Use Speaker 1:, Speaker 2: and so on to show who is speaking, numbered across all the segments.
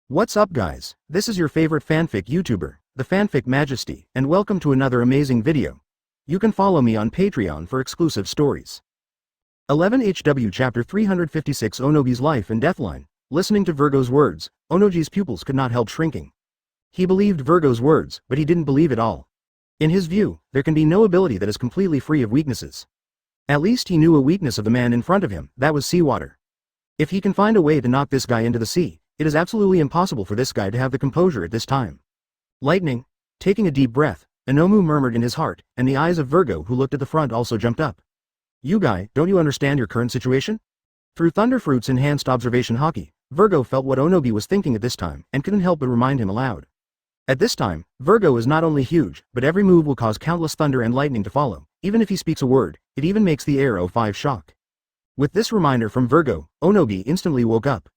Speaker 1: What's up guys, this is your favorite fanfic YouTuber, the Fanfic Majesty, and welcome to another amazing video. You can follow me on Patreon for exclusive stories. 11 HW Chapter 356 Onogi's Life and Deathline. Listening to Virgo's words, Onogi's pupils could not help shrinking. He believed Virgo's words, but he didn't believe it all. In his view, there can be no ability that is completely free of weaknesses. At least he knew a weakness of the man in front of him, that was seawater. If he can find a way to knock this guy into the sea, it is absolutely impossible for this guy to have the composure at this time. Lightning. Taking a deep breath, Inomu murmured in his heart, and the eyes of Virgo who looked at the front also jumped up. You guy, don't you understand your current situation? Through Thunderfruit's enhanced observation Hokage, Virgo felt what Onogi was thinking at this time and couldn't help but remind him aloud. At this time, Virgo is not only huge, but every move will cause countless thunder and lightning to follow. Even if he speaks a word, it even makes the air O5 shock. With this reminder from Virgo, Onogi instantly woke up.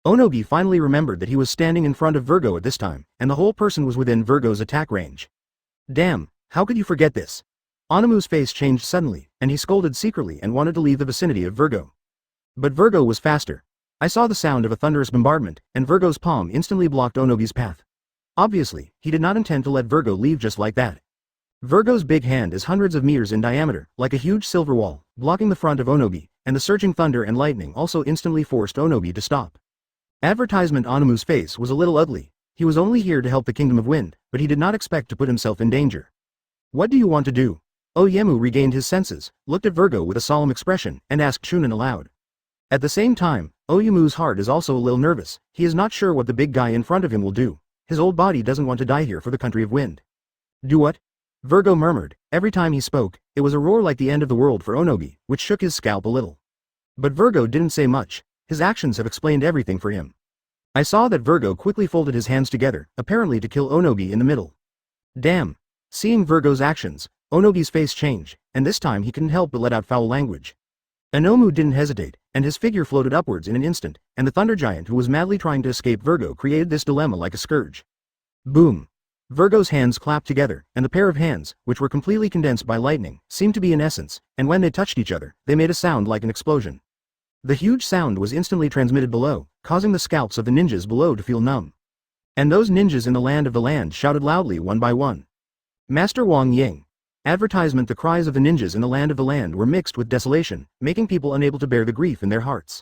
Speaker 1: Onogi finally remembered that he was standing in front of Virgo at this time, and the whole person was within Virgo's attack range. Damn, how could you forget this? Onomu's face changed suddenly, and he scolded secretly and wanted to leave the vicinity of Virgo. But Virgo was faster. I saw the sound of a thunderous bombardment, and Virgo's palm instantly blocked Onogi's path. Obviously, he did not intend to let Virgo leave just like that. Virgo's big hand is hundreds of meters in diameter, like a huge silver wall, blocking the front of Onogi, and the surging thunder and lightning also instantly forced Onogi to stop. Advertisement Onomu's face was a little ugly. He was only here to help the Kingdom of Wind, but he did not expect to put himself in danger. What do you want to do? Oyemu regained his senses, looked at Virgo with a solemn expression, and asked Shunin aloud. At the same time, Oyemu's heart is also a little nervous. He is not sure what the big guy in front of him will do. His old body doesn't want to die here for the country of wind. Do what? Virgo murmured. Every time he spoke, it was a roar like the end of the world for Onogi, which shook his scalp a little. But Virgo didn't say much. His actions have explained everything for him. I saw that Virgo quickly folded his hands together, apparently to kill Onogi in the middle. Damn. Seeing Virgo's actions, Onogi's face changed, and this time he couldn't help but let out foul language. Inomu didn't hesitate, and his figure floated upwards in an instant, and the Thunder Giant who was madly trying to escape Virgo created this dilemma like a scourge. Boom. Virgo's hands clapped together, and the pair of hands, which were completely condensed by lightning, seemed to be in essence, and when they touched each other, they made a sound like an explosion. The huge sound was instantly transmitted below, causing the scalps of the ninjas below to feel numb. And those ninjas in the land shouted loudly one by one. Master Wang Ying. Advertisement. The cries of the ninjas in the land were mixed with desolation, making people unable to bear the grief in their hearts.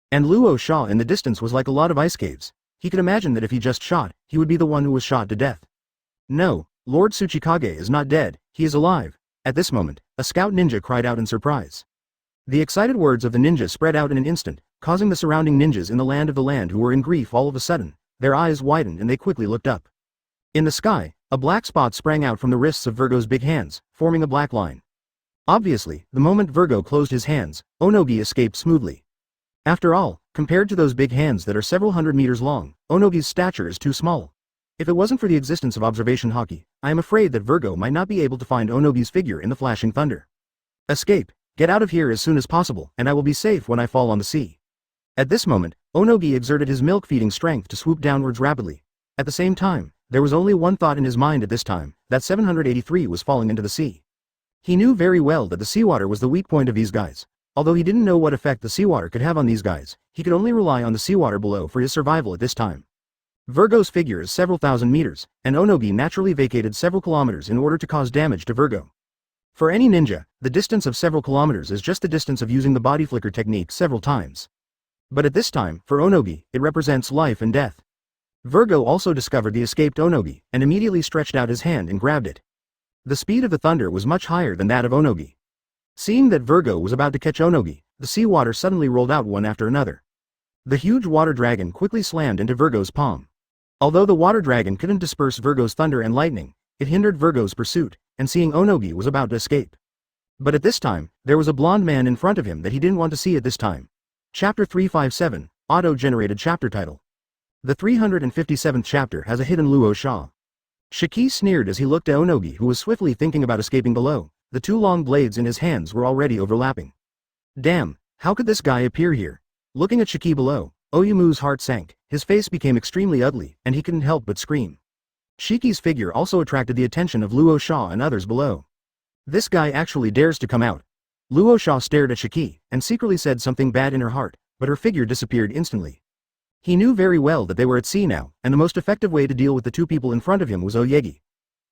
Speaker 1: And Luo Sha in the distance was like a lot of ice caves. He could imagine that if he just shot, he would be the one who was shot to death. No, Lord Tsuchikage is not dead, he is alive. At this moment, a scout ninja cried out in surprise. The excited words of the ninja spread out in an instant, causing the surrounding ninjas in the land who were in grief all of a sudden. Their eyes widened and they quickly looked up. In the sky, a black spot sprang out from the wrists of Virgo's big hands, forming a black line. Obviously, the moment Virgo closed his hands, Onogi escaped smoothly. After all, compared to those big hands that are several hundred meters long, Onogi's stature is too small. If it wasn't for the existence of observation Hokage, I am afraid that Virgo might not be able to find Onogi's figure in the flashing thunder. Escape. Get out of here as soon as possible, and I will be safe when I fall on the sea. At this moment, Onogi exerted his milk-feeding strength to swoop downwards rapidly. At the same time, there was only one thought in his mind at this time, that 783 was falling into the sea. He knew very well that the seawater was the weak point of these guys. Although he didn't know what effect the seawater could have on these guys, he could only rely on the seawater below for his survival at this time. Virgo's figure is several thousand meters, and Onogi naturally vacated several kilometers in order to cause damage to Virgo. For any ninja, the distance of several kilometers is just the distance of using the body flicker technique several times. But at this time, for Onogi, it represents life and death. Virgo also discovered the escaped Onogi, and immediately stretched out his hand and grabbed it. The speed of the thunder was much higher than that of Onogi. Seeing that Virgo was about to catch Onogi, the seawater suddenly rolled out one after another. The huge water dragon quickly slammed into Virgo's palm. Although the water dragon couldn't disperse Virgo's thunder and lightning, it hindered Virgo's pursuit, and seeing Onogi was about to escape. But at this time, there was a blonde man in front of him that he didn't want to see at this time. Chapter 357, Auto-Generated Chapter Title. The 357th chapter has a hidden Luo Sha. Shiki sneered as he looked at Onogi who was swiftly thinking about escaping below. The two long blades in his hands were already overlapping. Damn, how could this guy appear here? Looking at Shiki below, Oyemu's heart sank, his face became extremely ugly, and he couldn't help but scream. Shiki's figure also attracted the attention of Luo Sha and others below. This guy actually dares to come out. Luo Sha stared at Shiki, and secretly said something bad in her heart, but her figure disappeared instantly. He knew very well that they were at sea now, and the most effective way to deal with the two people in front of him was Oyegi.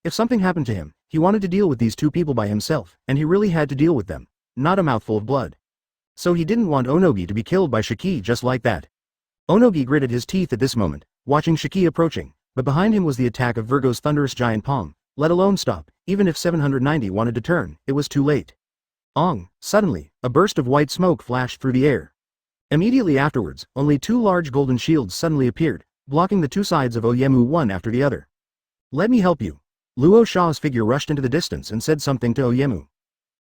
Speaker 1: If something happened to him, he wanted to deal with these two people by himself, and he really had to deal with them, not a mouthful of blood. So he didn't want Onogi to be killed by Shiki just like that. Onogi gritted his teeth at this moment, watching Shiki approaching, but behind him was the attack of Virgo's thunderous giant palm. Let alone stop, even if 790 wanted to turn, it was too late. Ong! Suddenly, a burst of white smoke flashed through the air. Immediately afterwards, only two large golden shields suddenly appeared, blocking the two sides of Oyemu one after the other. Let me help you. Luo Sha's figure rushed into the distance and said something to Oyemu.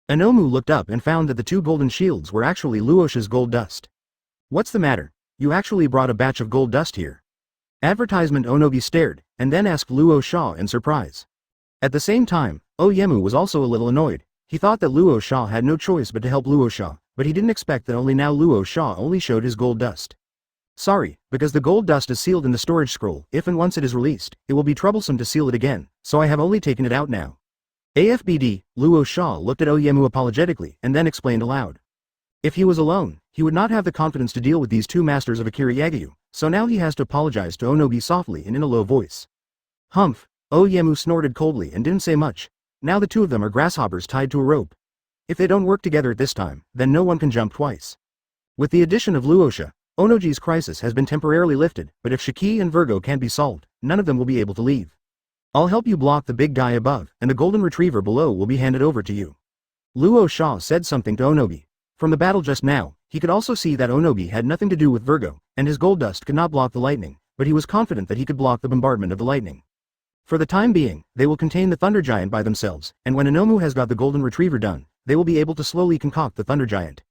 Speaker 1: Inomu looked up and found that the two golden shields were actually Luosha's gold dust. What's the matter? You actually brought a batch of gold dust here. Advertisement. Onogi stared, and then asked Luo Sha in surprise. At the same time, Oyemu was also a little annoyed. He thought that Luo Sha had no choice but to help Luo Sha, but he didn't expect that only now Luo Sha only showed his gold dust. Sorry, because the gold dust is sealed in the storage scroll. If and once it is released, it will be troublesome to seal it again, so I have only taken it out now. AFBD, Luo Sha looked at Oyemu apologetically and then explained aloud. If he was alone, he would not have the confidence to deal with these two masters of Akira Yagyu, so now he has to apologize to Onogi softly and in a low voice. Humph! Oyemu snorted coldly and didn't say much. Now the two of them are grasshoppers tied to a rope. If they don't work together at this time, then no one can jump twice. With the addition of Luosha, Onogi's crisis has been temporarily lifted, but if Shiki and Virgo can't be solved, none of them will be able to leave. I'll help you block the big guy above, and the golden retriever below will be handed over to you. Luo Sha said something to Onogi. From the battle just now, he could also see that Onogi had nothing to do with Virgo, and his gold dust could not block the lightning, but he was confident that he could block the bombardment of the lightning. For the time being, they will contain the Thunder Giant by themselves, and when Inomu has got the golden retriever done, they will be able to slowly concoct the Thunder Giant.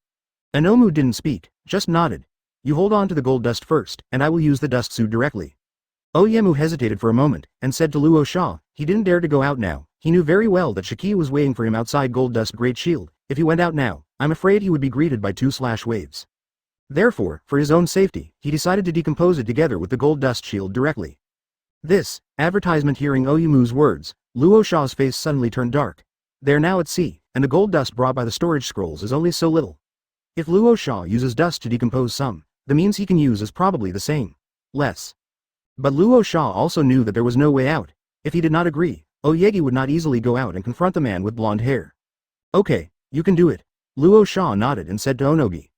Speaker 1: Inomu didn't speak, just nodded. You hold on to the gold dust first, and I will use the dust suit directly. Oyemu hesitated for a moment, and said to Luo Sha, he didn't dare to go out now. He knew very well that Shiki was waiting for him outside Gold Dust Great Shield. If he went out now, I'm afraid he would be greeted by two waves. Therefore, for his own safety, he decided to decompose it together with the Gold Dust Shield directly. This advertisement. Hearing Oyemu's words, Luo Sha's face suddenly turned dark. They are now at sea, and the gold dust brought by the storage scrolls is only so little. If Luo Sha uses dust to decompose some, the means he can use is probably the same. Less. But Luo Sha also knew that there was no way out. If he did not agree, Oyegi would not easily go out and confront the man with blonde hair. Okay, you can do it. Luo Sha nodded and said to Onogi.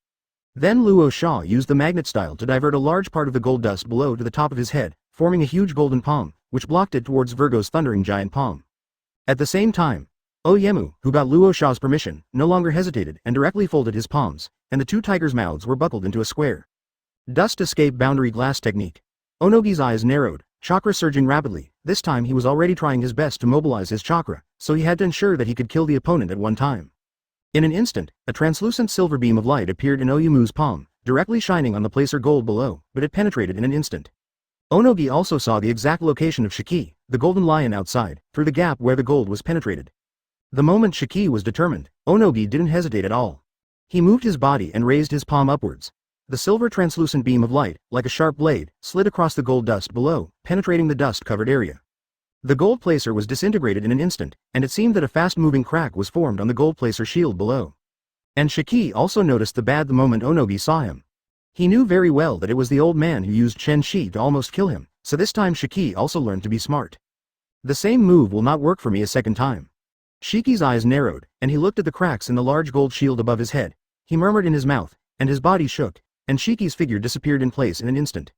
Speaker 1: Then Luo Sha used the magnet style to divert a large part of the gold dust below to the top of his head, forming a huge golden palm, which blocked it towards Virgo's thundering giant palm. At the same time, Oyemu, who got Luo Sha's permission, no longer hesitated and directly folded his palms, and the two tigers' mouths were buckled into a square. Dust escape boundary glass technique. Onogi's eyes narrowed, chakra surging rapidly. This time he was already trying his best to mobilize his chakra, so he had to ensure that he could kill the opponent at one time. In an instant, a translucent silver beam of light appeared in Oyemu's palm, directly shining on the placer gold below, but it penetrated in an instant. Onogi also saw the exact location of Shiki, the golden lion outside, through the gap where the gold was penetrated. The moment Shiki was determined, Onogi didn't hesitate at all. He moved his body and raised his palm upwards. The silver translucent beam of light, like a sharp blade, slid across the gold dust below, penetrating the dust-covered area. The gold placer was disintegrated in an instant, and it seemed that a fast-moving crack was formed on the gold placer shield below. And Shiki also noticed the moment Onogi saw him. He knew very well that it was the old man who used Chen Shi to almost kill him, so this time Shiki also learned to be smart. The same move will not work for me a second time. Shiki's eyes narrowed, and he looked at the cracks in the large gold shield above his head. He murmured in his mouth, and his body shook, and Shiki's figure disappeared in place in an instant.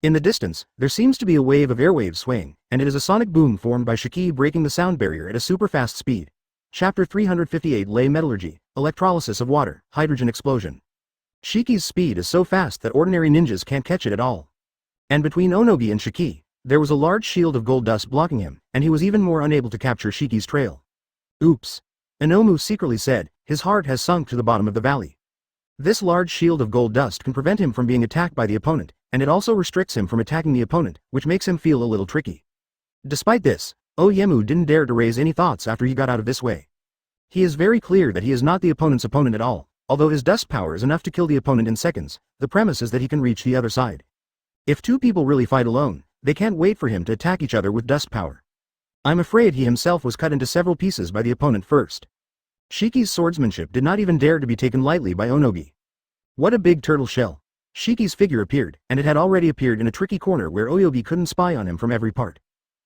Speaker 1: In the distance, there seems to be a wave of airwaves swaying, and it is a sonic boom formed by Shiki breaking the sound barrier at a super-fast speed. Chapter 358 Ley Metallurgy, Electrolysis of Water, Hydrogen Explosion. Shiki's speed is so fast that ordinary ninjas can't catch it at all. And between Onogi and Shiki, there was a large shield of gold dust blocking him, and he was even more unable to capture Shiki's trail. Oops. Inomu secretly said, his heart has sunk to the bottom of the valley. This large shield of gold dust can prevent him from being attacked by the opponent, and it also restricts him from attacking the opponent, which makes him feel a little tricky. Despite this, Oyemu didn't dare to raise any thoughts after he got out of this way. He is very clear that he is not the opponent's opponent at all. Although his dust power is enough to kill the opponent in seconds, the premise is that he can reach the other side. If two people really fight alone, they can't wait for him to attack each other with dust power. I'm afraid he himself was cut into several pieces by the opponent first. Shiki's swordsmanship did not even dare to be taken lightly by Onogi. What a big turtle shell. Shiki's figure appeared, and it had already appeared in a tricky corner where Oyogi couldn't spy on him from every part.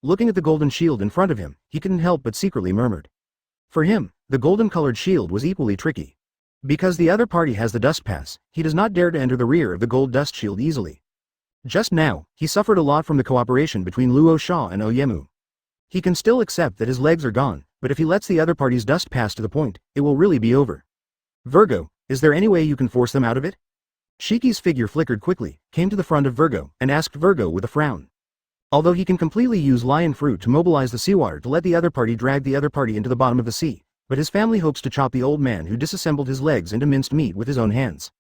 Speaker 1: Looking at the golden shield in front of him, he couldn't help but secretly murmured. For him, the golden-colored shield was equally tricky. Because the other party has the dust pass, he does not dare to enter the rear of the gold dust shield easily. Just now, he suffered a lot from the cooperation between Luo Sha and Oyemu. He can still accept that his legs are gone, but if he lets the other party's dust pass to the point, it will really be over. Virgo, is there any way you can force them out of it? Shiki's figure flickered quickly, came to the front of Virgo, and asked Virgo with a frown. Although he can completely use lion fruit to mobilize the seawater to let the other party drag the other party into the bottom of the sea, but his family hopes to chop the old man who disassembled his legs into minced meat with his own hands.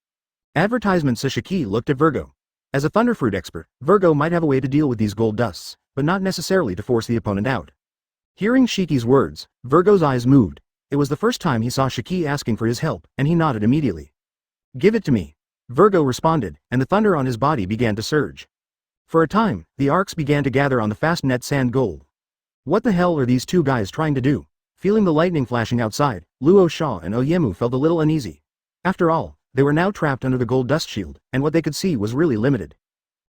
Speaker 1: Advertisement. Shiki looked at Virgo. As a thunderfruit expert, Virgo might have a way to deal with these gold dusts, but not necessarily to force the opponent out. Hearing Shiki's words, Virgo's eyes moved. It was the first time he saw Shiki asking for his help, and he nodded immediately. Give it to me. Virgo responded, and the thunder on his body began to surge. For a time, the arcs began to gather on the fast net sand gold. What the hell are these two guys trying to do? Feeling the lightning flashing outside, Luo Sha and Oyemu felt a little uneasy. After all, they were now trapped under the gold dust shield, and what they could see was really limited.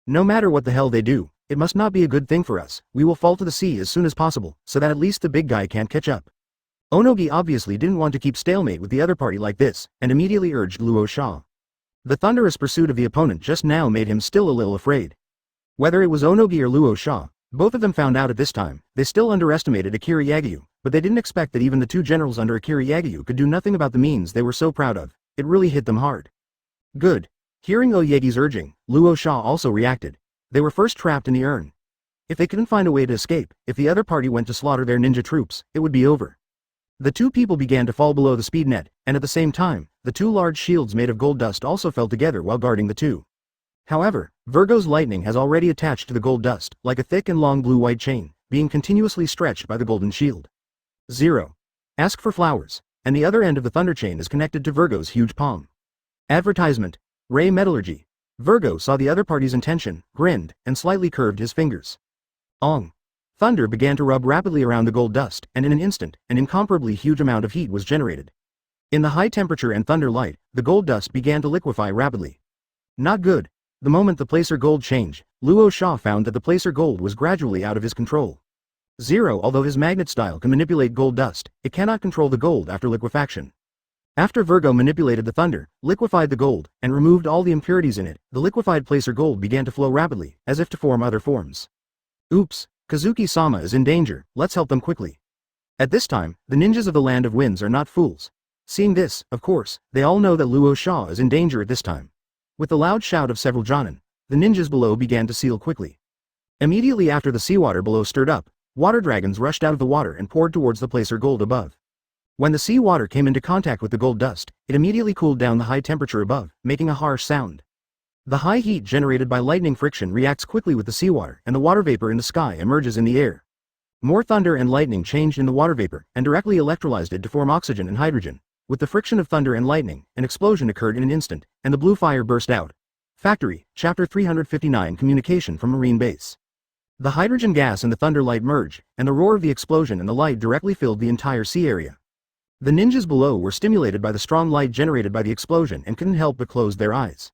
Speaker 1: No matter what the hell they do, it must not be a good thing for us. We will fall to the sea as soon as possible, so that at least the big guy can't catch up. Onogi obviously didn't want to keep stalemate with the other party like this, and immediately urged Luo Sha. The thunderous pursuit of the opponent just now made him still a little afraid. Whether it was Onogi or Luo Sha, both of them found out at this time, they still underestimated Akira Yagyu, but they didn't expect that even the two generals under Akira Yagyu could do nothing about the means they were so proud of. It really hit them hard. Good. Hearing Oyegi's urging, Luo Sha also reacted. They were first trapped in the urn. If they couldn't find a way to escape, if the other party went to slaughter their ninja troops, it would be over. The two people began to fall below the speed net, and at the same time, the two large shields made of gold dust also fell together while guarding the two. However, Virgo's lightning has already attached to the gold dust, like a thick and long blue-white chain, being continuously stretched by the golden shield. 0. Ask for flowers, and the other end of the thunder chain is connected to Virgo's huge palm. Advertisement. Ray Metallurgy. Virgo saw the other party's intention, grinned, and slightly curved his fingers. Ong. Thunder began to rub rapidly around the gold dust, and in an instant, an incomparably huge amount of heat was generated. In the high temperature and thunder light, the gold dust began to liquefy rapidly. Not good. The moment the placer gold changed, Luo Sha found that the placer gold was gradually out of his control. 0. Although his magnet style can manipulate gold dust, it cannot control the gold after liquefaction. After Virgo manipulated the thunder, liquefied the gold, and removed all the impurities in it, the liquefied placer gold began to flow rapidly, as if to form other forms. Oops. Kazuki-sama is in danger, let's help them quickly. At this time, the ninjas of the Land of Winds are not fools. Seeing this, of course, they all know that Luo Sha is in danger at this time. With the loud shout of several jonin, the ninjas below began to seal quickly. Immediately after the seawater below stirred up, water dragons rushed out of the water and poured towards the placer gold above. When the sea water came into contact with the gold dust, it immediately cooled down the high temperature above, making a harsh sound. The high heat generated by lightning friction reacts quickly with the seawater, and the water vapor in the sky emerges in the air. More thunder and lightning changed in the water vapor, and directly electrolyzed it to form oxygen and hydrogen. With the friction of thunder and lightning, an explosion occurred in an instant, and the blue fire burst out. Factory, Chapter 359 Communication from Marine Base. The hydrogen gas and the thunder light merged, and the roar of the explosion and the light directly filled the entire sea area. The ninjas below were stimulated by the strong light generated by the explosion and couldn't help but close their eyes.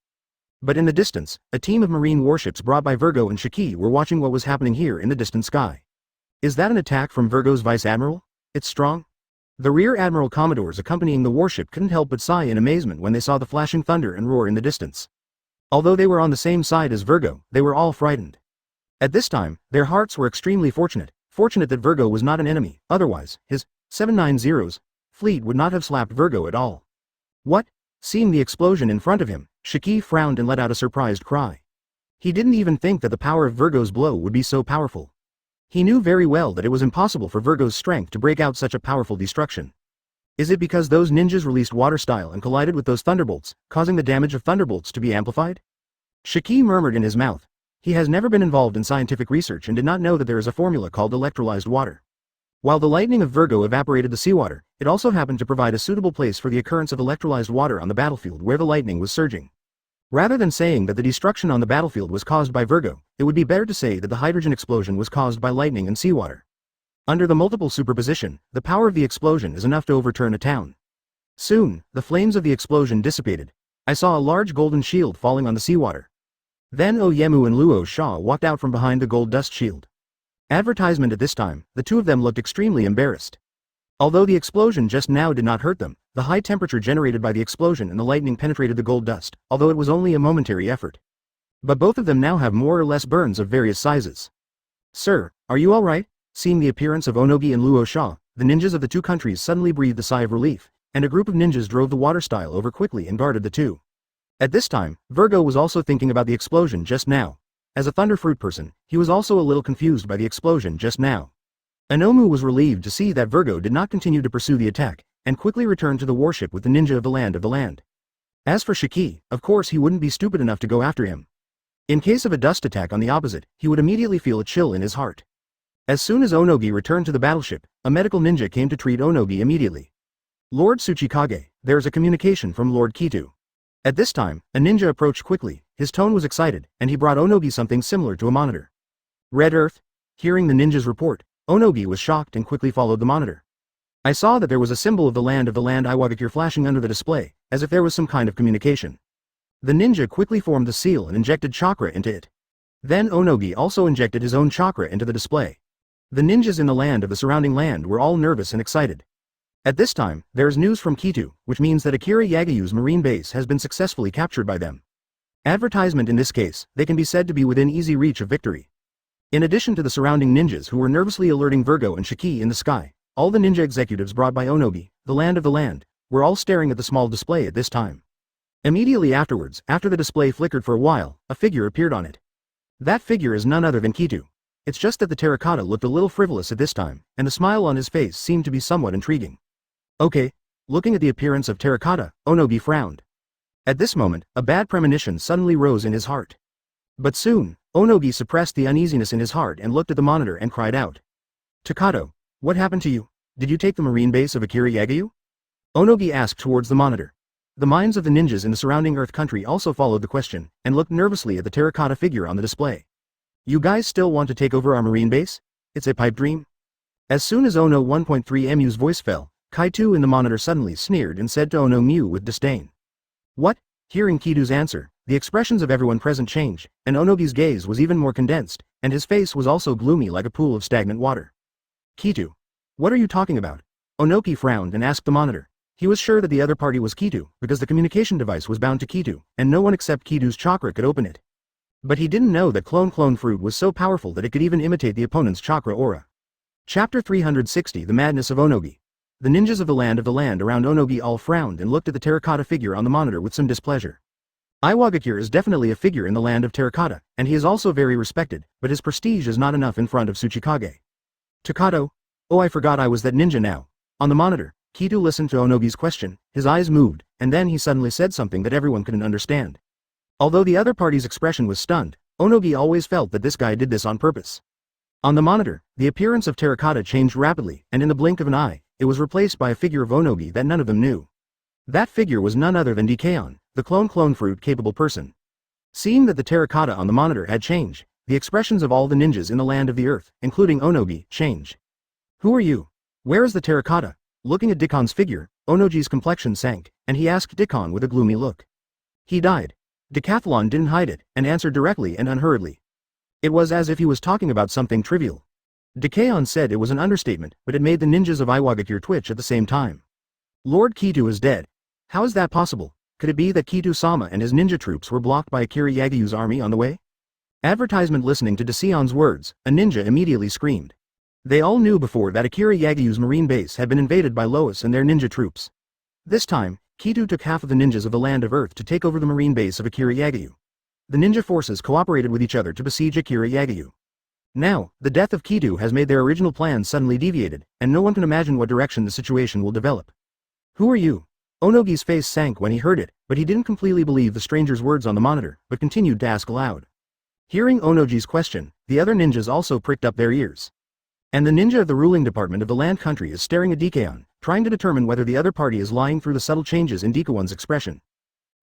Speaker 1: But in the distance, a team of marine warships brought by Virgo and Shiki were watching what was happening here in the distant sky. Is that an attack from Virgo's Vice Admiral? It's strong? The rear admiral commodores accompanying the warship couldn't help but sigh in amazement when they saw the flashing thunder and roar in the distance. Although they were on the same side as Virgo, they were all frightened. At this time, their hearts were extremely fortunate that Virgo was not an enemy, otherwise, his 790's fleet would not have slapped Virgo at all. What? Seeing the explosion in front of him, Shiki frowned and let out a surprised cry. He didn't even think that the power of Virgo's blow would be so powerful. He knew very well that it was impossible for Virgo's strength to break out such a powerful destruction. Is it because those ninjas released water style and collided with those thunderbolts, causing the damage of thunderbolts to be amplified? Shiki murmured in his mouth. He has never been involved in scientific research and did not know that there is a formula called electrolyzed water. While the lightning of Virgo evaporated the seawater, it also happened to provide a suitable place for the occurrence of electrolyzed water on the battlefield where the lightning was surging. Rather than saying that the destruction on the battlefield was caused by Virgo, it would be better to say that the hydrogen explosion was caused by lightning and seawater. Under the multiple superposition, the power of the explosion is enough to overturn a town. Soon, the flames of the explosion dissipated. I saw a large golden shield falling on the seawater. Then Oyemu and Luo Sha walked out from behind the gold dust shield. Advertisement. At this time, the two of them looked extremely embarrassed. Although the explosion just now did not hurt them, the high temperature generated by the explosion and the lightning penetrated the gold dust, although it was only a momentary effort. But both of them now have more or less burns of various sizes. Sir, are you alright? Seeing the appearance of Onogi and Luo Sha, the ninjas of the two countries suddenly breathed a sigh of relief, and a group of ninjas drove the water style over quickly and guarded the two. At this time, Virgo was also thinking about the explosion just now. As a Thunderfruit person, he was also a little confused by the explosion just now. Anomu was relieved to see that Virgo did not continue to pursue the attack, and quickly returned to the warship with the ninja of the land. As for Shiki, of course he wouldn't be stupid enough to go after him. In case of a dust attack on the opposite, he would immediately feel a chill in his heart. As soon as Onogi returned to the battleship, a medical ninja came to treat Onogi immediately. Lord Tsuchikage, there is a communication from Lord Kitu. At this time, a ninja approached quickly, his tone was excited, and he brought Onogi something similar to a monitor. Red Earth? Hearing the ninja's report, Onogi was shocked and quickly followed the monitor. I saw that there was a symbol of the land Iwagakure flashing under the display, as if there was some kind of communication. The ninja quickly formed the seal and injected chakra into it. Then Onogi also injected his own chakra into the display. The ninjas in the land of the surrounding land were all nervous and excited. At this time, there is news from Kitu, which means that Akira Yagayu's marine base has been successfully captured by them. Advertisement. In this case, they can be said to be within easy reach of victory. In addition to the surrounding ninjas who were nervously alerting Virgo and Shiki in the sky, all the ninja executives brought by Onogi, the land, were all staring at the small display at this time. Immediately afterwards, after the display flickered for a while, a figure appeared on it. That figure is none other than Kitu. It's just that the terracotta looked a little frivolous at this time, and the smile on his face seemed to be somewhat intriguing. Okay. Looking at the appearance of terracotta, Onogi frowned. At this moment, a bad premonition suddenly rose in his heart. But soon, Onogi suppressed the uneasiness in his heart and looked at the monitor and cried out. Takato, what happened to you? Did you take the marine base of Akira Yagayu? Onogi asked towards the monitor. The minds of the ninjas in the surrounding Earth country also followed the question, and looked nervously at the terracotta figure on the display. You guys still want to take over our marine base? It's a pipe dream? As soon as Ono 1.3mu's voice fell, Kaito in the monitor suddenly sneered and said to Ono Mu with disdain. What? Hearing Kitu's answer, the expressions of everyone present changed, and Onogi's gaze was even more condensed, and his face was also gloomy like a pool of stagnant water. Kitu. What are you talking about? Onoki frowned and asked the monitor. He was sure that the other party was Kitu, because the communication device was bound to Kitu, and no one except Kitu's chakra could open it. But he didn't know that clone fruit was so powerful that it could even imitate the opponent's chakra aura. Chapter 360. The Madness of Onogi. The ninjas of the land around Onogi all frowned and looked at the terracotta figure on the monitor with some displeasure. Iwagakure is definitely a figure in the land of terracotta, and he is also very respected, but his prestige is not enough in front of Tsuchikage. Takato? Oh, I forgot I was that ninja now. On the monitor, Kitu listened to Onogi's question, his eyes moved, and then he suddenly said something that everyone couldn't understand. Although the other party's expression was stunned, Onogi always felt that this guy did this on purpose. On the monitor, the appearance of terracotta changed rapidly, and in the blink of an eye, it was replaced by a figure of Onogi that none of them knew. That figure was none other than Dikaon, the clone fruit capable person. Seeing that the terracotta on the monitor had changed, the expressions of all the ninjas in the land of the earth, including Onogi, changed. Who are you? Where is the terracotta? Looking at Dikaon's figure, Onogi's complexion sank, and he asked Dikon with a gloomy look. He died. Decathlon didn't hide it, and answered directly and unhurriedly. It was as if he was talking about something trivial. Dikaon said it was an understatement, but it made the ninjas of Iwagakure twitch at the same time. Lord Kitu is dead. How is that possible? Could it be that Kitu-sama and his ninja troops were blocked by Akira Yagayu's army on the way? Advertisement. Listening to Dasion's words, a ninja immediately screamed. They all knew before that Akira Yagayu's marine base had been invaded by Lois and their ninja troops. This time, Kitu took half of the ninjas of the land of Earth to take over the marine base of Akira Yagayu. The ninja forces cooperated with each other to besiege Akira Yagayu. Now, the death of Kitu has made their original plans suddenly deviated, and no one can imagine what direction the situation will develop. Who are you? Onogi's face sank when he heard it, but he didn't completely believe the stranger's words on the monitor, but continued to ask aloud. Hearing Onogi's question, the other ninjas also pricked up their ears. And the ninja of the ruling department of the land country is staring at Dikaon, trying to determine whether the other party is lying through the subtle changes in Dikaon's expression.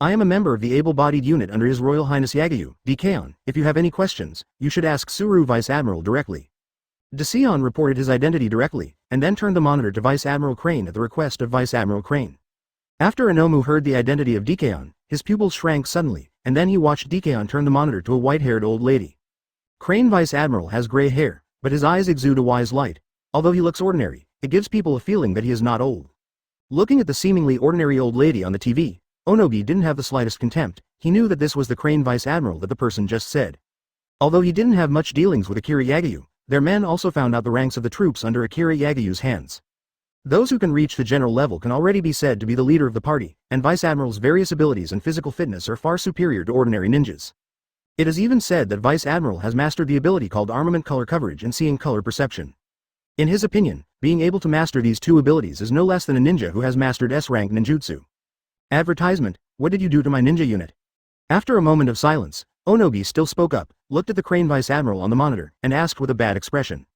Speaker 1: I am a member of the able-bodied unit under His Royal Highness Yagayu, Dikaon. If you have any questions, you should ask Suru Vice Admiral directly. Dasion reported his identity directly, and then turned the monitor to Vice Admiral Crane at the request of Vice Admiral Crane. After Anomu heard the identity of Dikaon, his pupils shrank suddenly, and then he watched Dikeon turn the monitor to a white-haired old lady. Crane Vice Admiral has gray hair, but his eyes exude a wise light. Although he looks ordinary, it gives people a feeling that he is not old. Looking at the seemingly ordinary old lady on the TV, Onobi didn't have the slightest contempt. He knew that this was the Crane Vice Admiral that the person just said. Although he didn't have much dealings with Akira Yagyu, their men also found out the ranks of the troops under Akira Yagyu's hands. Those who can reach the general level can already be said to be the leader of the party, and Vice Admiral's various abilities and physical fitness are far superior to ordinary ninjas. It is even said that Vice Admiral has mastered the ability called armament color coverage and seeing color perception. In his opinion, being able to master these two abilities is no less than a ninja who has mastered S-rank ninjutsu. Advertisement: what did you do to my ninja unit? After a moment of silence, Onobi still spoke up, looked at the Crane Vice Admiral on the monitor, and asked with a bad expression.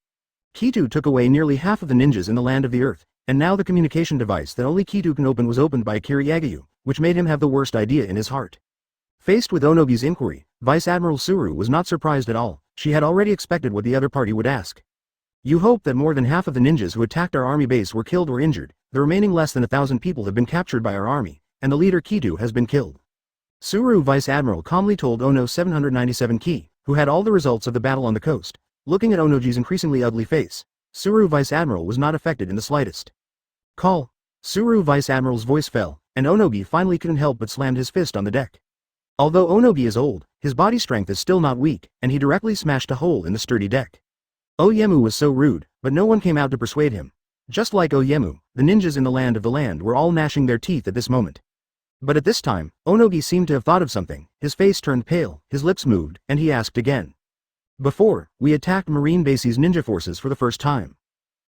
Speaker 1: Kitu took away nearly half of the ninjas in the land of the earth, and now the communication device that only Kitu can open was opened by Akira Yagyu, which made him have the worst idea in his heart. Faced with Onobi's inquiry, Vice Admiral Suru was not surprised at all. She had already expected what the other party would ask. You hope that more than half of the ninjas who attacked our army base were killed or injured. The remaining less than 1,000 people have been captured by our army, and the leader Kitu has been killed. Suru Vice Admiral calmly told Ono 797 Ki, who had all the results of the battle on the coast. Looking at Onoji's increasingly ugly face, Suru Vice Admiral was not affected in the slightest. Call. Suru Vice Admiral's voice fell, and Onobi finally couldn't help but slammed his fist on the deck. Although Onobi is old, his body strength is still not weak, and he directly smashed a hole in the sturdy deck. Oyemu was so rude, but no one came out to persuade him. Just like Oyemu, the ninjas in the land were all gnashing their teeth at this moment. But at this time, Onogi seemed to have thought of something. His face turned pale, his lips moved, and he asked again. Before, we attacked Marine Base's ninja forces for the first time.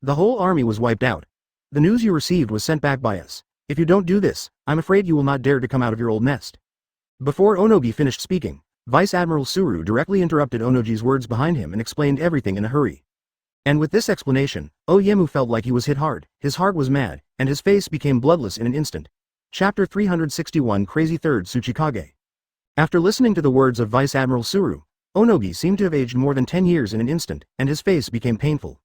Speaker 1: The whole army was wiped out. The news you received was sent back by us. If you don't do this, I'm afraid you will not dare to come out of your old nest. Before Onogi finished speaking, Vice Admiral Suru directly interrupted Onoji's words behind him and explained everything in a hurry. And with this explanation, Oyemu felt like he was hit hard, his heart was mad, and his face became bloodless in an instant. Chapter 361 Crazy 3rd Tsuchikage. After listening to the words of Vice Admiral Suru, Onogi seemed to have aged more than 10 years in an instant, and his face became painful.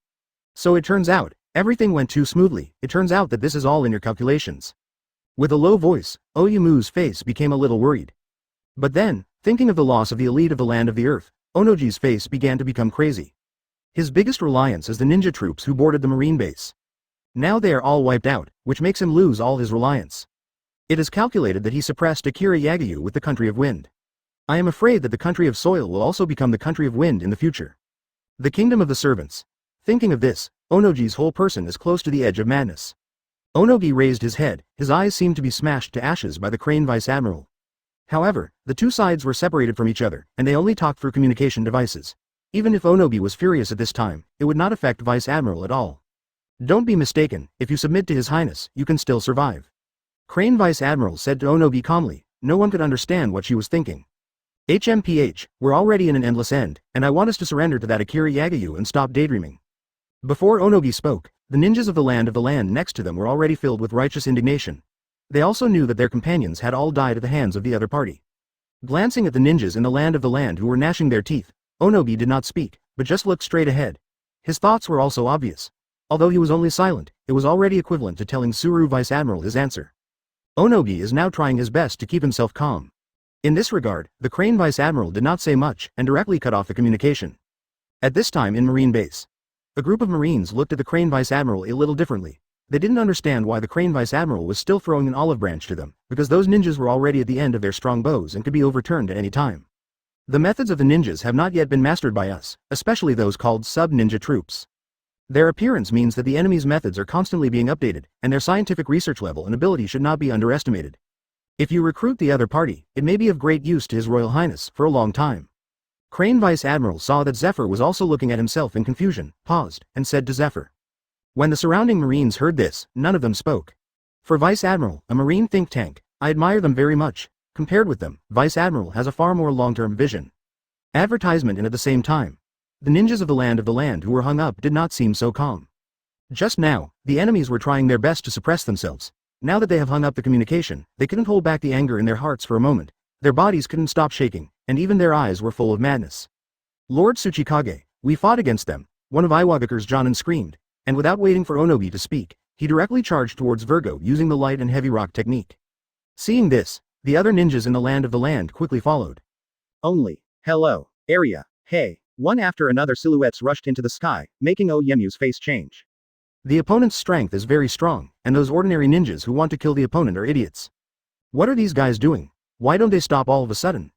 Speaker 1: So it turns out, everything went too smoothly. It turns out that this is all in your calculations. With a low voice, Oyemu's face became a little worried. But then, thinking of the loss of the elite of the land of the earth, Onoji's face began to become crazy. His biggest reliance is the ninja troops who boarded the marine base. Now they are all wiped out, which makes him lose all his reliance. It is calculated that he suppressed Akira Yagyu with the country of wind. I am afraid that the country of soil will also become the country of wind in the future. The kingdom of the servants. Thinking of this, Onoji's whole person is close to the edge of madness. Onogi raised his head, his eyes seemed to be smashed to ashes by the Crane Vice Admiral. However, the two sides were separated from each other, and they only talked through communication devices. Even if Onobi was furious at this time, it would not affect Vice Admiral at all. Don't be mistaken, if you submit to His Highness, you can still survive. Crane Vice Admiral said to Onobi calmly. No one could understand what she was thinking. HMPH, we're already in an endless end, and I want us to surrender to that Akira Yagyu and stop daydreaming. Before Onogi spoke, the ninjas of the land next to them were already filled with righteous indignation. They also knew that their companions had all died at the hands of the other party. Glancing at the ninjas in the land who were gnashing their teeth, Onobi did not speak, but just looked straight ahead. His thoughts were also obvious. Although he was only silent, it was already equivalent to telling Suru Vice Admiral his answer. Onobi is now trying his best to keep himself calm. In this regard, the Crane Vice Admiral did not say much and directly cut off the communication. At this time in Marine Base, a group of Marines looked at the Crane Vice Admiral a little differently. They didn't understand why the Crane Vice Admiral was still throwing an olive branch to them, because those ninjas were already at the end of their strong bows and could be overturned at any time. The methods of the ninjas have not yet been mastered by us, especially those called sub-ninja troops. Their appearance means that the enemy's methods are constantly being updated, and their scientific research level and ability should not be underestimated. If you recruit the other party, it may be of great use to His Royal Highness for a long time. Crane Vice Admiral saw that Zephyr was also looking at himself in confusion, paused, and said to Zephyr. When the surrounding Marines heard this, none of them spoke. For Vice Admiral, a Marine think tank, I admire them very much. Compared with them, Vice Admiral has a far more long-term vision. Advertisement. And at the same time, the ninjas of the land who were hung up did not seem so calm. Just now, the enemies were trying their best to suppress themselves. Now that they have hung up the communication, they couldn't hold back the anger in their hearts for a moment. Their bodies couldn't stop shaking, and even their eyes were full of madness. Lord Tsuchikage, we fought against them, one of Iwagakure's Jonin screamed, and without waiting for Onobi to speak, he directly charged towards Virgo using the light and heavy rock technique. Seeing this, The other ninjas in the land of the land quickly followed. Only, hello, area, hey, one after another silhouettes rushed into the sky, making Oyemu's face change. The opponent's strength is very strong, and those ordinary ninjas who want to kill the opponent are idiots. What are these guys doing? Why don't they stop all of a sudden?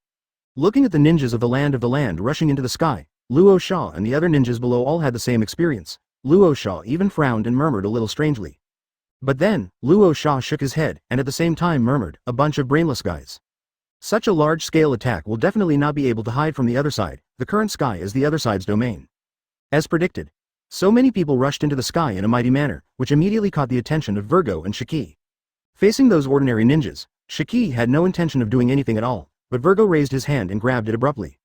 Speaker 1: Looking at the ninjas of the land rushing into the sky, Luo Sha and the other ninjas below all had the same experience. Luo Sha even frowned and murmured a little strangely. But then, Luo Sha shook his head and at the same time murmured, a bunch of brainless guys. Such a large-scale attack will definitely not be able to hide from the other side. The current sky is the other side's domain. As predicted, so many people rushed into the sky in a mighty manner, which immediately caught the attention of Virgo and Shiki. Facing those ordinary ninjas, Shiki had no intention of doing anything at all, but Virgo raised his hand and grabbed it abruptly.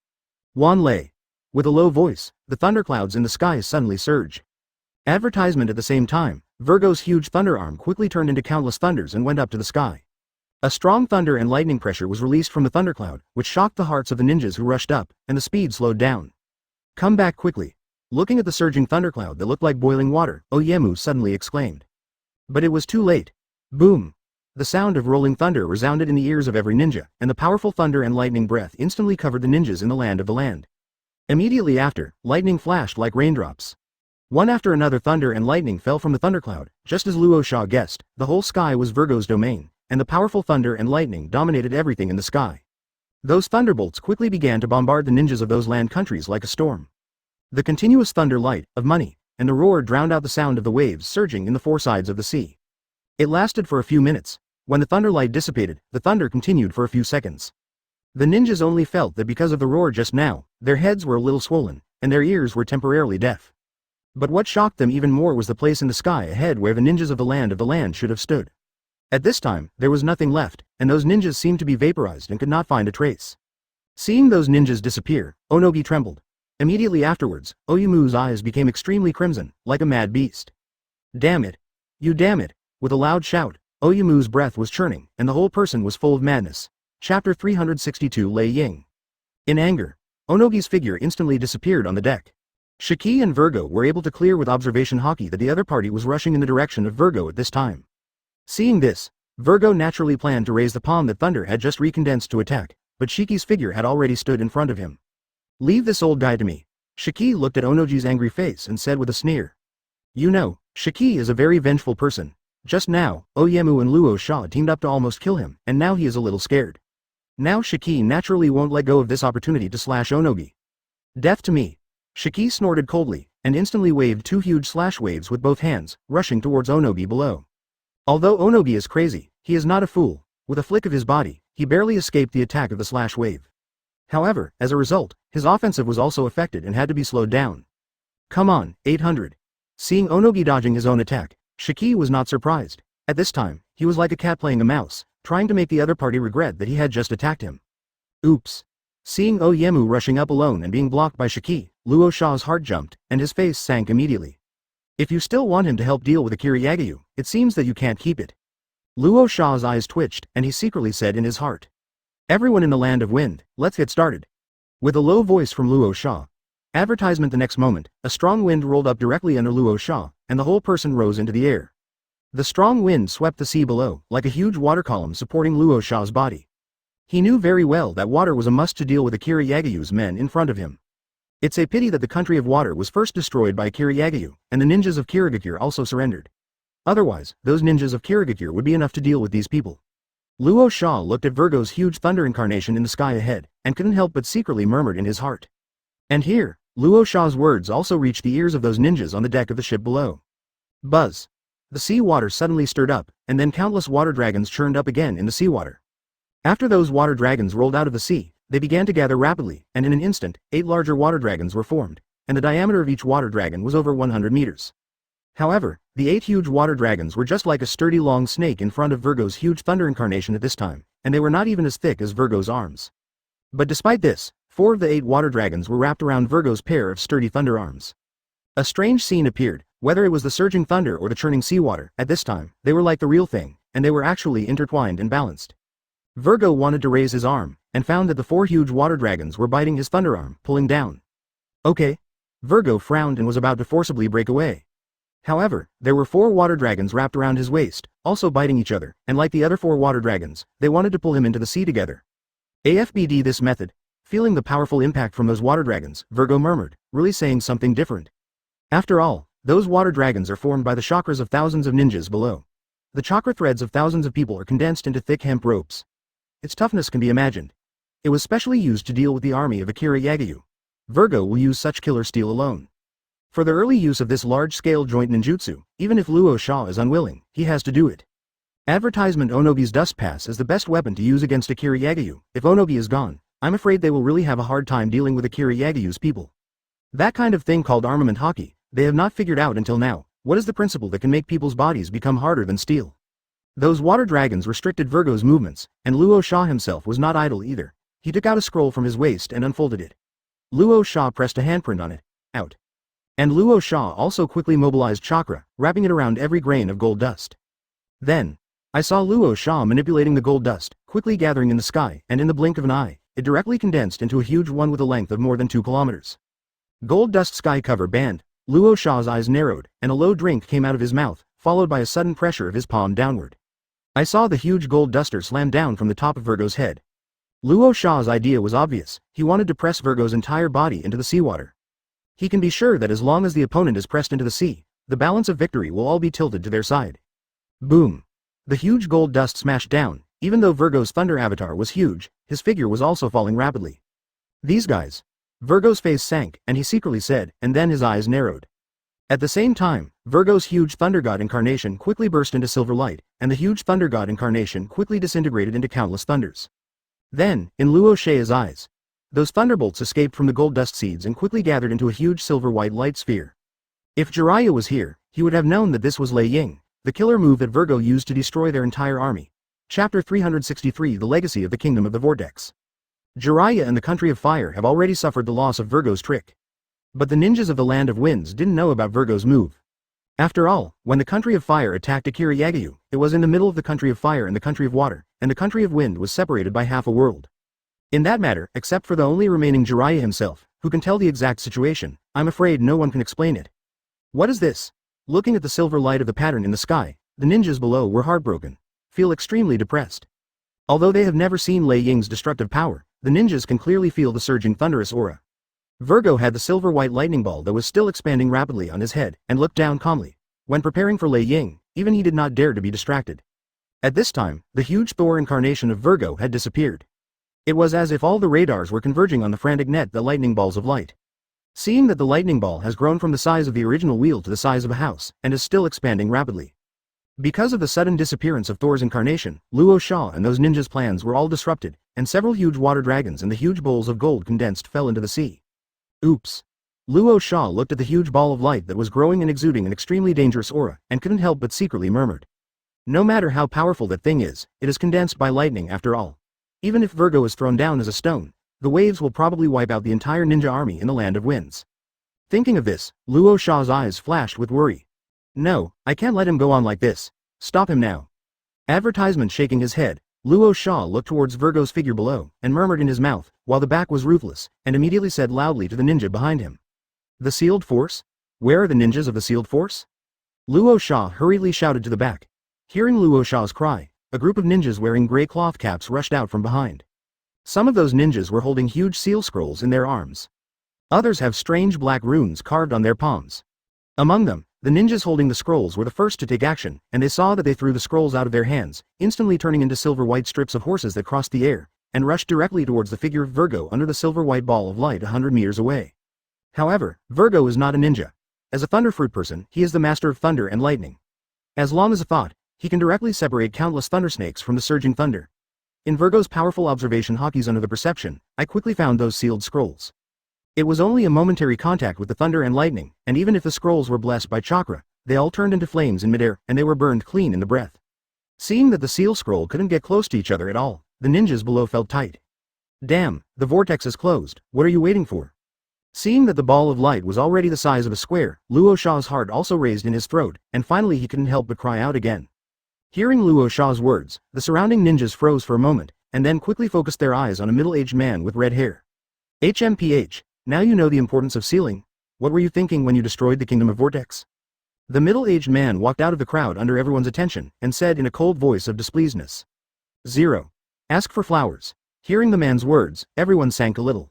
Speaker 1: Wan Lei. With a low voice, the thunderclouds in the sky suddenly surge. Advertisement at the same time, Virgo's huge thunder arm quickly turned into countless thunders and went up to the sky. A strong thunder and lightning pressure was released from the thundercloud, which shocked the hearts of the ninjas who rushed up, and the speed slowed down. Come back quickly. Looking at the surging thundercloud that looked like boiling water, Oyemu suddenly exclaimed. But it was too late. Boom! The sound of rolling thunder resounded in the ears of every ninja, and the powerful thunder and lightning breath instantly covered the ninjas in the land of the land. Immediately after, lightning flashed like raindrops. One after another thunder and lightning fell from the thundercloud. Just as Luo Sha guessed, the whole sky was Virgo's domain, and the powerful thunder and lightning dominated everything in the sky. Those thunderbolts quickly began to bombard the ninjas of those land countries like a storm. The continuous thunder light, of money, and the roar drowned out the sound of the waves surging in the four sides of the sea. It lasted for a few minutes. When the thunder light dissipated, the thunder continued for a few seconds. The ninjas only felt that because of the roar just now, their heads were a little swollen, and their ears were temporarily deaf. But what shocked them even more was the place in the sky ahead where the ninjas of the land should have stood. At this time, there was nothing left, and those ninjas seemed to be vaporized and could not find a trace. Seeing those ninjas disappear, Onogi trembled. Immediately afterwards, Oyemu's eyes became extremely crimson, like a mad beast. Damn it! You damn it! With a loud shout, Oyemu's breath was churning, and the whole person was full of madness. Chapter 362 Lei Ying. In anger, Onogi's figure instantly disappeared on the deck. Shiki and Virgo were able to clear with observation hockey that the other party was rushing in the direction of Virgo at this time. Seeing this, Virgo naturally planned to raise the palm that Thunder had just recondensed to attack, but Shiki's figure had already stood in front of him. Leave this old guy to me. Shiki looked at Onogi's angry face and said with a sneer. You know, Shiki is a very vengeful person. Just now, Oyemu and Luo Sha teamed up to almost kill him, and now he is a little scared. Now Shiki naturally won't let go of this opportunity to slash Onogi. Death to me. Shiki snorted coldly, and instantly waved two huge slash waves with both hands, rushing towards Onogi below. Although Onogi is crazy, he is not a fool. With a flick of his body, he barely escaped the attack of the slash wave. However, as a result, his offensive was also affected and had to be slowed down. Come on, 800. Seeing Onogi dodging his own attack, Shiki was not surprised. At this time, he was like a cat playing a mouse, trying to make the other party regret that he had just attacked him. Oops. Seeing Oyemu rushing up alone and being blocked by Shiki, Luo Sha's heart jumped, and his face sank immediately. If you still want him to help deal with Akira Yagayu, it seems that you can't keep it. Luo Sha's eyes twitched, and he secretly said in his heart. Everyone in the land of wind, let's get started. With a low voice from Luo Sha. Advertisement the next moment, a strong wind rolled up directly under Luo Sha, and the whole person rose into the air. The strong wind swept the sea below, like a huge water column supporting Luo Sha's body. He knew very well that water was a must to deal with Akira Yagayu's men in front of him. It's a pity that the country of water was first destroyed by Akira Yagayu, and the ninjas of Kirigakure also surrendered. Otherwise, those ninjas of Kirigakure would be enough to deal with these people. Luo Sha looked at Virgo's huge thunder incarnation in the sky ahead, and couldn't help but secretly murmured in his heart. And here, Luo Sha's words also reached the ears of those ninjas on the deck of the ship below. Buzz. The sea water suddenly stirred up, and then countless water dragons churned up again in the seawater. After those water dragons rolled out of the sea, they began to gather rapidly, and in an instant, 8 larger water dragons were formed, and the diameter of each water dragon was over 100 meters. However, the 8 huge water dragons were just like a sturdy long snake in front of Virgo's huge thunder incarnation at this time, and they were not even as thick as Virgo's arms. But despite this, 4 of the 8 water dragons were wrapped around Virgo's pair of sturdy thunder arms. A strange scene appeared, whether it was the surging thunder or the churning seawater. At this time, they were like the real thing, and they were actually intertwined and balanced. Virgo wanted to raise his arm, and found that the 4 huge water dragons were biting his thunder arm, pulling down. Okay. Virgo frowned and was about to forcibly break away. However, there were 4 water dragons wrapped around his waist, also biting each other, and like the other 4 water dragons, they wanted to pull him into the sea together. AFBD this method. Feeling the powerful impact from those water dragons, Virgo murmured, really saying something different. After all, those water dragons are formed by the chakras of thousands of ninjas below. The chakra threads of thousands of people are condensed into thick hemp ropes. Its toughness can be imagined. It was specially used to deal with the army of Akira Yagyu. Virgo will use such killer steel alone. For the early use of this large-scale joint ninjutsu, even if Luo Sha is unwilling, he has to do it. Advertisement Onogi's Dust Pass is the best weapon to use against Akira Yagyu. If Onogi is gone, I'm afraid they will really have a hard time dealing with Akira Yagyu's people. That kind of thing called armament hockey, they have not figured out until now. What is the principle that can make people's bodies become harder than steel? Those water dragons restricted Virgo's movements, and Luo Sha himself was not idle either. He took out a scroll from his waist and unfolded it. Luo Sha pressed a handprint on it. Out. And Luo Sha also quickly mobilized chakra, wrapping it around every grain of gold dust. Then, I saw Luo Sha manipulating the gold dust, quickly gathering in the sky, and in the blink of an eye, it directly condensed into a huge one with a length of more than 2 kilometers. Gold dust sky cover band. Luo Sha's eyes narrowed, and a low drink came out of his mouth, followed by a sudden pressure of his palm downward. I saw the huge gold duster slam down from the top of Virgo's head. Luo Sha's idea was obvious. He wanted to press Virgo's entire body into the seawater. He can be sure that as long as the opponent is pressed into the sea, the balance of victory will all be tilted to their side. Boom. The huge gold dust smashed down. Even though Virgo's thunder avatar was huge, his figure was also falling rapidly. These guys. Virgo's face sank, and he secretly said, and then his eyes narrowed. At the same time, Virgo's huge thunder god incarnation quickly burst into silver light, and the huge thunder god incarnation quickly disintegrated into countless thunders. Then, in Luo Sha's eyes, those thunderbolts escaped from the gold dust seeds and quickly gathered into a huge silver-white light sphere. If Jiraiya was here, he would have known that this was Lei Ying, the killer move that Virgo used to destroy their entire army. Chapter 363 The Legacy of the Kingdom of the Vortex. Jiraiya and the Country of Fire have already suffered the loss of Virgo's trick. But the ninjas of the Land of Winds didn't know about Virgo's move. After all, when the Country of Fire attacked Akira Yagyu, it was in the middle of the Country of Fire and the Country of Water, and the Country of Wind was separated by half a world. In that matter, except for the only remaining Jiraiya himself, who can tell the exact situation, I'm afraid no one can explain it. What is this? Looking at the silver light of the pattern in the sky, the ninjas below were heartbroken. Feel extremely depressed. Although they have never seen Lei Ying's destructive power, the ninjas can clearly feel the surging thunderous aura. Virgo had the silver-white lightning ball that was still expanding rapidly on his head, and looked down calmly. When preparing for Lei Ying, even he did not dare to be distracted. At this time, the huge Thor incarnation of Virgo had disappeared. It was as if all the radars were converging on the frantic net the lightning balls of light. Seeing that the lightning ball has grown from the size of the original wheel to the size of a house, and is still expanding rapidly. Because of the sudden disappearance of Thor's incarnation, Luo Sha and those ninjas' plans were all disrupted, and several huge water dragons and the huge bowls of gold condensed fell into the sea. Oops. Luo Sha looked at the huge ball of light that was growing and exuding an extremely dangerous aura, and couldn't help but secretly murmured. No matter how powerful that thing is, it is condensed by lightning after all. Even if Virgo is thrown down as a stone, the waves will probably wipe out the entire ninja army in the Land of Winds. Thinking of this, Luo Sha's eyes flashed with worry. No, I can't let him go on like this. Stop him now. Advertisement shaking his head, Luo Sha looked towards Virgo's figure below, and murmured in his mouth, while the back was ruthless, and immediately said loudly to the ninja behind him. The Sealed Force? Where are the ninjas of the Sealed Force? Luo Sha hurriedly shouted to the back. Hearing Luo Sha's cry, a group of ninjas wearing gray cloth caps rushed out from behind. Some of those ninjas were holding huge seal scrolls in their arms. Others have strange black runes carved on their palms. Among them, the ninjas holding the scrolls were the first to take action, and they saw that they threw the scrolls out of their hands, instantly turning into silver-white strips of horses that crossed the air, and rushed directly towards the figure of Virgo under the silver-white ball of light 100 meters away. However, Virgo is not a ninja. As a thunderfruit person, he is the master of thunder and lightning. As long as a thought, he can directly separate countless thundersnakes from the surging thunder. In Virgo's powerful observation hockeys under the perception, I quickly found those sealed scrolls. It was only a momentary contact with the thunder and lightning, and even if the scrolls were blessed by chakra, they all turned into flames in midair, and they were burned clean in the breath. Seeing that the seal scroll couldn't get close to each other at all, the ninjas below felt tight. Damn, the vortex is closed, what are you waiting for? Seeing that the ball of light was already the size of a square, Luo Sha's heart also raised in his throat, and finally he couldn't help but cry out again. Hearing Luo Sha's words, the surrounding ninjas froze for a moment, and then quickly focused their eyes on a middle-aged man with red hair. HMPH, now you know the importance of sealing. What were you thinking when you destroyed the Kingdom of Vortex? The middle-aged man walked out of the crowd under everyone's attention, and said in a cold voice of displeasedness. 0. Ask for flowers. Hearing the man's words, everyone sank a little.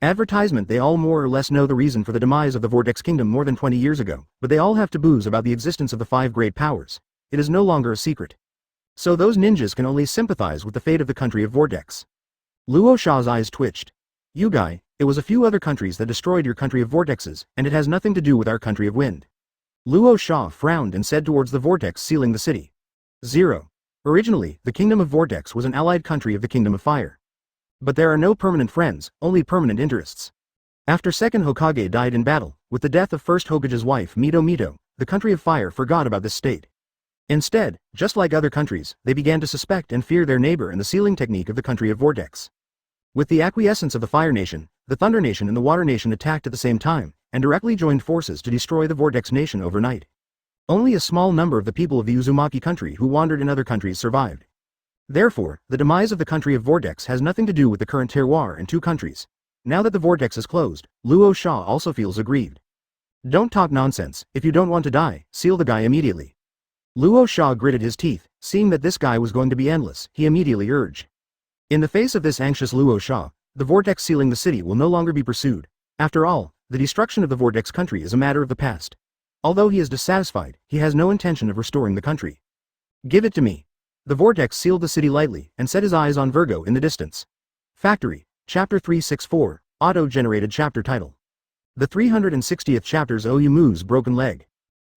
Speaker 1: Advertisement. They all more or less know the reason for the demise of the Vortex Kingdom more than 20 years ago, but they all have taboos about the existence of the 5 great powers. It is no longer a secret. So those ninjas can only sympathize with the fate of the country of Vortex. Luo Sha's eyes twitched. You guy, it was a few other countries that destroyed your country of vortexes, and it has nothing to do with our country of wind. Luo Sha frowned and said towards the vortex sealing the city. 0. Originally, the Kingdom of Vortex was an allied country of the Kingdom of Fire. But there are no permanent friends, only permanent interests. After second Hokage died in battle, with the death of first Hokage's wife Mito, the country of fire forgot about this state. Instead, just like other countries, they began to suspect and fear their neighbor and the sealing technique of the country of Vortex. With the acquiescence of the Fire Nation, the Thunder Nation and the Water Nation attacked at the same time, and directly joined forces to destroy the Vortex Nation overnight. Only a small number of the people of the Uzumaki country who wandered in other countries survived. Therefore, the demise of the country of Vortex has nothing to do with the current terroir in 2 countries. Now that the Vortex is closed, Luo Sha also feels aggrieved. Don't talk nonsense. If you don't want to die, seal the guy immediately. Luo Sha gritted his teeth, seeing that this guy was going to be endless. He immediately urged. In the face of this anxious Luo Sha, the Vortex sealing the city will no longer be pursued. After all, the destruction of the Vortex country is a matter of the past. Although he is dissatisfied, he has no intention of restoring the country. Give it to me. The Vortex sealed the city lightly, and set his eyes on Virgo in the distance. Factory, Chapter 364, Auto-generated chapter title. The 360th chapter's Oyumu's broken leg.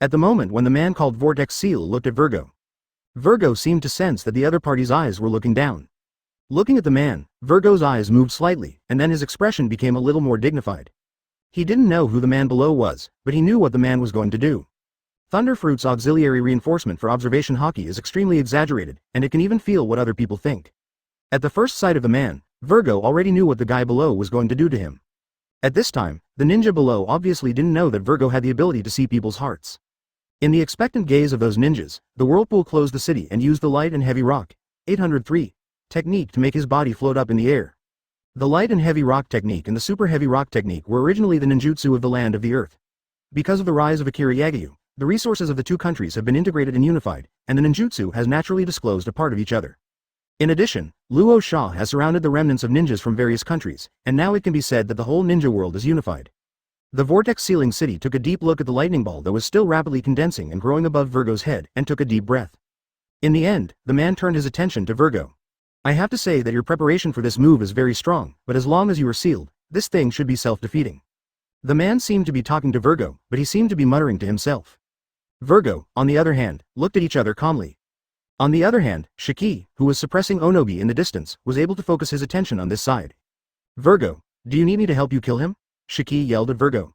Speaker 1: At the moment when the man called Vortex Seal looked at Virgo, Virgo seemed to sense that the other party's eyes were looking down. Looking at the man, Virgo's eyes moved slightly, and then his expression became a little more dignified. He didn't know who the man below was, but he knew what the man was going to do. Thunderfruit's auxiliary reinforcement for observation haki is extremely exaggerated, and it can even feel what other people think. At the first sight of the man, Virgo already knew what the guy below was going to do to him. At this time, the ninja below obviously didn't know that Virgo had the ability to see people's hearts. In the expectant gaze of those ninjas, the whirlpool closed the city and used the light and heavy rock 803 technique to make his body float up in the air. The light and heavy rock technique and the super heavy rock technique were originally the ninjutsu of the land of the earth. Because of the rise of Akira Yagyu, the resources of the 2 countries have been integrated and unified, and the ninjutsu has naturally disclosed a part of each other. In addition, Luo Sha has surrounded the remnants of ninjas from various countries, and now it can be said that the whole ninja world is unified. The vortex sealing city took a deep look at the lightning ball that was still rapidly condensing and growing above Virgo's head, and took a deep breath. In the end, the man turned his attention to Virgo. I have to say that your preparation for this move is very strong, but as long as you are sealed, this thing should be self-defeating. The man seemed to be talking to Virgo, but he seemed to be muttering to himself. Virgo, on the other hand, looked at each other calmly. On the other hand, Shiki, who was suppressing Onogi in the distance, was able to focus his attention on this side. Virgo, do you need me to help you kill him? Shiki yelled at Virgo.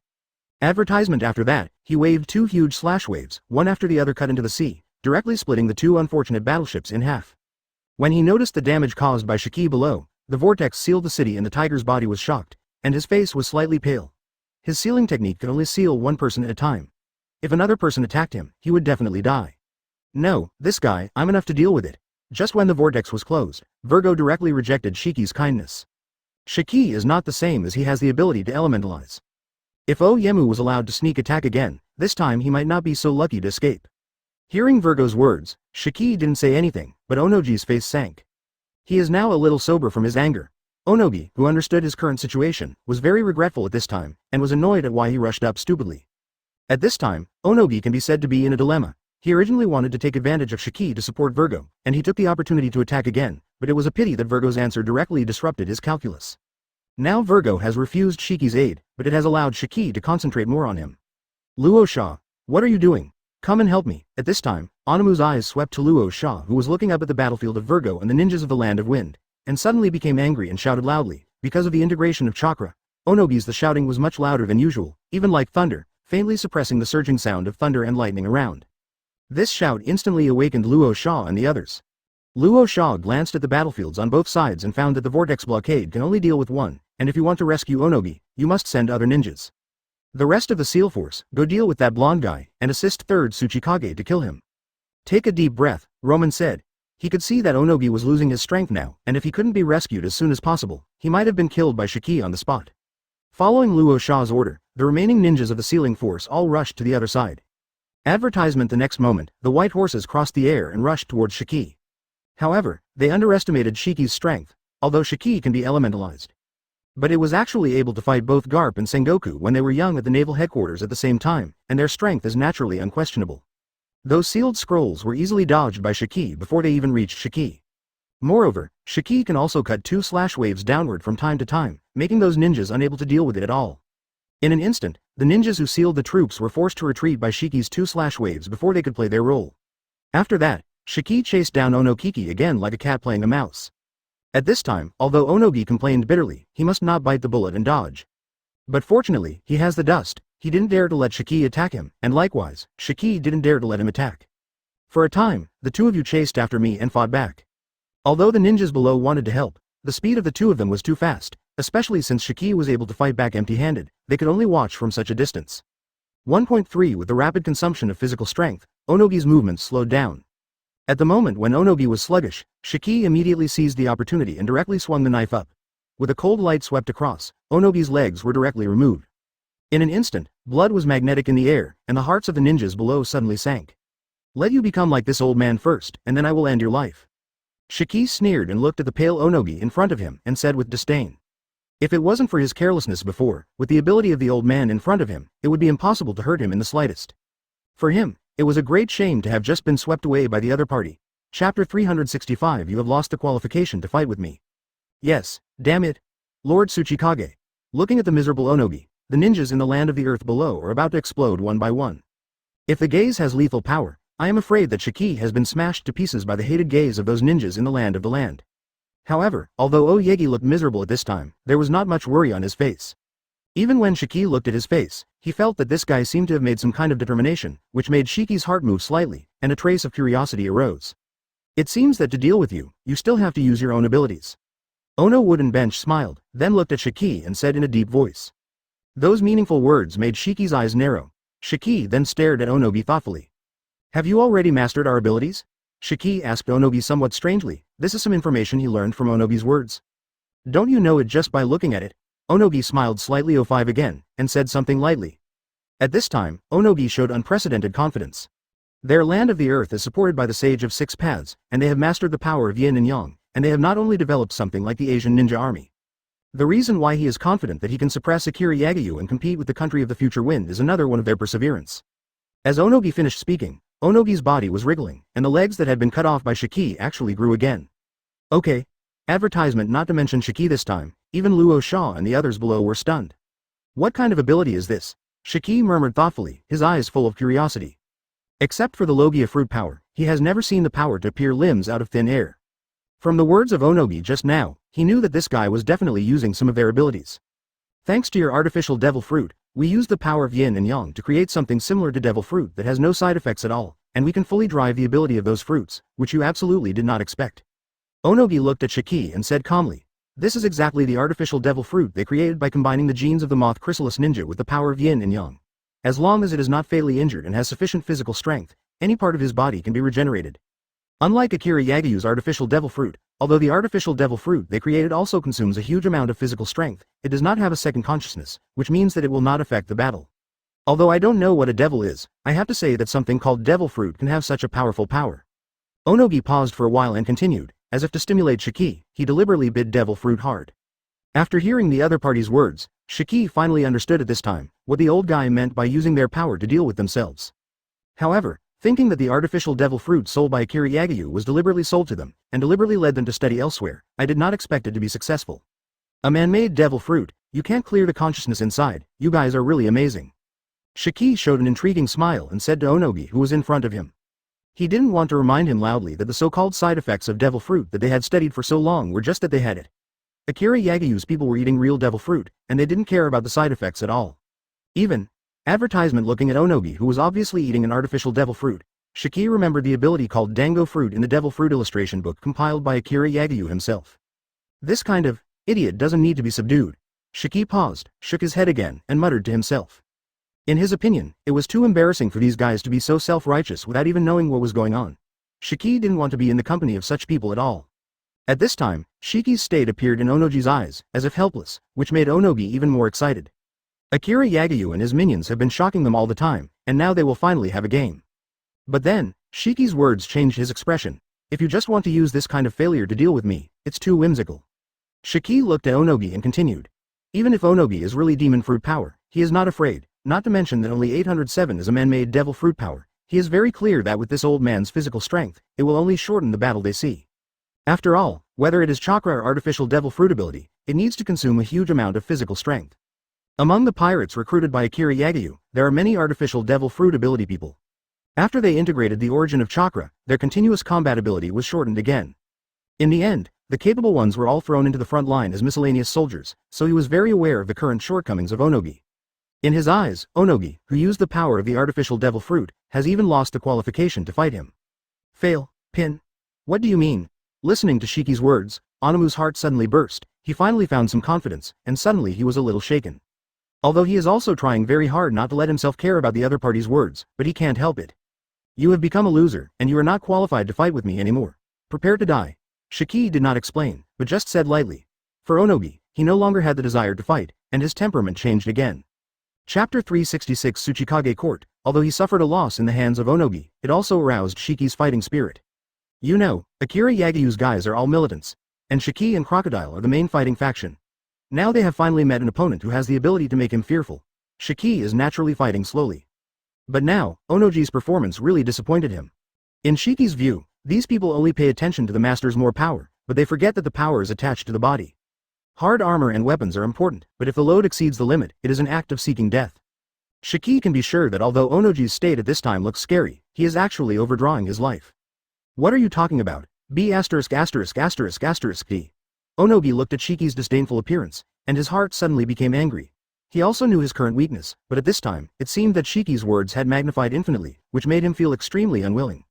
Speaker 1: Advertisement. After that, he waved 2 huge slash waves, one after the other, cut into the sea, directly splitting the 2 unfortunate battleships in half. When he noticed the damage caused by Shiki below, the vortex sealed the city and the tiger's body was shocked, and his face was slightly pale. His sealing technique could only seal one person at a time. If another person attacked him, he would definitely die. No, this guy, I'm enough to deal with it. Just when the vortex was closed, Virgo directly rejected Shiki's kindness. Shiki is not the same, as he has the ability to elementalize. If Oyemu was allowed to sneak attack again, this time he might not be so lucky to escape. Hearing Virgo's words, Shiki didn't say anything, but Onogi's face sank. He is now a little sober from his anger. Onogi, who understood his current situation, was very regretful at this time, and was annoyed at why he rushed up stupidly. At this time, Onogi can be said to be in a dilemma. He originally wanted to take advantage of Shiki to support Virgo, and he took the opportunity to attack again, but it was a pity that Virgo's answer directly disrupted his calculus. Now Virgo has refused Shiki's aid, but it has allowed Shiki to concentrate more on him. Luo Sha, what are you doing? Come and help me. At this time, Onamu's eyes swept to Luo Sha, who was looking up at the battlefield of Virgo and the ninjas of the Land of Wind, and suddenly became angry and shouted loudly. Because of the integration of chakra, Onogi's the shouting was much louder than usual, even like thunder, faintly suppressing the surging sound of thunder and lightning around. This shout instantly awakened Luo Sha and the others. Luo Sha glanced at the battlefields on both sides and found that the vortex blockade can only deal with one, and if you want to rescue Onogi, you must send other ninjas. The rest of the SEAL force, go deal with that blonde guy, and assist 3rd Tsuchikage to kill him. Take a deep breath, Roman said. He could see that Onogi was losing his strength now, and if he couldn't be rescued as soon as possible, he might have been killed by Shiki on the spot. Following Luo Sha's order, the remaining ninjas of the sealing force all rushed to the other side. Advertisement. The next moment, the white horses crossed the air and rushed towards Shiki. However, they underestimated Shiki's strength, although Shiki can be elementalized. But it was actually able to fight both Garp and Sengoku when they were young at the naval headquarters at the same time, and their strength is naturally unquestionable. Those sealed scrolls were easily dodged by Shiki before they even reached Shiki. Moreover, Shiki can also cut 2 slash waves downward from time to time, making those ninjas unable to deal with it at all. In an instant, the ninjas who sealed the troops were forced to retreat by Shiki's 2 slash waves before they could play their role. After that, Shiki chased down Onokiki again like a cat playing a mouse. At this time, although Onogi complained bitterly, he must not bite the bullet and dodge. But fortunately, he has the dust. He didn't dare to let Shiki attack him, and likewise, Shiki didn't dare to let him attack. For a time, the two of you chased after me and fought back. Although the ninjas below wanted to help, the speed of the two of them was too fast, especially since Shiki was able to fight back empty-handed. They could only watch from such a distance. 1.3 With the rapid consumption of physical strength, Onogi's movements slowed down. At the moment when Onogi was sluggish, Shiki immediately seized the opportunity and directly swung the knife up. With a cold light swept across, Onogi's legs were directly removed. In an instant, blood was magnetic in the air, and the hearts of the ninjas below suddenly sank. Let you become like this old man first, and then I will end your life. Shiki sneered and looked at the pale Onogi in front of him and said with disdain. If it wasn't for his carelessness before, with the ability of the old man in front of him, it would be impossible to hurt him in the slightest. For him, it was a great shame to have just been swept away by the other party. Chapter 365 You have lost the qualification to fight with me. Yes, damn it. Lord Tsuchikage. Looking at the miserable Onogi, the ninjas in the land of the earth below are about to explode one by one. If the gaze has lethal power, I am afraid that Shiki has been smashed to pieces by the hated gaze of those ninjas in the land of the land. However, although Oyegi looked miserable at this time, there was not much worry on his face. Even when Shiki looked at his face, he felt that this guy seemed to have made some kind of determination, which made Shiki's heart move slightly, and a trace of curiosity arose. It seems that to deal with you, you still have to use your own abilities. Ono Wooden Bench smiled, then looked at Shiki and said in a deep voice. Those meaningful words made Shiki's eyes narrow. Shiki then stared at Onogi thoughtfully. Have you already mastered our abilities? Shiki asked Onogi somewhat strangely. This is some information he learned from Onogi's words. Don't you know it just by looking at it? Onogi smiled slightly. O5 again, and said something lightly. At this time, Onogi showed unprecedented confidence. Their land of the earth is supported by the Sage of Six Paths, and they have mastered the power of yin and yang, and they have not only developed something like the Asian ninja army. The reason why he is confident that he can suppress Akira Yagyu and compete with the country of the future wind is another one of their perseverance. As Onogi finished speaking, Onogi's body was wriggling, and the legs that had been cut off by Shiki actually grew again. Okay. Advertisement. Not to mention Shiki this time, even Luo Sha and the others below were stunned. What kind of ability is this? Shiki murmured thoughtfully, his eyes full of curiosity. Except for the Logia fruit power, he has never seen the power to appear limbs out of thin air. From the words of Onogi just now, he knew that this guy was definitely using some of their abilities. Thanks to your artificial devil fruit, we use the power of yin and yang to create something similar to devil fruit that has no side effects at all, and we can fully drive the ability of those fruits, which you absolutely did not expect. Onogi looked at Shiki and said calmly, this is exactly the artificial devil fruit they created by combining the genes of the moth chrysalis ninja with the power of yin and yang. As long as it is not fatally injured and has sufficient physical strength, any part of his body can be regenerated. Unlike Akira Yagyu's artificial devil fruit, although the artificial devil fruit they created also consumes a huge amount of physical strength, it does not have a second consciousness, which means that it will not affect the battle. Although I don't know what a devil is, I have to say that something called devil fruit can have such a powerful power. Onogi paused for a while and continued, as if to stimulate Shiki, he deliberately bid devil fruit hard. After hearing the other party's words, Shiki finally understood at this time what the old guy meant by using their power to deal with themselves. However, thinking that the artificial devil fruit sold by Akira Yagyu was deliberately sold to them, and deliberately led them to study elsewhere, I did not expect it to be successful. A man-made devil fruit, you can't clear the consciousness inside, you guys are really amazing. Shiki showed an intriguing smile and said to Onogi who was in front of him. He didn't want to remind him loudly that the so-called side effects of devil fruit that they had studied for so long were just that they had it. Akira Yagyu's people were eating real devil fruit, and they didn't care about the side effects at all. Even, advertisement looking at Onogi who was obviously eating an artificial devil fruit, Shiki remembered the ability called Dango fruit in the devil fruit illustration book compiled by Akira Yagyu himself. This kind of idiot doesn't need to be subdued. Shiki paused, shook his head again, and muttered to himself. In his opinion, it was too embarrassing for these guys to be so self-righteous without even knowing what was going on. Shiki didn't want to be in the company of such people at all. At this time, Shiki's state appeared in Onogi's eyes, as if helpless, which made Onogi even more excited. Akira Yagyu and his minions have been shocking them all the time, and now they will finally have a game. But then, Shiki's words changed his expression. If you just want to use this kind of failure to deal with me, it's too whimsical. Shiki looked at Onogi and continued. Even if Onogi is really demon fruit power, he is not afraid, not to mention that only 807 is a man-made devil fruit power. He is very clear that with this old man's physical strength, it will only shorten the battle they see. After all, whether it is chakra or artificial devil fruit ability, it needs to consume a huge amount of physical strength. Among the pirates recruited by Akira Yagyu, there are many artificial devil fruit ability people. After they integrated the origin of chakra, their continuous combat ability was shortened again. In the end, the capable ones were all thrown into the front line as miscellaneous soldiers, so he was very aware of the current shortcomings of Onogi. In his eyes, Onogi, who used the power of the artificial devil fruit, has even lost the qualification to fight him. Fail, Pin. What do you mean? Listening to Shiki's words, Onamu's heart suddenly burst. He finally found some confidence, and suddenly he was a little shaken. Although he is also trying very hard not to let himself care about the other party's words, but he can't help it. You have become a loser, and you are not qualified to fight with me anymore. Prepare to die. Shiki did not explain, but just said lightly. For Onogi, he no longer had the desire to fight, and his temperament changed again. Chapter 366 Tsuchikage Court. Although he suffered a loss in the hands of Onogi, it also aroused Shiki's fighting spirit. You know, Akira Yagyu's guys are all militants, and Shiki and Crocodile are the main fighting faction. Now they have finally met an opponent who has the ability to make him fearful. Shiki is naturally fighting slowly. But now, Onogi's performance really disappointed him. In Shiki's view, these people only pay attention to the master's more power, but they forget that the power is attached to the body. Hard armor and weapons are important, but if the load exceeds the limit, it is an act of seeking death. Shiki can be sure that although Onogi's state at this time looks scary, he is actually overdrawing his life. What are you talking about? B***************. D. Onogi looked at Shiki's disdainful appearance, and his heart suddenly became angry. He also knew his current weakness, but at this time, it seemed that Shiki's words had magnified infinitely, which made him feel extremely unwilling.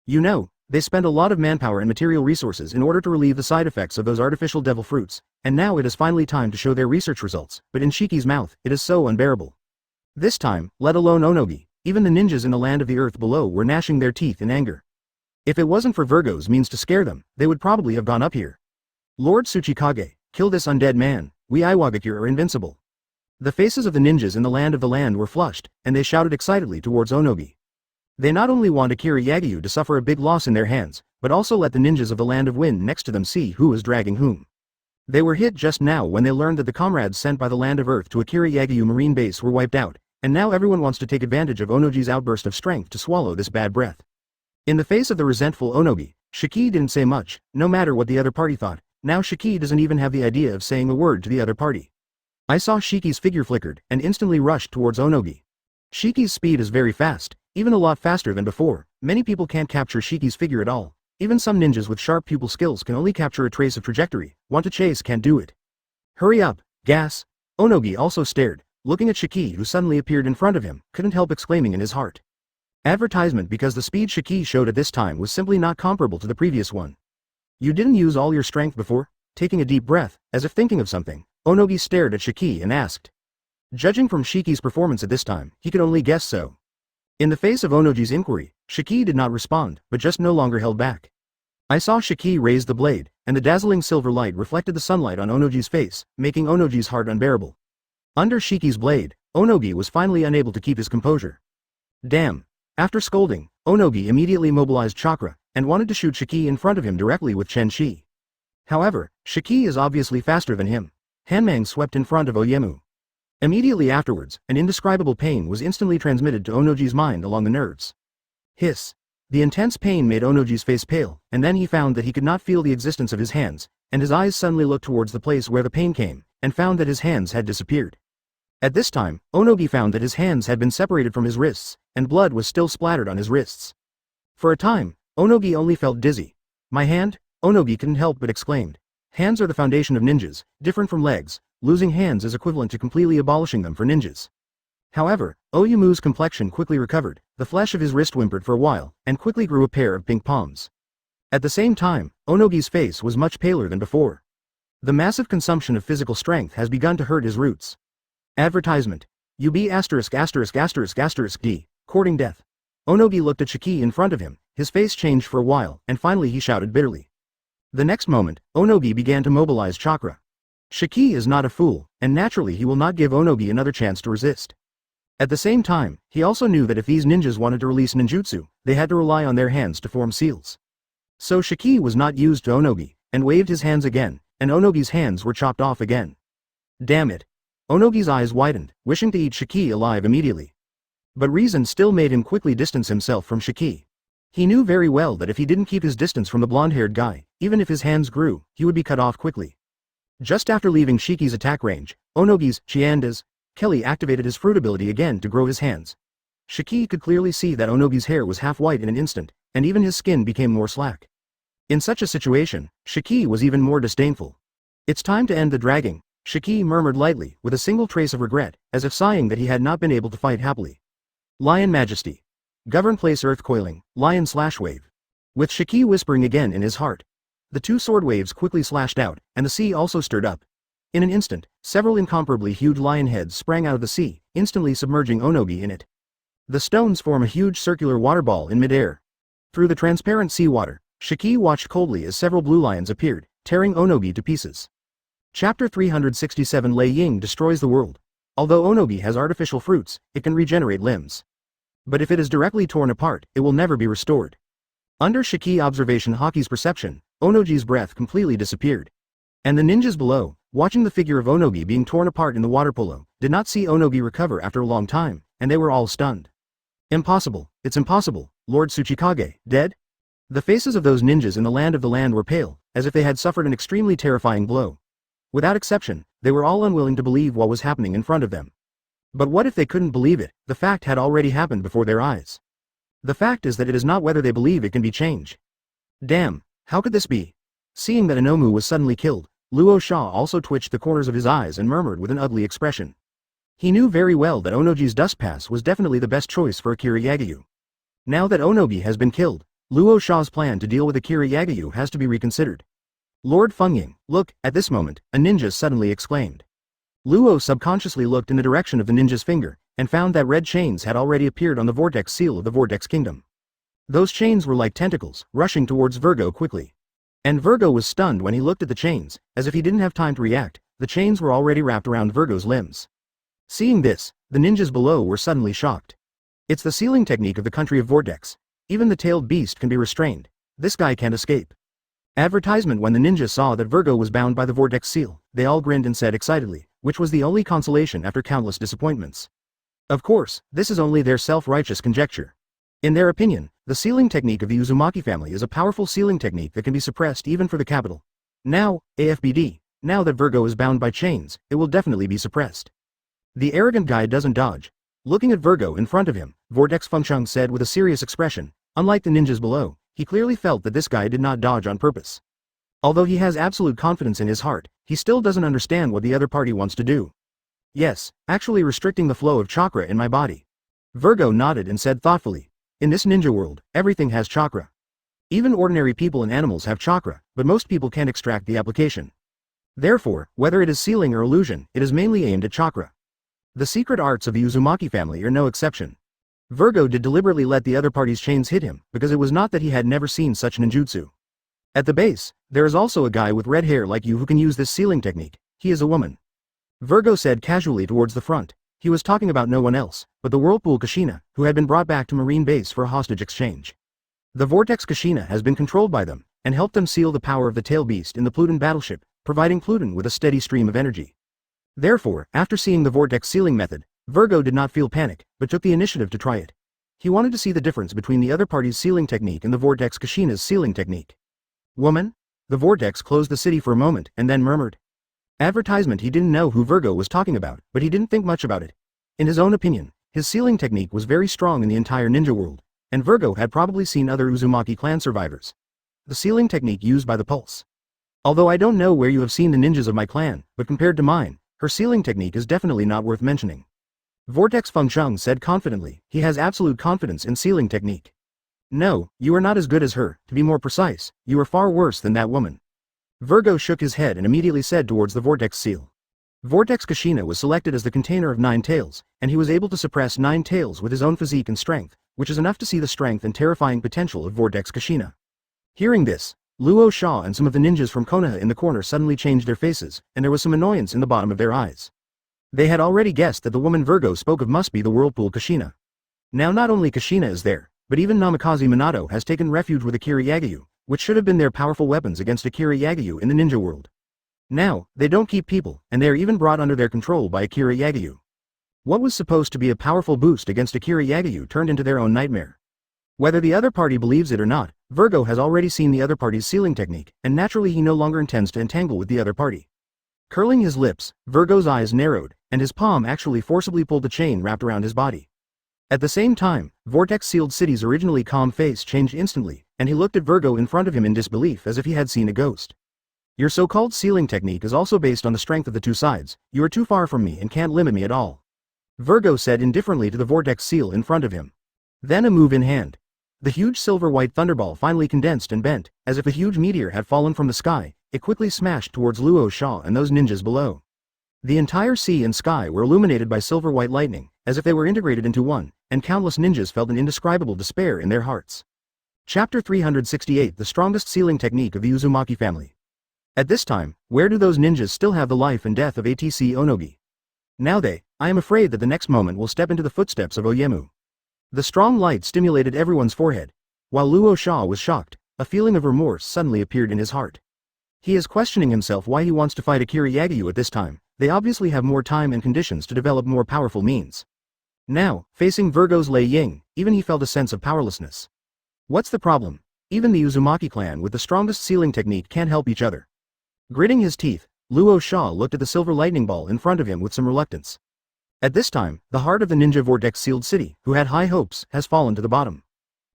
Speaker 1: You know, they spend a lot of manpower and material resources in order to relieve the side effects of those artificial devil fruits, and now it is finally time to show their research results, but in Shiki's mouth, it is so unbearable. This time, let alone Onogi, even the ninjas in the land of the earth below were gnashing their teeth in anger. If it wasn't for Virgo's means to scare them, they would probably have gone up here. Lord Tsuchikage, kill this undead man, we Iwagakure are invincible. The faces of the ninjas in the land were flushed, and they shouted excitedly towards Onogi. They not only want Akira Yagyu to suffer a big loss in their hands, but also let the ninjas of the land of wind next to them see who is dragging whom. They were hit just now when they learned that the comrades sent by the land of earth to Akira Yagyu marine base were wiped out, and now everyone wants to take advantage of Onogi's outburst of strength to swallow this bad breath. In the face of the resentful Onogi, Shiki didn't say much, no matter what the other party thought. Now Shiki doesn't even have the idea of saying a word to the other party. I saw Shiki's figure flickered, and instantly rushed towards Onogi. Shiki's speed is very fast, even a lot faster than before. Many people can't capture Shiki's figure at all. Even some ninjas with sharp pupil skills can only capture a trace of trajectory. Want to chase can't do it. Hurry up, gas. Onogi also stared, looking at Shiki who suddenly appeared in front of him, couldn't help exclaiming in his heart. Advertisement because the speed Shiki showed at this time was simply not comparable to the previous one. You didn't use all your strength before? Taking a deep breath, as if thinking of something, Onogi stared at Shiki and asked. Judging from Shiki's performance at this time, he could only guess so. In the face of Onogi's inquiry, Shiki did not respond, but just no longer held back. I saw Shiki raise the blade, and the dazzling silver light reflected the sunlight on Onogi's face, making Onogi's heart unbearable. Under Shiki's blade, Onogi was finally unable to keep his composure. Damn. After scolding, Onogi immediately mobilized chakra, and wanted to shoot Shiki in front of him directly with Chen Shi. However, Shiki is obviously faster than him. Hanmang swept in front of Oyemu. Immediately afterwards, an indescribable pain was instantly transmitted to Onogi's mind along the nerves. Hiss. The intense pain made Onogi's face pale, and then he found that he could not feel the existence of his hands, and his eyes suddenly looked towards the place where the pain came, and found that his hands had disappeared. At this time, Onogi found that his hands had been separated from his wrists, and blood was still splattered on his wrists. For a time, Onogi only felt dizzy. My hand? Onogi couldn't help but exclaimed. Hands are the foundation of ninjas, different from legs. Losing hands is equivalent to completely abolishing them for ninjas. However, Oyemu's complexion quickly recovered, the flesh of his wrist whimpered for a while, and quickly grew a pair of pink palms. At the same time, Onogi's face was much paler than before. The massive consumption of physical strength has begun to hurt his roots. Advertisement. UB*********D. Courting death. Onogi looked at Shiki in front of him, his face changed for a while, and finally he shouted bitterly. The next moment, Onogi began to mobilize chakra. Shiki is not a fool, and naturally he will not give Onogi another chance to resist. At the same time, he also knew that if these ninjas wanted to release ninjutsu, they had to rely on their hands to form seals. So Shiki was not used to Onogi, and waved his hands again, and Onogi's hands were chopped off again. Damn it. Onogi's eyes widened, wishing to eat Shiki alive immediately. But reason still made him quickly distance himself from Shiki. He knew very well that if he didn't keep his distance from the blonde-haired guy, even if his hands grew, he would be cut off quickly. Just after leaving Shiki's attack range, Onogi's Chianda's Kelly activated his fruit ability again to grow his hands. Shiki could clearly see that Onogi's hair was half white in an instant, and even his skin became more slack. In such a situation, Shiki was even more disdainful. It's time to end the dragging, Shiki murmured lightly, with a single trace of regret, as if sighing that he had not been able to fight happily. Lion Majesty. Govern place earth coiling, lion/wave. With Shiki whispering again in his heart. The two sword waves quickly slashed out, and the sea also stirred up. In an instant, several incomparably huge lion heads sprang out of the sea, instantly submerging Onogi in it. The stones form a huge circular water ball in midair. Through the transparent seawater, Shiki watched coldly as several blue lions appeared, tearing Onogi to pieces. Chapter 367 Lei Ying destroys the world. Although Onogi has artificial fruits, it can regenerate limbs. But if it is directly torn apart, it will never be restored. Under Shiki observation Hoki's perception, Onogi's breath completely disappeared. And the ninjas below, watching the figure of Onogi being torn apart in the water polo, did not see Onogi recover after a long time, and they were all stunned. Impossible, it's impossible, Lord Tsuchikage, dead? The faces of those ninjas in the land of the land were pale, as if they had suffered an extremely terrifying blow. Without exception, they were all unwilling to believe what was happening in front of them. But what if they couldn't believe it? The fact had already happened before their eyes. The fact is that it is not whether they believe it can be changed. Damn, how could this be? Seeing that Inomu was suddenly killed, Luo Sha also twitched the corners of his eyes and murmured with an ugly expression. He knew very well that Onogi's Dust Pass was definitely the best choice for Akira Yagyu. Now that Onogi has been killed, Luo Sha's plan to deal with Akira Yagyu has to be reconsidered. Lord Fengying, look, at this moment, a ninja suddenly exclaimed. Luo subconsciously looked in the direction of the ninja's finger, and found that red chains had already appeared on the vortex seal of the Vortex Kingdom. Those chains were like tentacles, rushing towards Virgo quickly. And Virgo was stunned when he looked at the chains, as if he didn't have time to react, the chains were already wrapped around Virgo's limbs. Seeing this, the ninjas below were suddenly shocked. It's the sealing technique of the country of Vortex. Even the tailed beast can be restrained. This guy can't escape. Advertisement. When the ninjas saw that Virgo was bound by the Vortex seal, they all grinned and said excitedly, which was the only consolation after countless disappointments. Of course, this is only their self-righteous conjecture. In their opinion, the sealing technique of the Uzumaki family is a powerful sealing technique that can be suppressed even for the capital. Now, AFBD, now that Virgo is bound by chains, it will definitely be suppressed. The arrogant guy doesn't dodge. Looking at Virgo in front of him, Vortex Fengsheng said with a serious expression, unlike the ninjas below, he clearly felt that this guy did not dodge on purpose. Although he has absolute confidence in his heart, he still doesn't understand what the other party wants to do. Yes, actually restricting the flow of chakra in my body. Virgo nodded and said thoughtfully, in this ninja world, everything has chakra. Even ordinary people and animals have chakra, but most people can't extract the application. Therefore, whether it is sealing or illusion, it is mainly aimed at chakra. The secret arts of the Uzumaki family are no exception. Virgo did deliberately let the other party's chains hit him, because it was not that he had never seen such ninjutsu. At the base, there is also a guy with red hair like you who can use this sealing technique. He is a woman. Virgo said casually towards the front. He was talking about no one else, but the Whirlpool Kushina, who had been brought back to Marine Base for a hostage exchange. The Vortex Kushina has been controlled by them, and helped them seal the power of the tail beast in the Pluton battleship, providing Pluton with a steady stream of energy. Therefore, after seeing the vortex sealing method, Virgo did not feel panic, but took the initiative to try it. He wanted to see the difference between the other party's sealing technique and the Vortex Kushina's sealing technique. Woman? The vortex closed the city for a moment and then murmured. Advertisement. He didn't know who Virgo was talking about, but he didn't think much about it. In his own opinion, his sealing technique was very strong in the entire ninja world, and Virgo had probably seen other Uzumaki clan survivors. The sealing technique used by the pulse. Although I don't know where you have seen the ninjas of my clan, but compared to mine, her sealing technique is definitely not worth mentioning. Vortex Fengsheng said confidently. He has absolute confidence in sealing technique. No, you are not as good as her. To be more precise, you are far worse than that woman. Virgo shook his head and immediately said towards the vortex seal. Vortex Kushina was selected as the container of 9 tails, and he was able to suppress 9 tails with his own physique and strength, which is enough to see the strength and terrifying potential of Vortex Kushina. Hearing this, Luo Sha and some of the ninjas from Konoha in the corner suddenly changed their faces, and there was some annoyance in the bottom of their eyes. They had already guessed that the woman Virgo spoke of must be the whirlpool Kushina. Now not only Kushina is there, but even Namikaze Minato has taken refuge with Akira Yagyu, which should have been their powerful weapons against Akira Yagyu in the ninja world. Now, they don't keep people, and they are even brought under their control by Akira Yagyu. What was supposed to be a powerful boost against Akira Yagyu turned into their own nightmare. Whether the other party believes it or not, Virgo has already seen the other party's sealing technique, and naturally he no longer intends to entangle with the other party. Curling his lips, Virgo's eyes narrowed, and his palm actually forcibly pulled the chain wrapped around his body. At the same time, Vortex-sealed City's originally calm face changed instantly, and he looked at Virgo in front of him in disbelief as if he had seen a ghost. Your so-called sealing technique is also based on the strength of the two sides. You are too far from me and can't limit me at all. Virgo said indifferently to the vortex seal in front of him. Then a move in hand. The huge silver-white thunderball finally condensed and bent, as if a huge meteor had fallen from the sky. It quickly smashed towards Luo Sha and those ninjas below. The entire sea and sky were illuminated by silver-white lightning, as if they were integrated into one, and countless ninjas felt an indescribable despair in their hearts. Chapter 368 The Strongest Sealing Technique of the Uzumaki Family. At this time, where do those ninjas still have the life and death of ATC Onogi? Now I am afraid that the next moment will step into the footsteps of Oyemu. The strong light stimulated everyone's forehead. While Luo Sha was shocked, a feeling of remorse suddenly appeared in his heart. He is questioning himself why he wants to fight Akira Yagyu at this time. They obviously have more time and conditions to develop more powerful means. Now, facing Virgo's Lei Ying, even he felt a sense of powerlessness. What's the problem? Even the Uzumaki clan with the strongest sealing technique can't help each other. Gritting his teeth, Luo Sha looked at the silver lightning ball in front of him with some reluctance. At this time, the heart of the ninja vortex-sealed city, who had high hopes, has fallen to the bottom.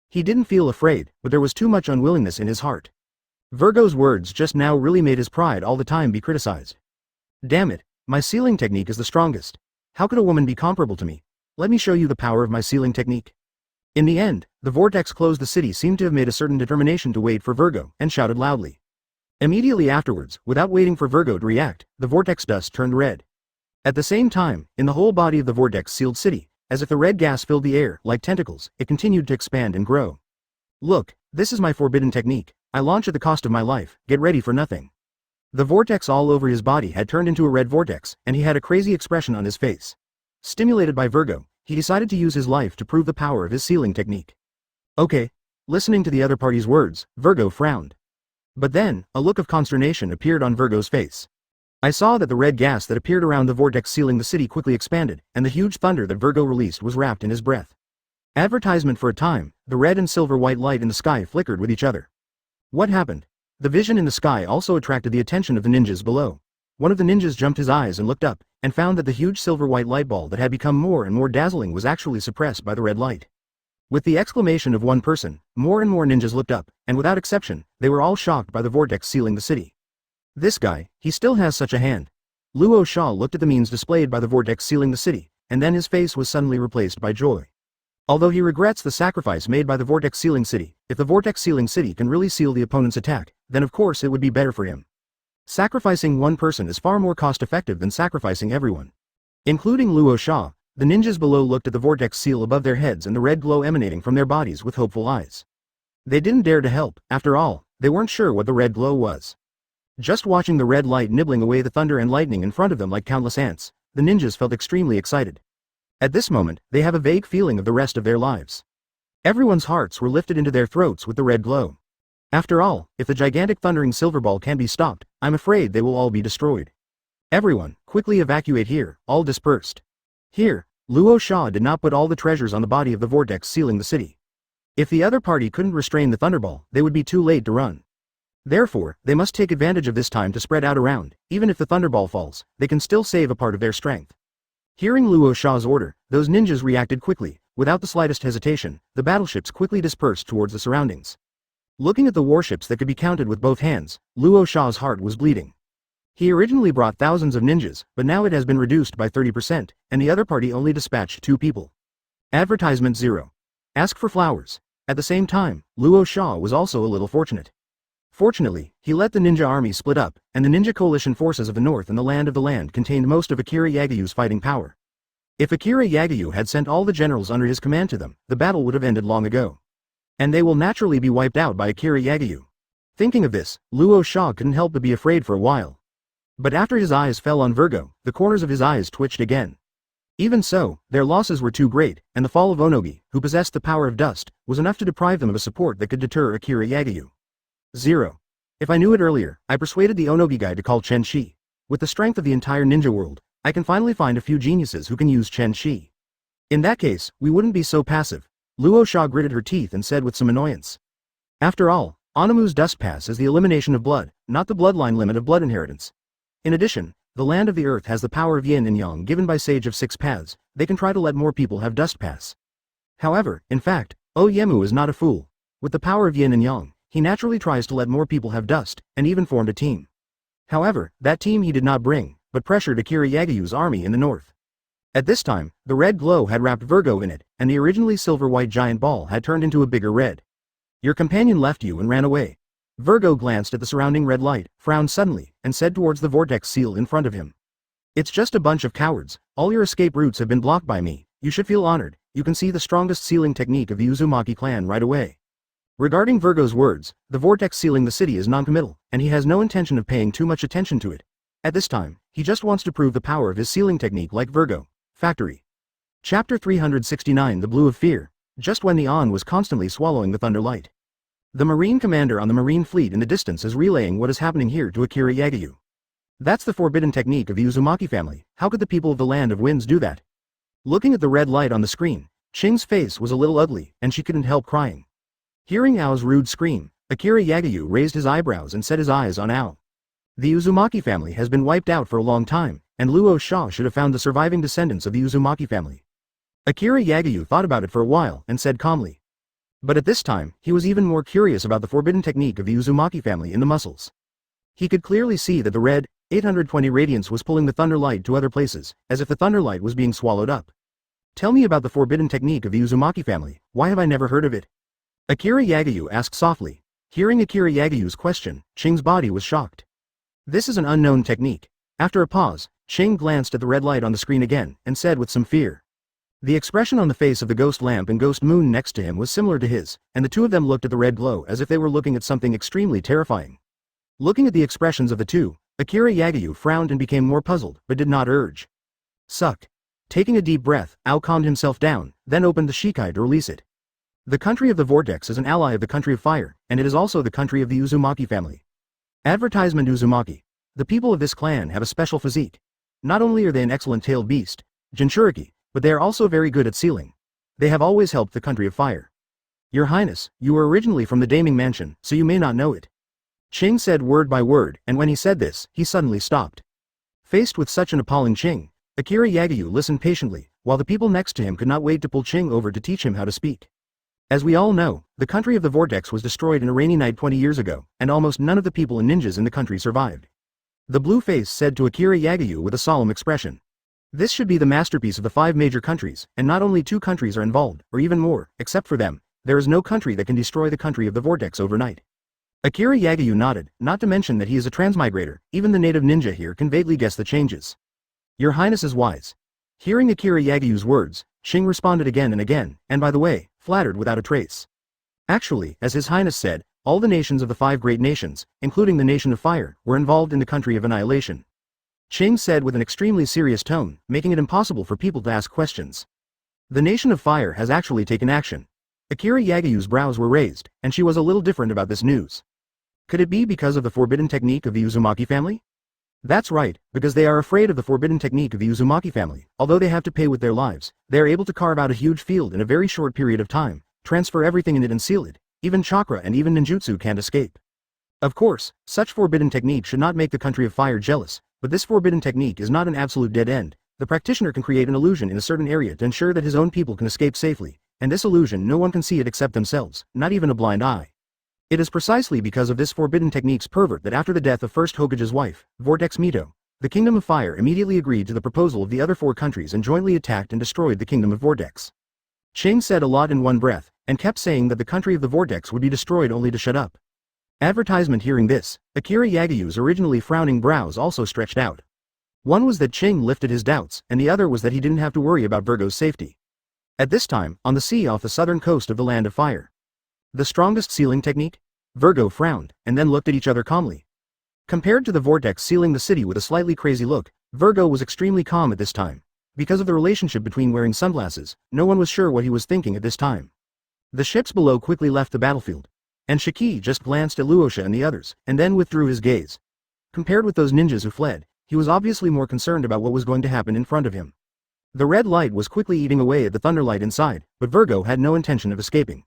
Speaker 1: He didn't feel afraid, but there was too much unwillingness in his heart. Virgo's words just now really made his pride all the time be criticized. Damn it, my sealing technique is the strongest. How could a woman be comparable to me? Let me show you the power of my sealing technique. In the end, the vortex closed the city seemed to have made a certain determination to wait for Virgo, and shouted loudly. Immediately afterwards, without waiting for Virgo to react, the vortex dust turned red. At the same time, in the whole body of the vortex-sealed city, as if the red gas filled the air like tentacles, it continued to expand and grow. Look, this is my forbidden technique. I launch at the cost of my life. Get ready for nothing. The vortex all over his body had turned into a red vortex, and he had a crazy expression on his face. Stimulated by Virgo, he decided to use his life to prove the power of his sealing technique. Okay. Listening to the other party's words, Virgo frowned. But then, a look of consternation appeared on Virgo's face. I saw that the red gas that appeared around the vortex sealing the city quickly expanded, and the huge thunder that Virgo released was wrapped in his breath. Advertisement for a time, the red and silver-white light in the sky flickered with each other. What happened? The vision in the sky also attracted the attention of the ninjas below. One of the ninjas jumped his eyes and looked up, and found that the huge silver-white light ball that had become more and more dazzling was actually suppressed by the red light. With the exclamation of one person, more and more ninjas looked up, and without exception, they were all shocked by the vortex sealing the city. This guy, he still has such a hand. Luo Sha looked at the means displayed by the vortex sealing the city, and then his face was suddenly replaced by joy. Although he regrets the sacrifice made by the vortex sealing city, if the vortex sealing city can really seal the opponent's attack, then of course it would be better for him. Sacrificing one person is far more cost-effective than sacrificing everyone. Including Luo Sha, the ninjas below looked at the vortex seal above their heads and the red glow emanating from their bodies with hopeful eyes. They didn't dare to help. After all, they weren't sure what the red glow was. Just watching the red light nibbling away the thunder and lightning in front of them like countless ants, the ninjas felt extremely excited. At this moment, they have a vague feeling of the rest of their lives. Everyone's hearts were lifted into their throats with the red glow. After all, if the gigantic thundering silver ball can be stopped, I'm afraid they will all be destroyed. Everyone, quickly evacuate here, all dispersed. Here, Luo Sha did not put all the treasures on the body of the vortex sealing the city. If the other party couldn't restrain the thunderball, they would be too late to run. Therefore, they must take advantage of this time to spread out around. Even if the thunderball falls, they can still save a part of their strength. Hearing Luo Sha's order, those ninjas reacted quickly. Without the slightest hesitation, the battleships quickly dispersed towards the surroundings. Looking at the warships that could be counted with both hands, Luo Sha's heart was bleeding. He originally brought thousands of ninjas, but now it has been reduced by 30%, and the other party only dispatched 2 people. Advertisement 0. Ask for flowers. At the same time, Luo Sha was also a little fortunate. Fortunately, he let the ninja army split up, and the ninja coalition forces of the north and the land contained most of Akira Yagyu's fighting power. If Akira Yagyu had sent all the generals under his command to them, the battle would have ended long ago. And they will naturally be wiped out by Akira Yagyu. Thinking of this, Luo Sha couldn't help but be afraid for a while. But after his eyes fell on Virgo, the corners of his eyes twitched again. Even so, their losses were too great, and the fall of Onogi, who possessed the power of dust, was enough to deprive them of a support that could deter Akira Yagyu. 0. If I knew it earlier, I persuaded the Onogi guy to call Chen Shi. With the strength of the entire ninja world, I can finally find a few geniuses who can use Chen Shi. In that case, we wouldn't be so passive. Luo Sha gritted her teeth and said with some annoyance. After all, Anamu's dust pass is the elimination of blood, not the bloodline limit of blood inheritance. In addition, the land of the earth has the power of yin and yang given by Sage of Six Paths. They can try to let more people have dust pass. However, in fact, Oyemu is not a fool. With the power of yin and yang, he naturally tries to let more people have dust, and even formed a team. However, that team he did not bring, but pressured Akira Yagyu's army in the north. At this time, the red glow had wrapped Virgo in it, and the originally silver-white giant ball had turned into a bigger red. Your companion left you and ran away. Virgo glanced at the surrounding red light, frowned suddenly, and said towards the vortex seal in front of him. It's just a bunch of cowards. All your escape routes have been blocked by me. You should feel honored. You can see the strongest sealing technique of the Uzumaki clan right away. Regarding Virgo's words, the vortex sealing the city is non-committal, and he has no intention of paying too much attention to it. At this time, he just wants to prove the power of his sealing technique like Virgo. Factory. Chapter 369 The Blue of Fear. Just when the On was constantly swallowing the thunder light. The Marine commander on the Marine fleet in the distance is relaying what is happening here to Akira Yagyu. That's the forbidden technique of the Uzumaki family. How could the people of the Land of Winds do that? Looking at the red light on the screen, Qing's face was a little ugly, and she couldn't help crying. Hearing Ao's rude scream, Akira Yagyu raised his eyebrows and set his eyes on Ao. The Uzumaki family has been wiped out for a long time, and Luo Sha should have found the surviving descendants of the Uzumaki family. Akira Yagyu thought about it for a while and said calmly. But at this time, he was even more curious about the forbidden technique of the Uzumaki family in the muscles. He could clearly see that the red, 820 radiance was pulling the thunder light to other places, as if the thunder light was being swallowed up. Tell me about the forbidden technique of the Uzumaki family. Why have I never heard of it? Akira Yagyu asked softly. Hearing Akira Yagyu's question, Qing's body was shocked. This is an unknown technique. After a pause, Qing glanced at the red light on the screen again, and said with some fear. The expression on the face of the ghost lamp and ghost moon next to him was similar to his, and the two of them looked at the red glow as if they were looking at something extremely terrifying. Looking at the expressions of the two, Akira Yagyu frowned and became more puzzled, but did not urge. Suck. Taking a deep breath, Ao calmed himself down, then opened the Shikai to release it. The country of the vortex is an ally of the country of fire, and it is also the country of the Uzumaki family. Advertisement Uzumaki. The people of this clan have a special physique. Not only are they an excellent tailed beast, Jinchuriki, but they are also very good at sealing. They have always helped the country of fire. Your Highness, you were originally from the Daming Mansion, so you may not know it. Qing said word by word, and when he said this, he suddenly stopped. Faced with such an appalling Qing, Akira Yagyu listened patiently, while the people next to him could not wait to pull Qing over to teach him how to speak. As we all know, the country of the vortex was destroyed in a rainy night 20 years ago, and almost none of the people and ninjas in the country survived. The blue face said to Akira Yagyu with a solemn expression. This should be the masterpiece of the 5 major countries, and not only 2 countries are involved, or even more, except for them. There is no country that can destroy the country of the vortex overnight. Akira Yagyu nodded, not to mention that he is a transmigrator. Even the native ninja here can vaguely guess the changes. Your Highness is wise. Hearing Akira Yagyu's words, Qing responded again and again, and by the way, flattered without a trace. Actually, as His Highness said, all the nations of the 5 great nations, including the nation of fire, were involved in the country of annihilation. Qing said with an extremely serious tone, making it impossible for people to ask questions. The nation of fire has actually taken action. Akira Yagyu's brows were raised, and she was a little different about this news. Could it be because of the forbidden technique of the Uzumaki family? That's right, because they are afraid of the forbidden technique of the Uzumaki family. Although they have to pay with their lives, they are able to carve out a huge field in a very short period of time, transfer everything in it and seal it. Even chakra and even ninjutsu can't escape. Of course, such forbidden technique should not make the country of fire jealous. But this forbidden technique is not an absolute dead end. The practitioner can create an illusion in a certain area to ensure that his own people can escape safely, and this illusion no one can see it except themselves, not even a blind eye. It is precisely because of this forbidden technique's pervert that after the death of first Hokage's wife, Vortex Mito, the Kingdom of Fire immediately agreed to the proposal of the other 4 countries and jointly attacked and destroyed the Kingdom of Vortex. Qing said a lot in one breath, and kept saying that the country of the Vortex would be destroyed only to shut up. Advertisement hearing this, Akira Yagyu's originally frowning brows also stretched out. One was that Qing lifted his doubts, and the other was that he didn't have to worry about Virgo's safety. At this time, on the sea off the southern coast of the Land of Fire. The strongest sealing technique? Virgo frowned, and then looked at each other calmly. Compared to the vortex sealing the city with a slightly crazy look, Virgo was extremely calm at this time. Because of the relationship between wearing sunglasses, no one was sure what he was thinking at this time. The ships below quickly left the battlefield. And Shiki just glanced at Luosha and the others, and then withdrew his gaze. Compared with those ninjas who fled, he was obviously more concerned about what was going to happen in front of him. The red light was quickly eating away at the thunderlight inside, but Virgo had no intention of escaping.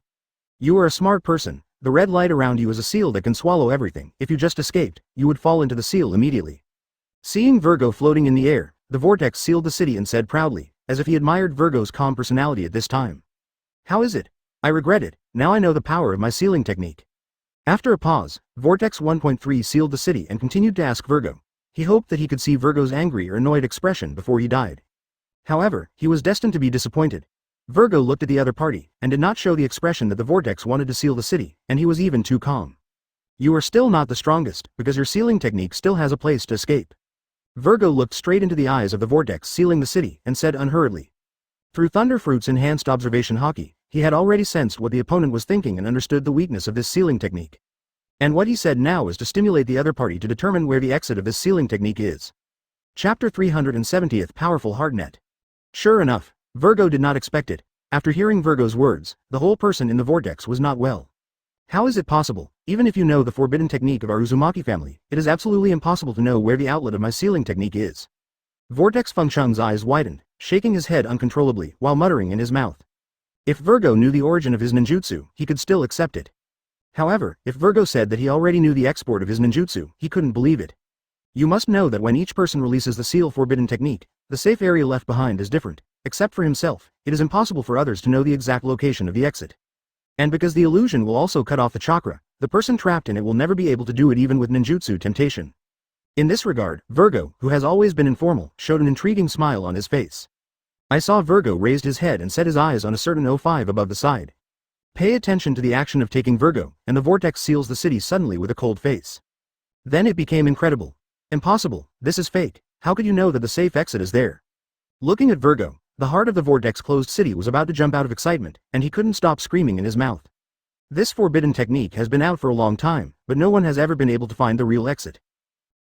Speaker 1: You are a smart person. The red light around you is a seal that can swallow everything. If you just escaped, you would fall into the seal immediately. Seeing Virgo floating in the air, the vortex sealed the city and said proudly, as if he admired Virgo's calm personality at this time. How is it? I regret it, now I know the power of my sealing technique. After a pause, Vortex 1.3 sealed the city and continued to ask Virgo. He hoped that he could see Virgo's angry or annoyed expression before he died. However, he was destined to be disappointed. Virgo looked at the other party, and did not show the expression that the vortex wanted to seal the city, and he was even too calm. You are still not the strongest, because your sealing technique still has a place to escape. Virgo looked straight into the eyes of the vortex sealing the city, and said unhurriedly. Through Thunderfruit's enhanced observation Hokage, he had already sensed what the opponent was thinking and understood the weakness of this sealing technique. And what he said now is to stimulate the other party to determine where the exit of this sealing technique is. Chapter 370th Powerful Heartnet. Sure enough, Virgo did not expect it. After hearing Virgo's words, the whole person in the vortex was not well. How is it possible? Even if you know the forbidden technique of our Uzumaki family, it is absolutely impossible to know where the outlet of my sealing technique is. Vortex Fengsheng's eyes widened, shaking his head uncontrollably while muttering in his mouth. If Virgo knew the origin of his ninjutsu, he could still accept it. However, if Virgo said that he already knew the export of his ninjutsu, he couldn't believe it. You must know that when each person releases the seal forbidden technique, the safe area left behind is different. Except for himself, it is impossible for others to know the exact location of the exit. And because the illusion will also cut off the chakra, the person trapped in it will never be able to do it even with ninjutsu temptation. In this regard, Virgo, who has always been informal, showed an intriguing smile on his face. I saw Virgo raised his head and set his eyes on a certain 05 above the side. Pay attention to the action of taking Virgo, and the vortex seals the city suddenly with a cold face. Then it became incredible. Impossible, this is fake, how could you know that the safe exit is there? Looking at Virgo, the heart of the vortex-closed city was about to jump out of excitement, and he couldn't stop screaming in his mouth. This forbidden technique has been out for a long time, but no one has ever been able to find the real exit.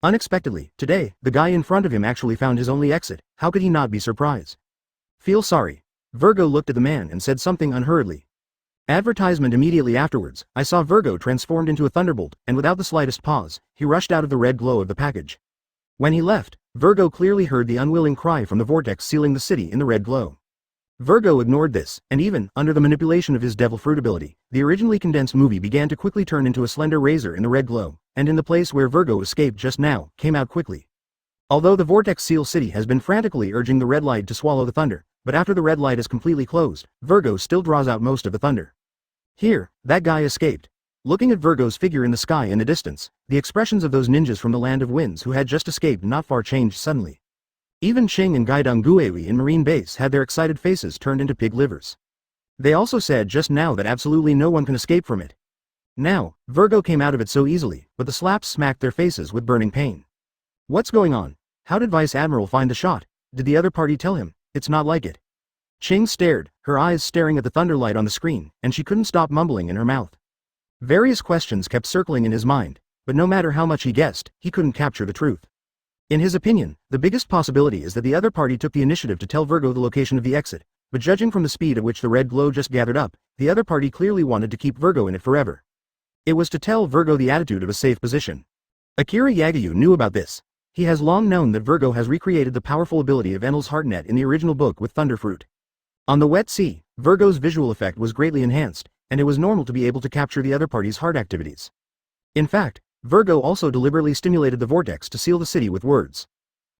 Speaker 1: Unexpectedly, today, the guy in front of him actually found his only exit. How could he not be surprised? Feel sorry. Virgo looked at the man and said something unhurriedly. Advertisement immediately afterwards, I saw Virgo transformed into a thunderbolt, and without the slightest pause, he rushed out of the red glow of the package. When he left, Virgo clearly heard the unwilling cry from the vortex sealing the city in the red glow. Virgo ignored this, and even, under the manipulation of his devil fruit ability, the originally condensed movie began to quickly turn into a slender razor in the red glow, and in the place where Virgo escaped just now, came out quickly. Although the vortex seal city has been frantically urging the red light to swallow the thunder, but after the red light is completely closed, Virgo still draws out most of the thunder. Here, that guy escaped. Looking at Virgo's figure in the sky in the distance, the expressions of those ninjas from the Land of Winds who had just escaped not far changed suddenly. Even Ching and Gaidong Guewi in Marine Base had their excited faces turned into pig livers. They also said just now that absolutely no one can escape from it. Now, Virgo came out of it so easily, but the slaps smacked their faces with burning pain. What's going on? How did Vice Admiral find the shot? Did the other party tell him? It's not like it. Ching stared, her eyes staring at the thunderlight on the screen, and she couldn't stop mumbling in her mouth. Various questions kept circling in his mind, but no matter how much he guessed, he couldn't capture the truth. In his opinion, the biggest possibility is that the other party took the initiative to tell Virgo the location of the exit, but judging from the speed at which the red glow just gathered up, the other party clearly wanted to keep Virgo in it forever. It was to tell Virgo the attitude of a safe position. Akira Yagyu knew about this. He has long known that Virgo has recreated the powerful ability of Enel's Heartnet in the original book with Thunderfruit. On the wet sea, Virgo's visual effect was greatly enhanced, and it was normal to be able to capture the other party's heart activities. In fact, Virgo also deliberately stimulated the vortex to seal the city with words.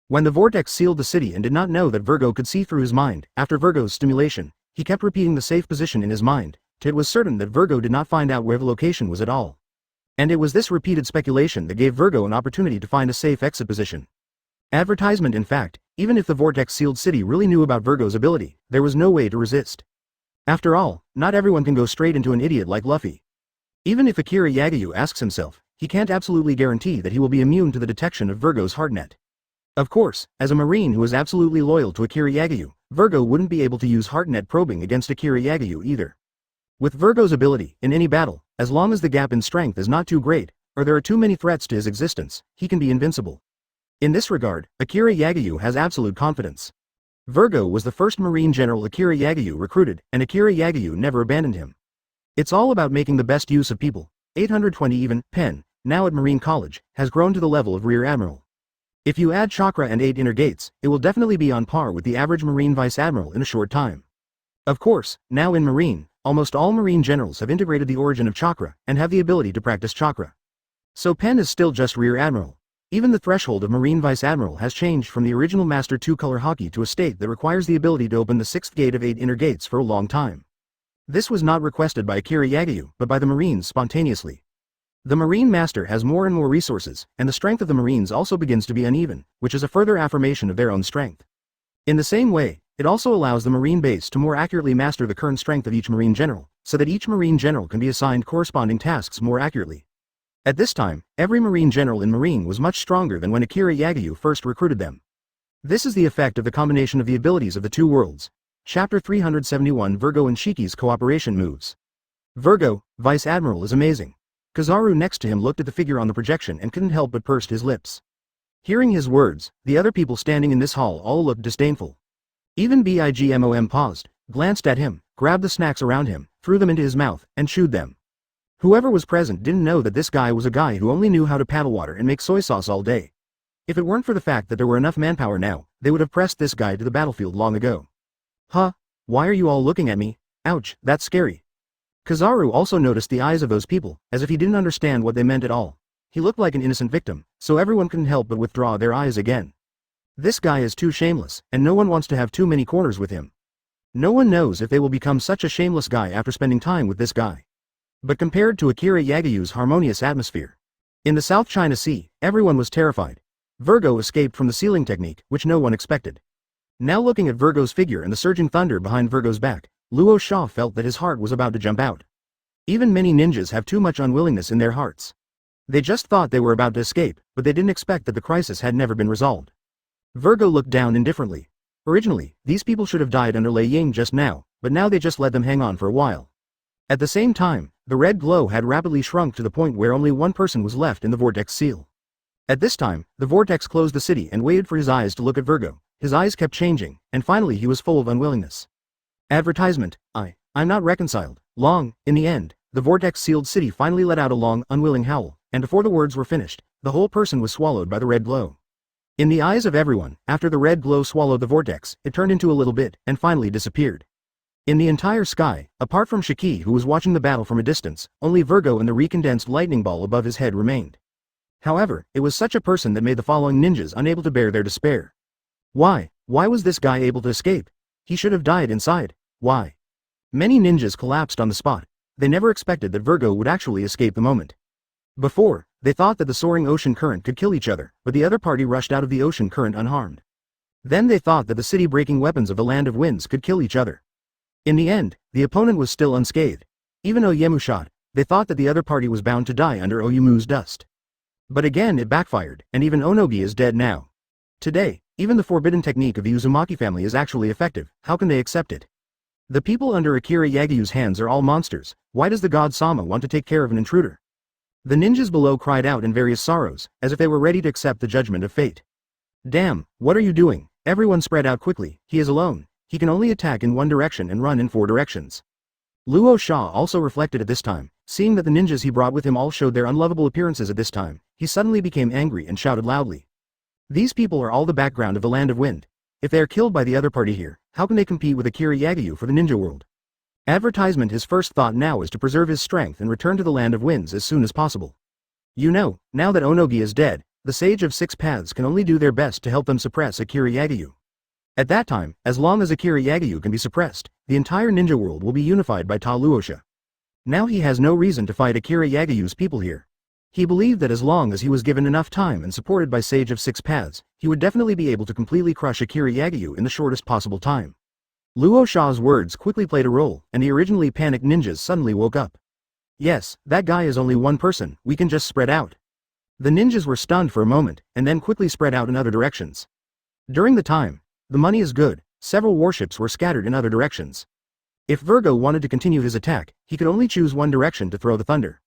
Speaker 1: When the vortex sealed the city and did not know that Virgo could see through his mind, after Virgo's stimulation, he kept repeating the safe position in his mind, till it was certain that Virgo did not find out where the location was at all. And it was this repeated speculation that gave Virgo an opportunity to find a safe exit position. Advertisement. In fact, even if the vortex sealed city really knew about Virgo's ability, there was no way to resist. After all, not everyone can go straight into an idiot like Luffy. Even if Akira Yagyu asks himself, he can't absolutely guarantee that he will be immune to the detection of Virgo's heartnet. Of course, as a marine who is absolutely loyal to Akira Yagyu, Virgo wouldn't be able to use heartnet probing against Akira Yagyu either. With Virgo's ability, in any battle, As long as the gap in strength is not too great, or there are too many threats to his existence, he can be invincible. In this regard, Akira Yagyu has absolute confidence. Virgo was the first Marine General Akira Yagyu recruited, and Akira Yagyu never abandoned him. It's all about making the best use of people. 820 even, Pen, now at Marine College, has grown to the level of Rear Admiral. If you add chakra and 8 inner gates, it will definitely be on par with the average Marine Vice Admiral in a short time. Of course, now in Marine, almost all Marine Generals have integrated the origin of chakra, and have the ability to practice chakra. So Pen is still just Rear Admiral. Even the threshold of Marine Vice Admiral has changed from the original Master 2-color Hokage to a state that requires the ability to open the 6th gate of 8 inner gates for a long time. This was not requested by Akira Yagyu, but by the Marines spontaneously. The Marine Master has more and more resources, and the strength of the Marines also begins to be uneven, which is a further affirmation of their own strength. In the same way, it also allows the Marine base to more accurately master the current strength of each Marine General, so that each Marine General can be assigned corresponding tasks more accurately. At this time, every Marine General in Marine was much stronger than when Akira Yagyu first recruited them. This is the effect of the combination of the abilities of the two worlds. Chapter 371 Virgo and Shiki's cooperation moves. Virgo, Vice Admiral is amazing. Kizaru next to him looked at the figure on the projection and couldn't help but pursed his lips. Hearing his words, the other people standing in this hall all looked disdainful. Even Bigmom paused, glanced at him, grabbed the snacks around him, threw them into his mouth, and chewed them. Whoever was present didn't know that this guy was a guy who only knew how to paddle water and make soy sauce all day. If it weren't for the fact that there were enough manpower now, they would have pressed this guy to the battlefield long ago. Huh? Why are you all looking at me? Ouch, that's scary. Kizaru also noticed the eyes of those people, as if he didn't understand what they meant at all. He looked like an innocent victim, so everyone couldn't help but withdraw their eyes again. This guy is too shameless, and no one wants to have too many corners with him. No one knows if they will become such a shameless guy after spending time with this guy. But compared to Akira Yagyu's harmonious atmosphere. In the South China Sea, everyone was terrified. Virgo escaped from the sealing technique, which no one expected. Now looking at Virgo's figure and the surging thunder behind Virgo's back, Luo Sha felt that his heart was about to jump out. Even many ninjas have too much unwillingness in their hearts. They just thought they were about to escape, but they didn't expect that the crisis had never been resolved. Virgo looked down indifferently. Originally, these people should have died under Lei Ying just now, but now they just let them hang on for a while. At the same time, the red glow had rapidly shrunk to the point where only one person was left in the vortex seal. At this time, the vortex closed the city and waited for his eyes to look at Virgo. His eyes kept changing, and finally he was full of unwillingness. Advertisement, I'm not reconciled. Long, in the end, the vortex-sealed city finally let out a long, unwilling howl, and before the words were finished, the whole person was swallowed by the red glow. In the eyes of everyone, after the red glow swallowed the vortex, it turned into a little bit, and finally disappeared. In the entire sky, apart from Shiki who was watching the battle from a distance, only Virgo and the recondensed lightning ball above his head remained. However, it was such a person that made the following ninjas unable to bear their despair. Why was this guy able to escape? He should have died inside. Why? Many ninjas collapsed on the spot. They never expected that Virgo would actually escape the moment. Before, they thought that the soaring ocean current could kill each other, but the other party rushed out of the ocean current unharmed. Then they thought that the city-breaking weapons of the Land of Winds could kill each other. In the end, the opponent was still unscathed. Even Oyemu shot, they thought that the other party was bound to die under Oyemu's dust. But again it backfired, and even Onogi is dead now. Today, even the forbidden technique of the Uzumaki family is actually effective. How can they accept it? The people under Akira Yagyu's hands are all monsters. Why does the god Sama want to take care of an intruder? The ninjas below cried out in various sorrows, as if they were ready to accept the judgment of fate. Damn, what are you doing? Everyone spread out quickly. He is alone. He can only attack in one direction and run in 4 directions. Luo Sha also reflected at this time, seeing that the ninjas he brought with him all showed their unlovable appearances at this time. He suddenly became angry and shouted loudly. These people are all the background of the Land of Wind. If they are killed by the other party here, how can they compete with Akira Yagyu for the ninja world? Advertisement. His first thought now is to preserve his strength and return to the Land of Winds as soon as possible. You know, now that Onogi is dead, the Sage of 6 Paths can only do their best to help them suppress Akira Yagyu. At that time, as long as Akira Yagyu can be suppressed, the entire ninja world will be unified by Ta Luosha. Now he has no reason to fight Akira Yagyu's people here. He believed that as long as he was given enough time and supported by Sage of 6 Paths, he would definitely be able to completely crush Akira Yagyu in the shortest possible time. Luo Sha's words quickly played a role, and the originally panicked ninjas suddenly woke up. Yes, that guy is only one person, we can just spread out. The ninjas were stunned for a moment, and then quickly spread out in other directions. During the time, the money is good, several warships were scattered in other directions. If Virgo wanted to continue his attack, he could only choose one direction to throw the thunder.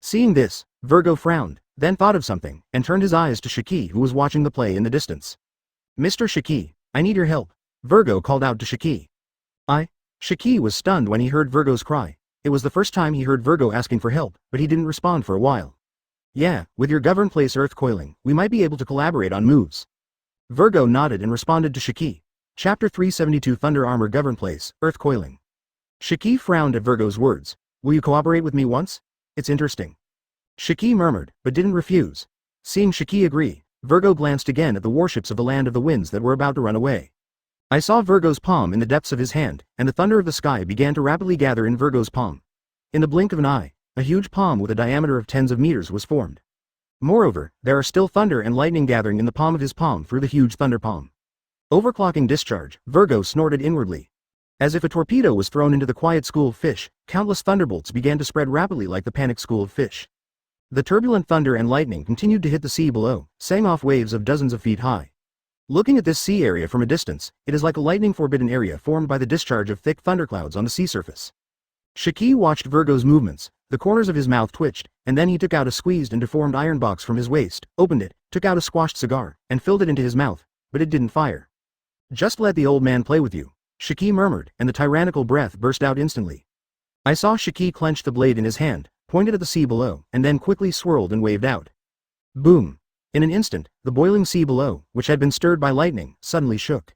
Speaker 1: Seeing this, Virgo frowned, then thought of something, and turned his eyes to Shiki, who was watching the play in the distance. "Mr. Shiki, I need your help," Virgo called out to Shiki. Shiki was stunned when he heard Virgo's cry. It was the first time he heard Virgo asking for help, but he didn't respond for a while. "Yeah, with your govern place earth coiling, we might be able to collaborate on moves." Virgo nodded and responded to Shiki. Chapter 372 Thunder Armor Govern Place, Earth Coiling. Shiki frowned at Virgo's words. "Will you cooperate with me once? It's interesting." Shiki murmured, but didn't refuse. Seeing Shiki agree, Virgo glanced again at the warships of the Land of the Winds that were about to run away. I saw Virgo's palm in the depths of his hand, and the thunder of the sky began to rapidly gather in Virgo's palm. In the blink of an eye, a huge palm with a diameter of tens of meters was formed. Moreover, there are still thunder and lightning gathering in the palm of his palm through the huge thunder palm. Overclocking discharge, Virgo snorted inwardly. As if a torpedo was thrown into the quiet school of fish, countless thunderbolts began to spread rapidly like the panicked school of fish. The turbulent thunder and lightning continued to hit the sea below, setting off waves of dozens of feet high. Looking at this sea area from a distance, it is like a lightning-forbidden area formed by the discharge of thick thunderclouds on the sea surface. Shiki watched Virgo's movements, the corners of his mouth twitched, and then he took out a squeezed and deformed iron box from his waist, opened it, took out a squashed cigar, and filled it into his mouth, but it didn't fire. "Just let the old man play with you," Shiki murmured, and the tyrannical breath burst out instantly. I saw Shiki clench the blade in his hand, pointed at the sea below, and then quickly swirled and waved out. Boom! In an instant, the boiling sea below, which had been stirred by lightning, suddenly shook.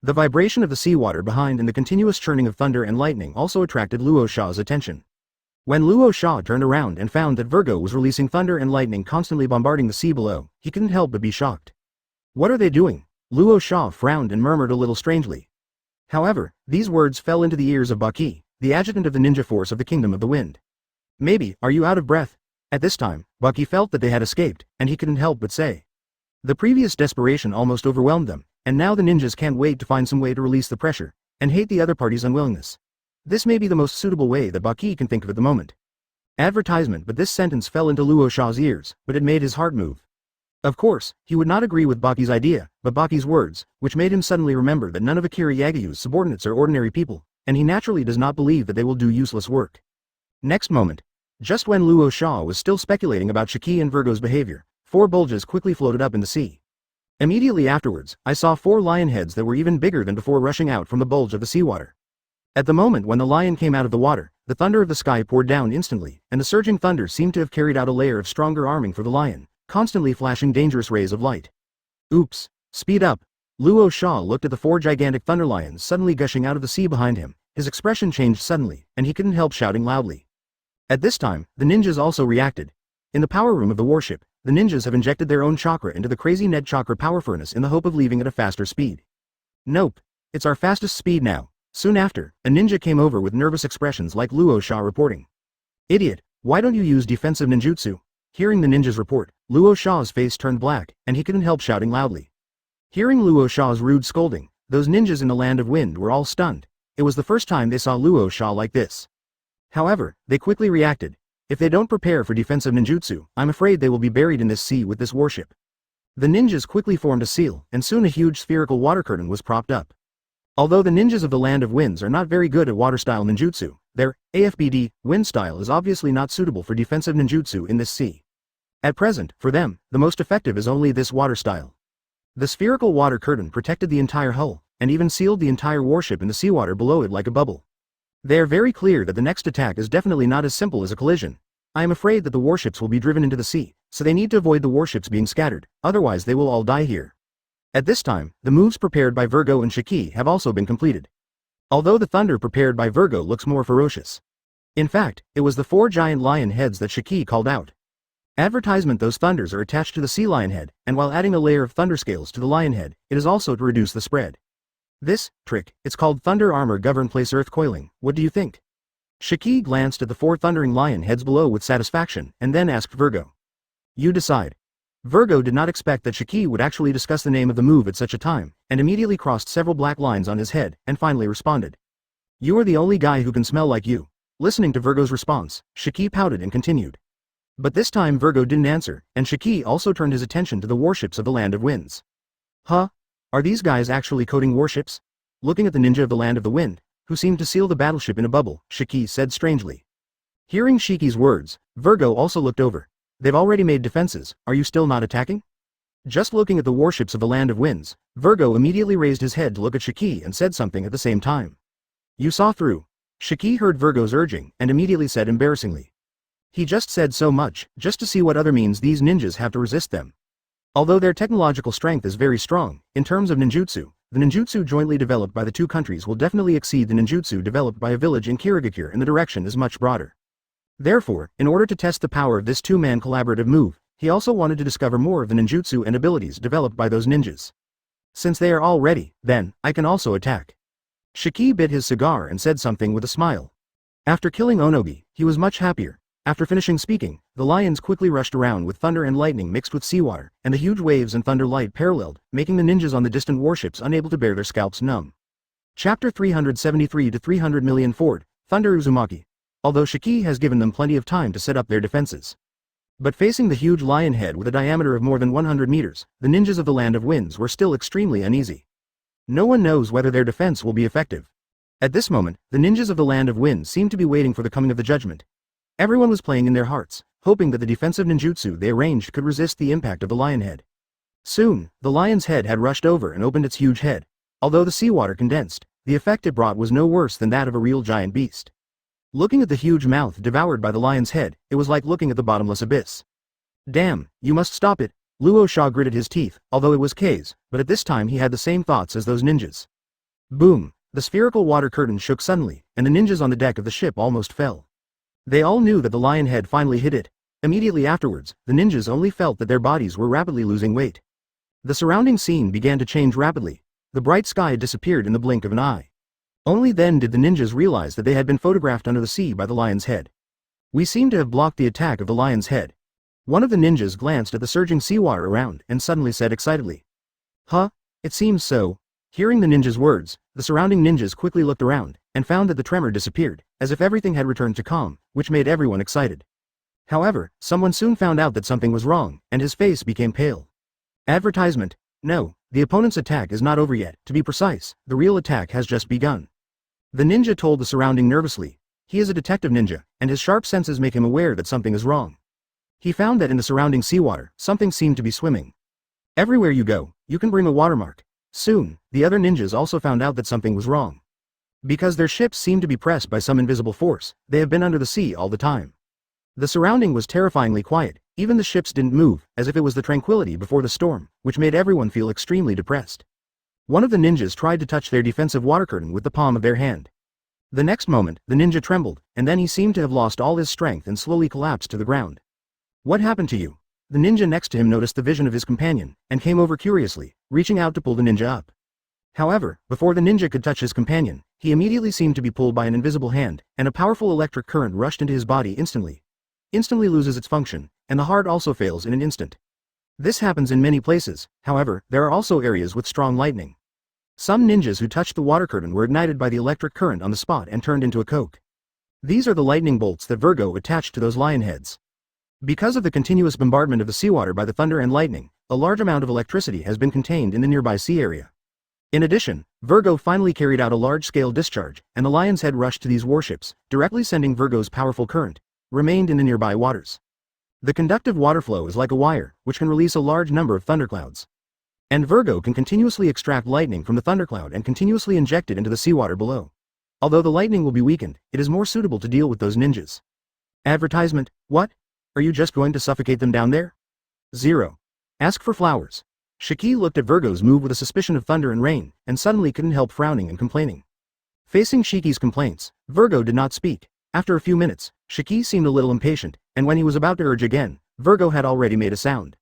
Speaker 1: The vibration of the seawater behind and the continuous churning of thunder and lightning also attracted Luo Sha's attention. When Luo Sha turned around and found that Virgo was releasing thunder and lightning constantly bombarding the sea below, he couldn't help but be shocked. "What are they doing?" Luo Sha frowned and murmured a little strangely. However, these words fell into the ears of Baki, the adjutant of the ninja force of the Kingdom of the Wind. "Maybe, are you out of breath?" At this time, Baki felt that they had escaped, and he couldn't help but say. The previous desperation almost overwhelmed them, and now the ninjas can't wait to find some way to release the pressure, and hate the other party's unwillingness. This may be the most suitable way that Baki can think of at the moment. Advertisement, but this sentence fell into Luo Sha's ears, but it made his heart move. Of course, he would not agree with Baki's idea, but Baki's words, which made him suddenly remember that none of Akira Yagiyu's subordinates are ordinary people, and he naturally does not believe that they will do useless work. Next moment, just when Luo Sha was still speculating about Shiki and Virgo's behavior, 4 bulges quickly floated up in the sea. Immediately afterwards, I saw 4 lion heads that were even bigger than before rushing out from the bulge of the seawater. At the moment when the lion came out of the water, the thunder of the sky poured down instantly, and the surging thunder seemed to have carried out a layer of stronger arming for the lion, constantly flashing dangerous rays of light. "Oops, speed up." Luo Sha looked at the 4 gigantic thunder lions suddenly gushing out of the sea behind him. His expression changed suddenly, and he couldn't help shouting loudly. At this time, the ninjas also reacted. In the power room of the warship, the ninjas have injected their own chakra into the crazy Ned chakra power furnace in the hope of leaving at a faster speed. "Nope. It's our fastest speed now." Soon after, a ninja came over with nervous expressions like Luo Sha reporting. "Idiot, why don't you use defensive ninjutsu?" Hearing the ninja's report, Luo Sha's face turned black, and he couldn't help shouting loudly. Hearing Luo Sha's rude scolding, those ninjas in the Land of Wind were all stunned. It was the first time they saw Luo Sha like this. However, they quickly reacted. "If they don't prepare for defensive ninjutsu, I'm afraid they will be buried in this sea with this warship." The ninjas quickly formed a seal, and soon a huge spherical water curtain was propped up. Although the ninjas of the Land of Winds are not very good at water-style ninjutsu, their AFBD wind style is obviously not suitable for defensive ninjutsu in this sea. At present, for them, the most effective is only this water style. The spherical water curtain protected the entire hull, and even sealed the entire warship in the seawater below it like a bubble. They are very clear that the next attack is definitely not as simple as a collision. I am afraid that the warships will be driven into the sea, so they need to avoid the warships being scattered, otherwise they will all die here. At this time, the moves prepared by Virgo and Shiki have also been completed. Although the thunder prepared by Virgo looks more ferocious. In fact, it was the 4 giant lion heads that Shiki called out. Advertisement: those thunders are attached to the sea lion head, and while adding a layer of thunder scales to the lion head, it is also to reduce the spread. This trick, it's called Thunder Armor Govern Place Earth Coiling. What do you think? Shiki glanced at the 4 thundering lion heads below with satisfaction, and then asked Virgo. "You decide." Virgo did not expect that Shiki would actually discuss the name of the move at such a time, and immediately crossed several black lines on his head, and finally responded. "You are the only guy who can smell like you." Listening to Virgo's response, Shiki pouted and continued. But this time Virgo didn't answer, and Shiki also turned his attention to the warships of the Land of Winds. "Huh? Are these guys actually coding warships?" Looking at the ninja of the Land of the Wind, who seemed to seal the battleship in a bubble, Shiki said strangely. Hearing Shiki's words, Virgo also looked over. They've already made defenses, are you still not attacking? Just looking at the warships of the Land of Winds, Virgo immediately raised his head to look at Shiki and said something at the same time. You saw through. Shiki heard Virgo's urging and immediately said embarrassingly. He just said so much, just to see what other means these ninjas have to resist them. Although their technological strength is very strong, in terms of ninjutsu, the ninjutsu jointly developed by the two countries will definitely exceed the ninjutsu developed by a village in Kirigakure, and the direction is much broader. Therefore, in order to test the power of this two-man collaborative move, he also wanted to discover more of the ninjutsu and abilities developed by those ninjas. Since they are all ready, then, I can also attack. Shiki bit his cigar and said something with a smile. After killing Onogi, he was much happier. After finishing speaking, the lions quickly rushed around with thunder and lightning mixed with seawater, and the huge waves and thunder light paralleled, making the ninjas on the distant warships unable to bear their scalps numb. Chapter 373 to 300 million Ford, Thunder Uzumaki. Although Shiki has given them plenty of time to set up their defenses. But facing the huge lion head with a diameter of more than 100 meters, the ninjas of the Land of Winds were still extremely uneasy. No one knows whether their defense will be effective. At this moment, the ninjas of the Land of Winds seemed to be waiting for the coming of the judgment. Everyone was playing in their hearts, hoping that the defensive ninjutsu they arranged could resist the impact of the lion head. Soon, the lion's head had rushed over and opened its huge head. Although the seawater condensed, the effect it brought was no worse than that of a real giant beast. Looking at the huge mouth devoured by the lion's head, it was like looking at the bottomless abyss. Damn, you must stop it, Luo Sha gritted his teeth, although it was K's, but at this time he had the same thoughts as those ninjas. Boom, the spherical water curtain shook suddenly, and the ninjas on the deck of the ship almost fell. They all knew that the lion head finally hit it. Immediately afterwards, the ninjas only felt that their bodies were rapidly losing weight. The surrounding scene began to change rapidly. The bright sky disappeared in the blink of an eye. Only then did the ninjas realize that they had been photographed under the sea by the lion's head. We seem to have blocked the attack of the lion's head. One of the ninjas glanced at the surging seawater around and suddenly said excitedly. Huh? It seems so. Hearing the ninjas' words, the surrounding ninjas quickly looked around and found that the tremor disappeared, as if everything had returned to calm, which made everyone excited. However, someone soon found out that something was wrong, and his face became pale. Advertisement. No, the opponent's attack is not over yet. To be precise, the real attack has just begun. The ninja told the surrounding nervously. He is a detective ninja, and his sharp senses make him aware that something is wrong. He found that in the surrounding seawater, something seemed to be swimming. Everywhere you go, you can bring a watermark. Soon, the other ninjas also found out that something was wrong. Because their ships seemed to be pressed by some invisible force, they have been under the sea all the time. The surrounding was terrifyingly quiet, even the ships didn't move, as if it was the tranquility before the storm, which made everyone feel extremely depressed. One of the ninjas tried to touch their defensive water curtain with the palm of their hand. The next moment, the ninja trembled, and then he seemed to have lost all his strength and slowly collapsed to the ground. What happened to you? The ninja next to him noticed the vision of his companion, and came over curiously, reaching out to pull the ninja up. However, before the ninja could touch his companion, he immediately seemed to be pulled by an invisible hand, and a powerful electric current rushed into his body instantly. Instantly loses its function, and the heart also fails in an instant. This happens in many places, however, there are also areas with strong lightning. Some ninjas who touched the water curtain were ignited by the electric current on the spot and turned into a coke. These are the lightning bolts that Virgo attached to those lion heads. Because of the continuous bombardment of the seawater by the thunder and lightning, a large amount of electricity has been contained in the nearby sea area. In addition, Virgo finally carried out a large-scale discharge, and the lion's head rushed to these warships, directly sending Virgo's powerful current, remained in the nearby waters. The conductive water flow is like a wire, which can release a large number of thunderclouds. And Virgo can continuously extract lightning from the thundercloud and continuously inject it into the seawater below. Although the lightning will be weakened, it is more suitable to deal with those ninjas. Advertisement. What? Are you just going to suffocate them down there? 0. Ask for flowers. Shiki looked at Virgo's move with a suspicion of thunder and rain, and suddenly couldn't help frowning and complaining. Facing Shiki's complaints, Virgo did not speak. After a few minutes, Shiki seemed a little impatient, and when he was about to urge again, Virgo had already made a sound.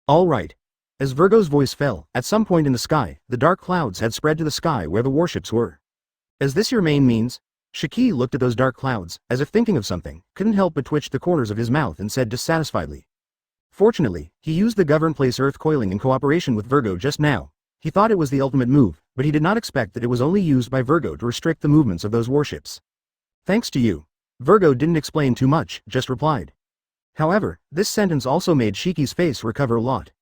Speaker 1: All right. As Virgo's voice fell, at some point in the sky, the dark clouds had spread to the sky where the warships were. Is this your main means? Shiki looked at those dark clouds, as if thinking of something, couldn't help but twitch the corners of his mouth and said dissatisfiedly. Fortunately, he used the govern place earth coiling in cooperation with Virgo just now. He thought it was the ultimate move, but he did not expect that it was only used by Virgo to restrict the movements of those warships. Thanks to you. Virgo didn't explain too much, just replied. However, this sentence also made Shiki's face recover a lot.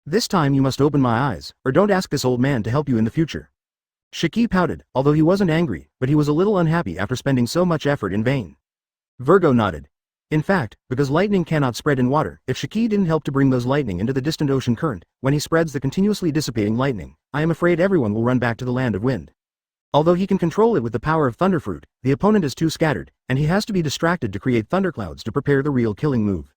Speaker 1: This time you must open my eyes, or don't ask this old man to help you in the future. Shiki pouted, although he wasn't angry, but he was a little unhappy after spending so much effort in vain. Virgo nodded. In fact, because lightning cannot spread in water, if Shiki didn't help to bring those lightning into the distant ocean current, when he spreads the continuously dissipating lightning, I am afraid everyone will run back to the land of wind. Although he can control it with the power of Thunderfruit, the opponent is too scattered, and he has to be distracted to create thunderclouds to prepare the real killing move.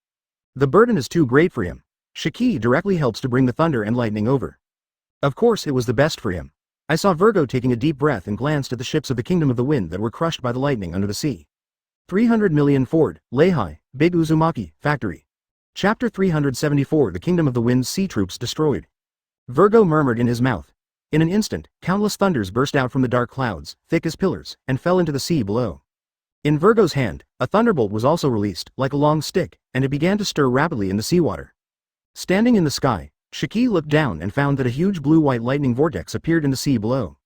Speaker 1: The burden is too great for him. Shiki directly helps to bring the thunder and lightning over. Of course it was the best for him. I saw Virgo taking a deep breath and glanced at the ships of the Kingdom of the Wind that were crushed by the lightning under the sea. 300 million Ford, Leihai, Big Uzumaki, Factory. Chapter 374 The Kingdom of the Wind's sea troops destroyed. Virgo murmured in his mouth. In an instant, countless thunders burst out from the dark clouds, thick as pillars, and fell into the sea below. In Virgo's hand, a thunderbolt was also released, like a long stick, and it began to stir rapidly in the seawater. Standing in the sky, Shiki looked down and found that a huge blue-white lightning vortex appeared in the sea below.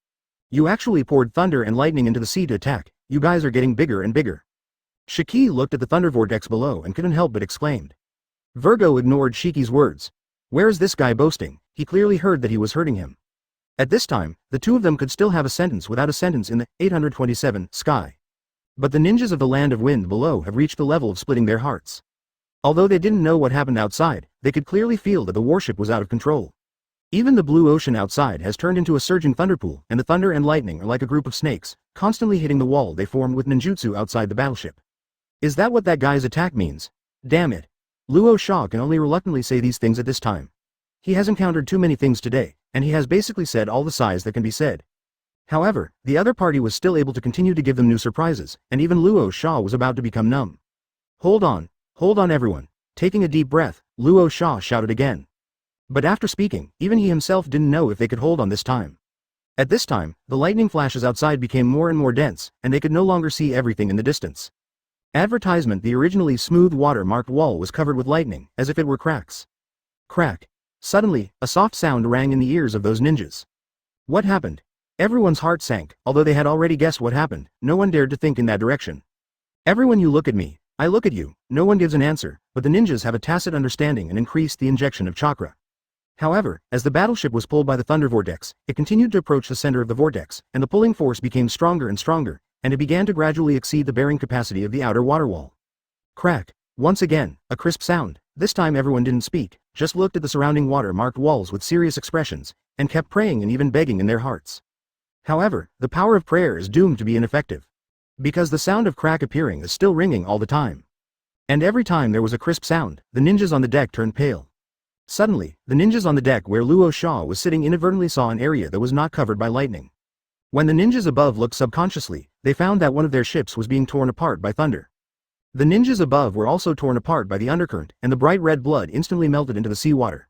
Speaker 1: You actually poured thunder and lightning into the sea to attack. You guys are getting bigger and bigger. Shiki looked at the thunder vortex below and couldn't help but exclaimed. Virgo ignored Shiki's words. Where is this guy boasting? He clearly heard that he was hurting him. At this time, the two of them could still have a sentence without a sentence in the 827 sky. But the ninjas of the land of wind below have reached the level of splitting their hearts. Although they didn't know what happened outside, they could clearly feel that the warship was out of control. Even the blue ocean outside has turned into a surging thunderpool, and the thunder and lightning are like a group of snakes, constantly hitting the wall they formed with ninjutsu outside the battleship. Is that what that guy's attack means? Damn it. Luo Sha can only reluctantly say these things at this time. He has encountered too many things today, and he has basically said all the sighs that can be said. However, the other party was still able to continue to give them new surprises, and even Luo Sha was about to become numb. Hold on everyone. Taking a deep breath, Luo Sha shouted again. But after speaking, even he himself didn't know if they could hold on this time. At this time, the lightning flashes outside became more and more dense, and they could no longer see everything in the distance. Advertisement: the originally smooth water-marked wall was covered with lightning, as if it were cracks. Crack. Suddenly, a soft sound rang in the ears of those ninjas. What happened? Everyone's heart sank. Although they had already guessed what happened, no one dared to think in that direction. Everyone, you look at me. I look at you. No one gives an answer, but the ninjas have a tacit understanding and increased the injection of chakra. However, as the battleship was pulled by the thunder vortex, it continued to approach the center of the vortex, and the pulling force became stronger and stronger, and it began to gradually exceed the bearing capacity of the outer water wall. Crack. Once again, a crisp sound. This time everyone didn't speak, just looked at the surrounding water-marked walls with serious expressions, and kept praying and even begging in their hearts. However, the power of prayer is doomed to be ineffective. Because the sound of crack appearing is still ringing all the time. And every time there was a crisp sound, the ninjas on the deck turned pale. Suddenly, the ninjas on the deck where Luo Sha was sitting inadvertently saw an area that was not covered by lightning. When the ninjas above looked subconsciously, they found that one of their ships was being torn apart by thunder. The ninjas above were also torn apart by the undercurrent, and the bright red blood instantly melted into the seawater.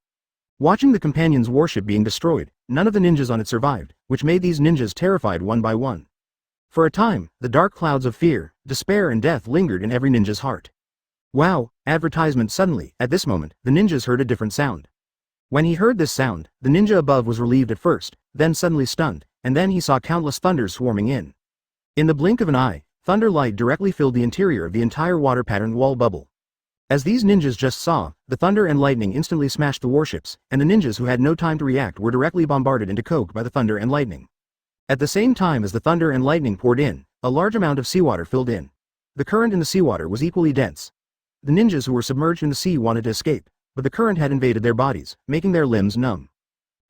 Speaker 1: Watching the companion's warship being destroyed, none of the ninjas on it survived, which made these ninjas terrified one by one. For a time, the dark clouds of fear, despair and death lingered in every ninja's heart. Wow! Advertisement. Suddenly, at this moment, the ninjas heard a different sound. When he heard this sound, the ninja above was relieved at first, then suddenly stunned, and then he saw countless thunders swarming in. In the blink of an eye, thunder light directly filled the interior of the entire water-patterned wall bubble. As these ninjas just saw, the thunder and lightning instantly smashed the warships, and the ninjas who had no time to react were directly bombarded into coke by the thunder and lightning. At the same time as the thunder and lightning poured in, a large amount of seawater filled in. The current in the seawater was equally dense. The ninjas who were submerged in the sea wanted to escape, but the current had invaded their bodies, making their limbs numb.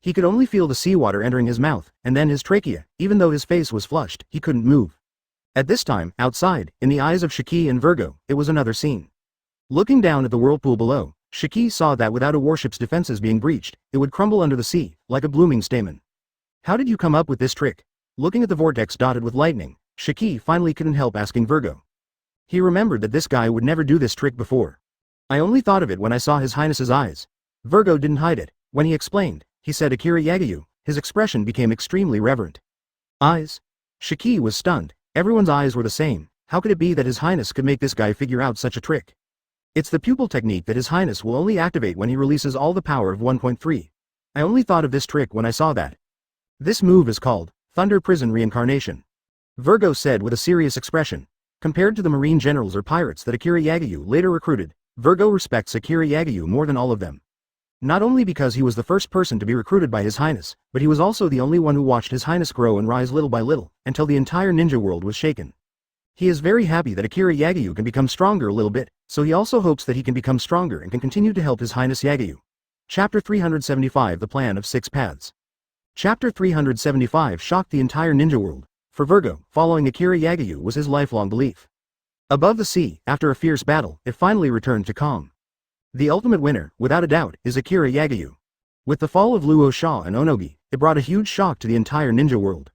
Speaker 1: He could only feel the seawater entering his mouth, and then his trachea. Even though his face was flushed, he couldn't move. At this time, outside, in the eyes of Shiki and Virgo, it was another scene. Looking down at the whirlpool below, Shiki saw that without a warship's defenses being breached, it would crumble under the sea, like a blooming stamen. How did you come up with this trick? Looking at the vortex dotted with lightning, Shiki finally couldn't help asking Virgo. He remembered that this guy would never do this trick before. I only thought of it when I saw His Highness's eyes. Virgo didn't hide it. When he explained, he said Akira Yagayu. His expression became extremely reverent. Eyes? Shiki was stunned. Everyone's eyes were the same. How could it be that His Highness could make this guy figure out such a trick? It's the pupil technique that His Highness will only activate when he releases all the power of 1.3. I only thought of this trick when I saw that. This move is called Thunder Prison Reincarnation. Virgo said with a serious expression. Compared to the marine generals or pirates that Akira Yagayu later recruited, Virgo respects Akira Yagayu more than all of them. Not only because he was the first person to be recruited by His Highness, but he was also the only one who watched His Highness grow and rise little by little, until the entire ninja world was shaken. He is very happy that Akira Yagyu can become stronger a little bit, so he also hopes that he can become stronger and can continue to help His Highness Yagyu. Chapter 375 The Plan of Six Paths. Chapter 375 shocked the entire ninja world. For Virgo, following Akira Yagyu was his lifelong belief. Above the sea, after a fierce battle, it finally returned to calm. The ultimate winner, without a doubt, is Akira Yagyu. With the fall of Luo Sha and Onogi, it brought a huge shock to the entire ninja world.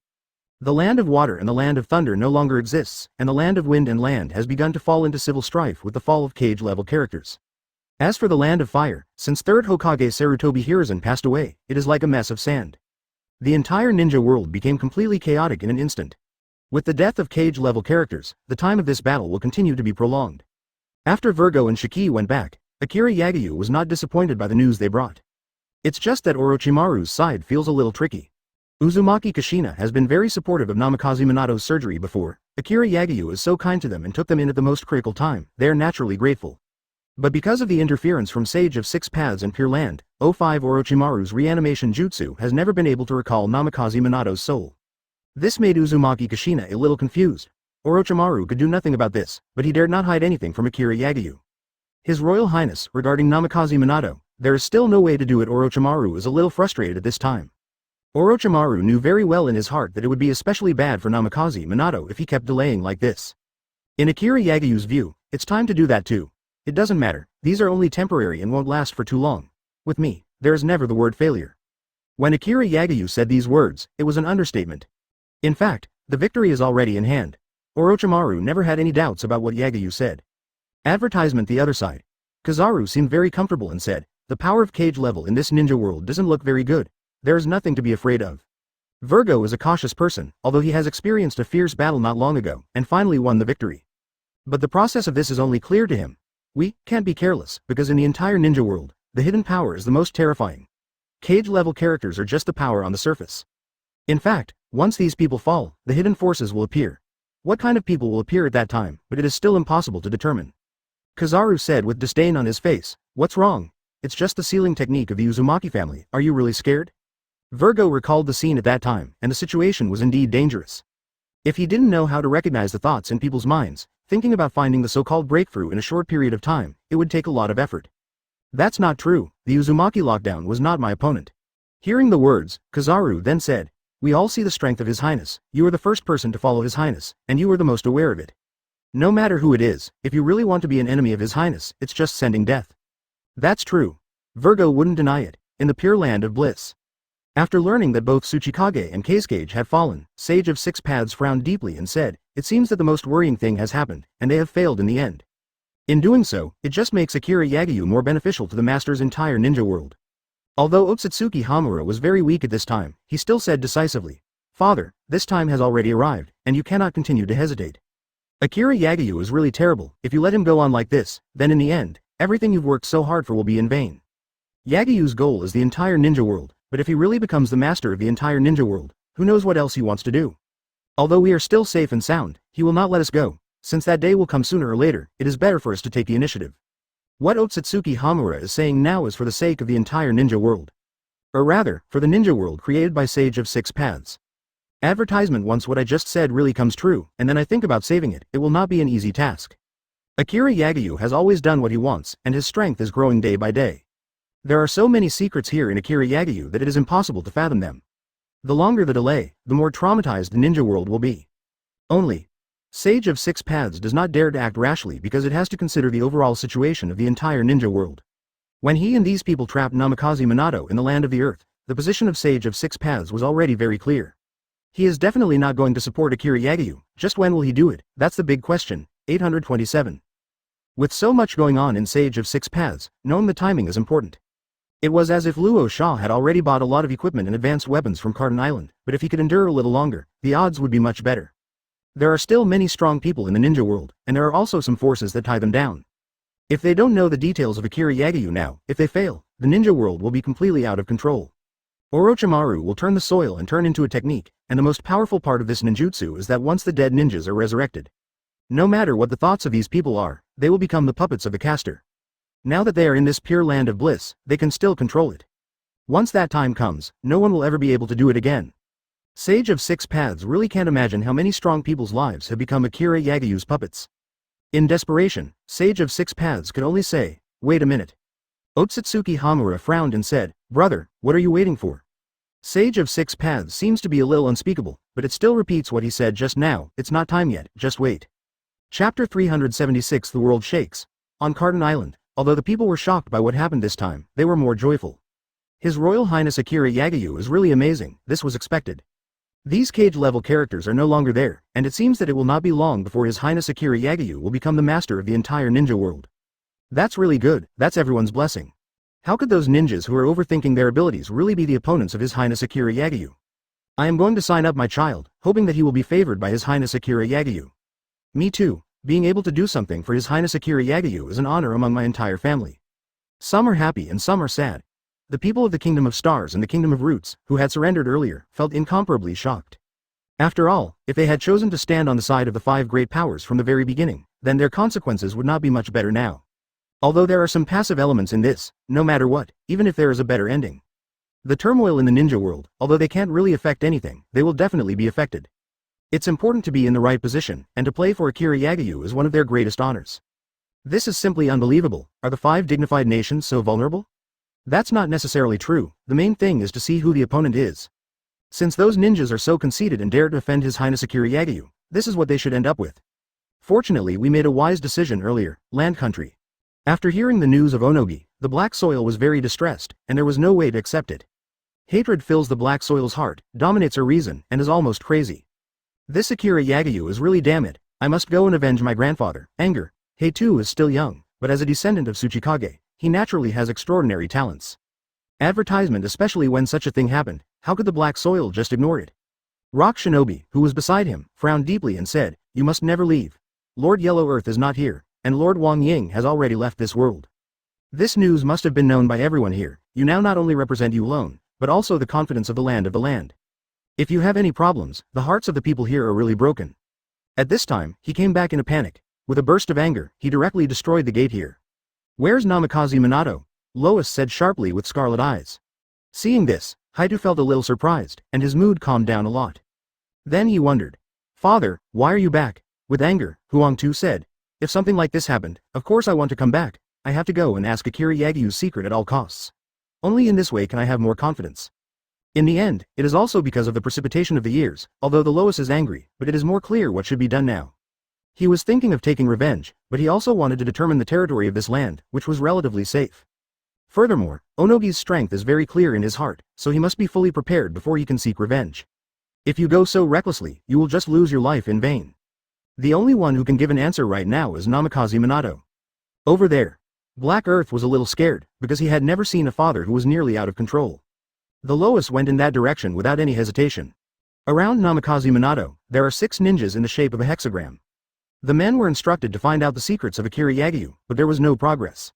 Speaker 1: The land of water and the land of thunder no longer exists, and the land of wind and land has begun to fall into civil strife with the fall of cage-level characters. As for the land of fire, since 3rd Hokage Sarutobi Hiruzen passed away, it is like a mess of sand. The entire ninja world became completely chaotic in an instant. With the death of cage-level characters, the time of this battle will continue to be prolonged. After Virgo and Shiki went back, Akira Yagyu was not disappointed by the news they brought. It's just that Orochimaru's side feels a little tricky. Uzumaki Kushina has been very supportive of Namikaze Minato's surgery before. Akira Yagyu is so kind to them and took them in at the most critical time, they are naturally grateful. But because of the interference from Sage of Six Paths and Pure Land, 05 Orochimaru's reanimation jutsu has never been able to recall Namikaze Minato's soul. This made Uzumaki Kushina a little confused. Orochimaru could do nothing about this, but he dared not hide anything from Akira Yagyu. His Royal Highness, regarding Namikaze Minato, there is still no way to do it. Orochimaru is a little frustrated at this time. Orochimaru knew very well in his heart that it would be especially bad for Namikaze Minato if he kept delaying like this. In Akira Yagyu's view, it's time to do that too. It doesn't matter, these are only temporary and won't last for too long. With me, there is never the word failure. When Akira Yagyu said these words, it was an understatement. In fact, the victory is already in hand. Orochimaru never had any doubts about what Yagyu said. Advertisement the other side. Kizaru seemed very comfortable and said, the power of cage level in this ninja world doesn't look very good. There is nothing to be afraid of. Virgo is a cautious person, although he has experienced a fierce battle not long ago, and finally won the victory. But the process of this is only clear to him. We can't be careless, because in the entire ninja world, the hidden power is the most terrifying. Cage-level characters are just the power on the surface. In fact, once these people fall, the hidden forces will appear. What kind of people will appear at that time, but it is still impossible to determine. Kizaru said with disdain on his face, what's wrong? It's just the sealing technique of the Uzumaki family, are you really scared? Virgo recalled the scene at that time, and the situation was indeed dangerous. If he didn't know how to recognize the thoughts in people's minds, thinking about finding the so-called breakthrough in a short period of time, it would take a lot of effort. That's not true, the Uzumaki lockdown was not my opponent. Hearing the words, Kizaru then said, we all see the strength of His Highness, you are the first person to follow His Highness, and you are the most aware of it. No matter who it is, if you really want to be an enemy of His Highness, it's just sending death. That's true. Virgo wouldn't deny it, in the pure land of bliss. After learning that both Tsuchikage and Kazekage had fallen, Sage of Six Paths frowned deeply and said, it seems that the most worrying thing has happened, and they have failed in the end. In doing so, it just makes Akira Yagyu more beneficial to the master's entire ninja world. Although Otsutsuki Hamura was very weak at this time, he still said decisively, Father, this time has already arrived, and you cannot continue to hesitate. Akira Yagyu is really terrible. If you let him go on like this, then in the end, everything you've worked so hard for will be in vain. Yagyu's goal is the entire ninja world, but if he really becomes the master of the entire ninja world, who knows what else he wants to do. Although we are still safe and sound, he will not let us go. Since that day will come sooner or later, it is better for us to take the initiative. What Otsutsuki Hamura is saying now is for the sake of the entire ninja world. Or rather, for the ninja world created by Sage of Six Paths. Advertisement once what I just said really comes true, and then I think about saving it, it will not be an easy task. Akira Yagyu has always done what he wants, and his strength is growing day by day. There are so many secrets here in Akira Yagyu that it is impossible to fathom them. The longer the delay, the more traumatized the ninja world will be. Only, Sage of Six Paths does not dare to act rashly because it has to consider the overall situation of the entire ninja world. When he and these people trapped Namikaze Minato in the land of the earth, the position of Sage of Six Paths was already very clear. He is definitely not going to support Akira Yagyu, just when will he do it, that's the big question. 827. With so much going on in Sage of Six Paths, knowing the timing is important. It was as if Luo Sha had already bought a lot of equipment and advanced weapons from Carton Island, but if he could endure a little longer, the odds would be much better. There are still many strong people in the ninja world, and there are also some forces that tie them down. If they don't know the details of Akira Yagyu now, if they fail, the ninja world will be completely out of control. Orochimaru will turn the soil and turn into a technique, and the most powerful part of this ninjutsu is that once the dead ninjas are resurrected, no matter what the thoughts of these people are, they will become the puppets of the caster. Now that they are in this pure land of bliss, they can still control it. Once that time comes, no one will ever be able to do it again. Sage of Six Paths really can't imagine how many strong people's lives have become Akira Yagayu's puppets. In desperation, Sage of Six Paths could only say, "Wait a minute." Otsutsuki Hamura frowned and said, "Brother, what are you waiting for?" Sage of Six Paths seems to be a little unspeakable, but it still repeats what he said just now, "It's not time yet, just wait." Chapter 376 The World Shakes. On Carton Island, although the people were shocked by what happened this time, they were more joyful. His Royal Highness Akira Yagayu is really amazing, this was expected. These cage-level characters are no longer there, and it seems that it will not be long before His Highness Akira Yagayu will become the master of the entire ninja world. That's really good, that's everyone's blessing. How could those ninjas who are overthinking their abilities really be the opponents of His Highness Akira Yagayu? I am going to sign up my child, hoping that he will be favored by His Highness Akira Yagayu. Me too, being able to do something for His Highness Akira Yagayu is an honor among my entire family. Some are happy and some are sad. The people of the Kingdom of Stars and the Kingdom of Roots, who had surrendered earlier, felt incomparably shocked. After all, if they had chosen to stand on the side of the five great powers from the very beginning, then their consequences would not be much better now. Although there are some passive elements in this, no matter what, even if there is a better ending. The turmoil in the ninja world, although they can't really affect anything, they will definitely be affected. It's important to be in the right position, and to play for Akira Yagayu is one of their greatest honors. This is simply unbelievable. Are the five dignified nations so vulnerable? That's not necessarily true, the main thing is to see who the opponent is. Since those ninjas are so conceited and dare to offend His Highness Akira Yagayu, this is what they should end up with. Fortunately we made a wise decision earlier, land country. After hearing the news of Onogi, the black soil was very distressed, and there was no way to accept it. Hatred fills the black soil's heart, dominates her reason, and is almost crazy. This Akira Yagayu is really damn it, I must go and avenge my grandfather. Anger. He too is still young, but as a descendant of Tsuchikage, he naturally has extraordinary talents. Advertisement, especially when such a thing happened, how could the black soil just ignore it? Rock Shinobi, who was beside him, frowned deeply and said, "You must never leave. Lord Yellow Earth is not here, and Lord Wang Ying has already left this world. This news must have been known by everyone here. You now not only represent you alone, but also the confidence of the land. If you have any problems, the hearts of the people here are really broken." At this time, he came back in a panic. With a burst of anger, he directly destroyed the gate here. "Where's Namikaze Minato?" Lois said sharply with scarlet eyes. Seeing this, Haitu felt a little surprised, and his mood calmed down a lot. Then he wondered. "Father, why are you back?" With anger, Huangtu said, "If something like this happened, of course I want to come back. I have to go and ask Akira Yagayu's secret at all costs. Only in this way can I have more confidence." In the end, it is also because of the precipitation of the years, although the Lois is angry, but it is more clear what should be done now. He was thinking of taking revenge, but he also wanted to determine the territory of this land, which was relatively safe. Furthermore, Onogi's strength is very clear in his heart, so he must be fully prepared before he can seek revenge. If you go so recklessly, you will just lose your life in vain. The only one who can give an answer right now is Namikaze Minato. Over there. Black Earth was a little scared, because he had never seen a father who was nearly out of control. The Lois went in that direction without any hesitation. Around Namikaze Minato, there are 6 ninjas in the shape of a hexagram. The men were instructed to find out the secrets of Akira Yagayu, but there was no progress.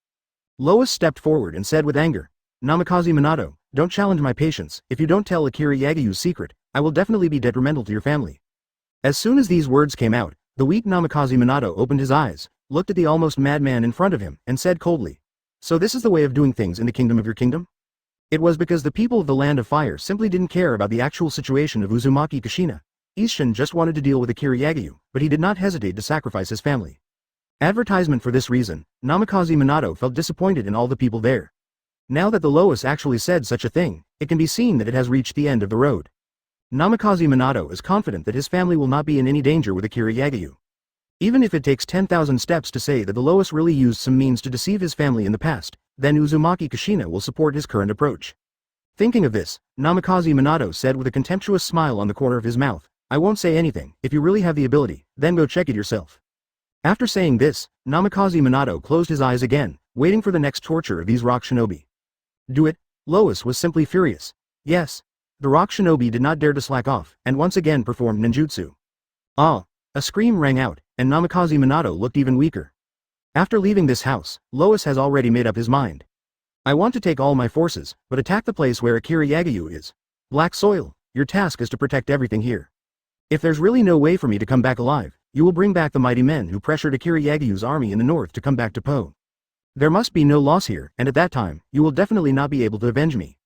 Speaker 1: Lois stepped forward and said with anger, "Namikaze Minato, don't challenge my patience. If you don't tell Akira Yagayu's secret, I will definitely be detrimental to your family." As soon as these words came out, the weak Namikaze Minato opened his eyes, looked at the almost madman in front of him, and said coldly, "So this is the way of doing things in the kingdom of your kingdom?" It was because the people of the Land of Fire simply didn't care about the actual situation of Uzumaki Kushina. Isshin just wanted to deal with Akira Yagayu, but he did not hesitate to sacrifice his family. Advertisement. For this reason, Namikaze Minato felt disappointed in all the people there. Now that the Lois actually said such a thing, it can be seen that it has reached the end of the road. Namikaze Minato is confident that his family will not be in any danger with Akira Yagayu. Even if it takes 10,000 steps to say that the Lois really used some means to deceive his family in the past, then Uzumaki Kushina will support his current approach. Thinking of this, Namikaze Minato said with a contemptuous smile on the corner of his mouth, "I won't say anything. If you really have the ability, then go check it yourself." After saying this, Namikaze Minato closed his eyes again, waiting for the next torture of these rock shinobi. "Do it." Lois was simply furious. Yes. The rock shinobi did not dare to slack off, and once again performed ninjutsu. Ah! A scream rang out, and Namikaze Minato looked even weaker. After leaving this house, Lois has already made up his mind. "I want to take all my forces, but attack the place where Akira Yagayu is. Black Soil, your task is to protect everything here. If there's really no way for me to come back alive, you will bring back the mighty men who pressured Akira Yagayu's army in the north to come back to Po." There must be no loss here, and at that time, you will definitely not be able to avenge me.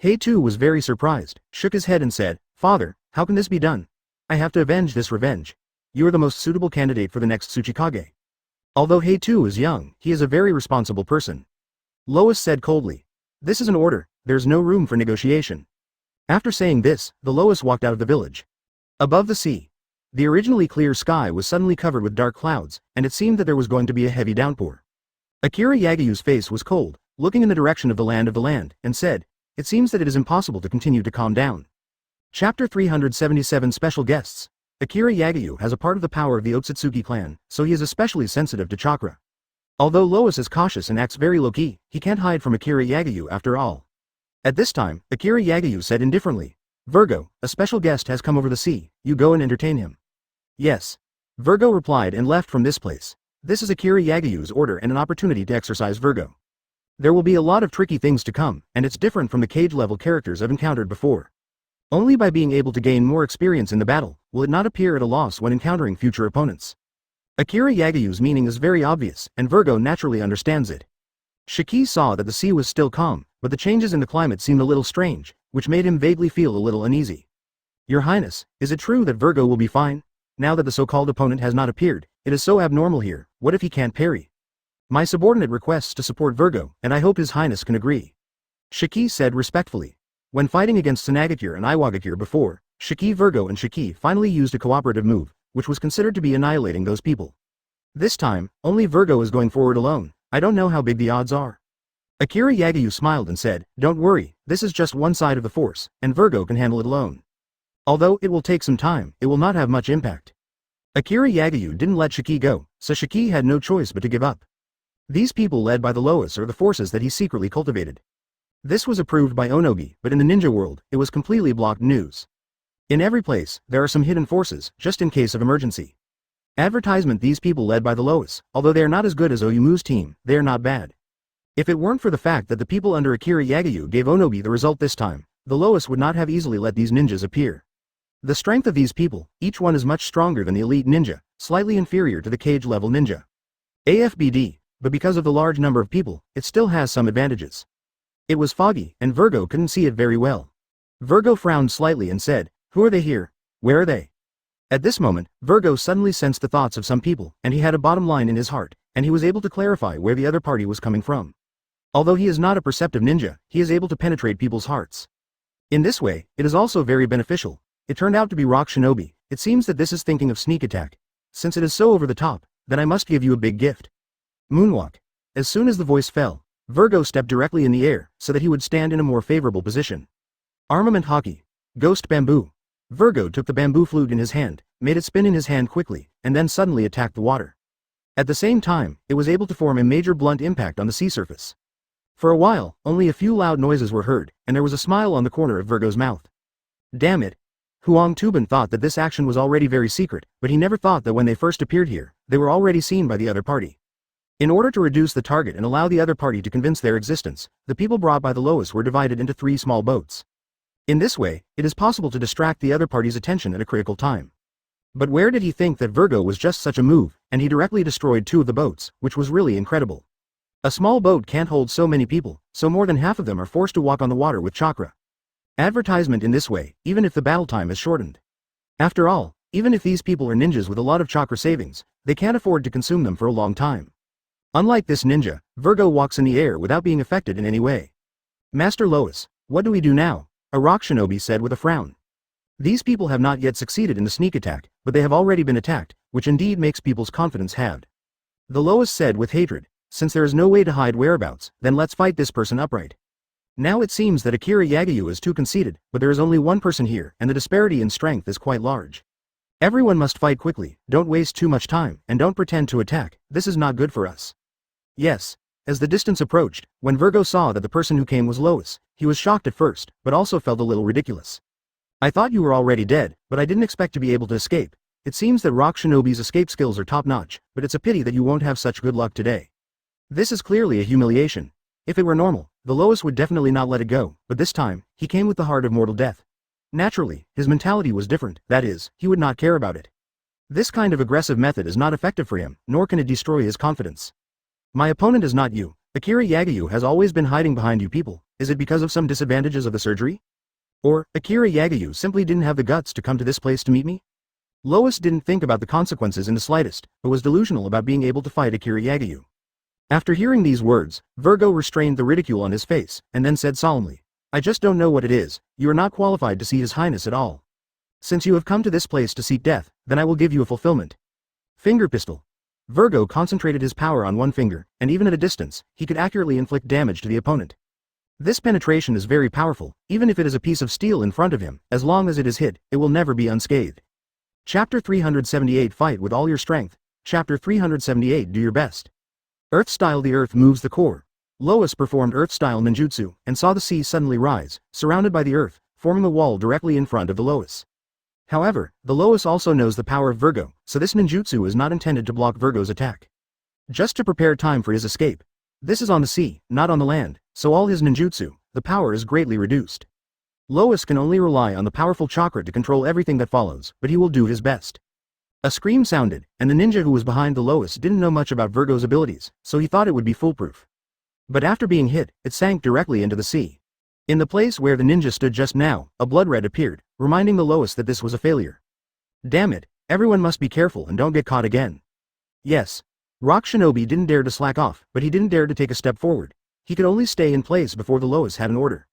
Speaker 1: Hei too was very surprised, shook his head and said, Father, how can this be done? I have to avenge this revenge. You are the most suitable candidate for the next Tsuchikage. Although Hei too is young, he is a very responsible person. Lois said coldly. This is an order, there's no room for negotiation. After saying this, the Lois walked out of the village. Above the sea, the originally clear sky was suddenly covered with dark clouds, and it seemed that there was going to be a heavy downpour. Akira Yagayu's face was cold, looking in the direction of the land, and said, It seems that it is impossible to continue to calm down. Chapter 377 Special Guests. Akira Yagayu has a part of the power of the Otsutsuki clan, so he is especially sensitive to chakra. Although Lois is cautious and acts very low-key, he can't hide from Akira Yagayu after all. At this time, Akira Yagayu said indifferently, Virgo, a special guest has come over the sea, you go and entertain him. Yes. Virgo replied and left from this place. This is Akira Yagayu's order and an opportunity to exercise Virgo. There will be a lot of tricky things to come, and it's different from the cage-level characters I've encountered before. Only by being able to gain more experience in the battle, will it not appear at a loss when encountering future opponents. Akira Yagayu's meaning is very obvious, and Virgo naturally understands it. Shiki saw that the sea was still calm, but the changes in the climate seemed a little strange, which made him vaguely feel a little uneasy. Your Highness, is it true that Virgo will be fine? Now that the so-called opponent has not appeared, it is so abnormal here, what if he can't parry? My subordinate requests to support Virgo, and I hope His Highness can agree. Shiki said respectfully. When fighting against Tsunagakure and Iwagakure before, Shiki Virgo and Shiki finally used a cooperative move, which was considered to be annihilating those people. This time, only Virgo is going forward alone, I don't know how big the odds are. Akira Yagayu smiled and said, Don't worry, this is just one side of the force, and Virgo can handle it alone. Although it will take some time, it will not have much impact. Akira Yagayu didn't let Shiki go, so Shiki had no choice but to give up. These people led by the Lois are the forces that he secretly cultivated. This was approved by Onogi, but in the ninja world, it was completely blocked news. In every place, there are some hidden forces, just in case of emergency. Advertisement these people led by the Lois, although they are not as good as Oyumu's team, they are not bad. If it weren't for the fact that the people under Akira Yagayu gave Onogi the result this time, the Lois would not have easily let these ninjas appear. The strength of these people, each one is much stronger than the elite ninja, slightly inferior to the cage-level ninja. AFBD, but because of the large number of people, it still has some advantages. It was foggy, and Virgo couldn't see it very well. Virgo frowned slightly and said, Who are they here? Where are they? At this moment, Virgo suddenly sensed the thoughts of some people, and he had a bottom line in his heart, and he was able to clarify where the other party was coming from. Although he is not a perceptive ninja, he is able to penetrate people's hearts. In this way, it is also very beneficial. It turned out to be Rock Shinobi. It seems that this is thinking of sneak attack. Since it is so over the top, then I must give you a big gift. Moonwalk. As soon as the voice fell, Virgo stepped directly in the air, so that he would stand in a more favorable position. Armament Hockey. Ghost Bamboo. Virgo took the bamboo flute in his hand, made it spin in his hand quickly, and then suddenly attacked the water. At the same time, it was able to form a major blunt impact on the sea surface. For a while, only a few loud noises were heard, and there was a smile on the corner of Virgo's mouth. Damn it. Huang Tuban thought that this action was already very secret, but he never thought that when they first appeared here, they were already seen by the other party. In order to reduce the target and allow the other party to convince their existence, the people brought by the Lois were divided into 3 small boats. In this way, it is possible to distract the other party's attention at a critical time. But where did he think that Virgo was just such a move, and he directly destroyed 2 of the boats, which was really incredible. A small boat can't hold so many people, so more than half of them are forced to walk on the water with chakra. Advertisement in this way, even if the battle time is shortened. After all, even if these people are ninjas with a lot of chakra savings, they can't afford to consume them for a long time. Unlike this ninja, Virgo walks in the air without being affected in any way. Master Lois, what do we do now? A rock shinobi said with a frown. These people have not yet succeeded in the sneak attack, but they have already been attacked, which indeed makes people's confidence halved. The Lois said with hatred, since there is no way to hide whereabouts, then let's fight this person upright. Now it seems that Akira Yagayu is too conceited, but there is only one person here, and the disparity in strength is quite large. Everyone must fight quickly, don't waste too much time, and don't pretend to attack, this is not good for us. Yes. As the distance approached, when Virgo saw that the person who came was Lois, he was shocked at first, but also felt a little ridiculous. I thought you were already dead, but I didn't expect to be able to escape. It seems that Rock Shinobi's escape skills are top-notch, but it's a pity that you won't have such good luck today. This is clearly a humiliation. If it were normal, the Lois would definitely not let it go, but this time, he came with the heart of mortal death. Naturally, his mentality was different, that is, he would not care about it. This kind of aggressive method is not effective for him, nor can it destroy his confidence. My opponent is not you. Akira Yagyu has always been hiding behind you people. Is it because of some disadvantages of the surgery? Or, Akira Yagyu simply didn't have the guts to come to this place to meet me? Lois didn't think about the consequences in the slightest, but was delusional about being able to fight Akira Yagyu. After hearing these words, Virgo restrained the ridicule on his face, and then said solemnly, I just don't know what it is, you are not qualified to see His Highness at all. Since you have come to this place to seek death, then I will give you a fulfillment. Finger pistol. Virgo concentrated his power on one finger, and even at a distance, he could accurately inflict damage to the opponent. This penetration is very powerful, even if it is a piece of steel in front of him, as long as it is hit, it will never be unscathed. Chapter 378 Fight with all your strength. Chapter 378 Do your best. Earth style. The earth moves the core. Lois performed earth style ninjutsu, and saw the sea suddenly rise, surrounded by the earth, forming a wall directly in front of the Lois. However, the Lois also knows the power of Virgo, so this ninjutsu is not intended to block Virgo's attack. Just to prepare time for his escape. This is on the sea, not on the land, so all his ninjutsu, the power is greatly reduced. Lois can only rely on the powerful chakra to control everything that follows, but he will do his best. A scream sounded, and the ninja who was behind the Lois didn't know much about Virgo's abilities, so he thought it would be foolproof. But after being hit, it sank directly into the sea. In the place where the ninja stood just now, a blood red appeared, reminding the Lois that this was a failure. Damn it, everyone must be careful and don't get caught again. Yes. Rock Shinobi didn't dare to slack off, but he didn't dare to take a step forward. He could only stay in place before the Lois had an order.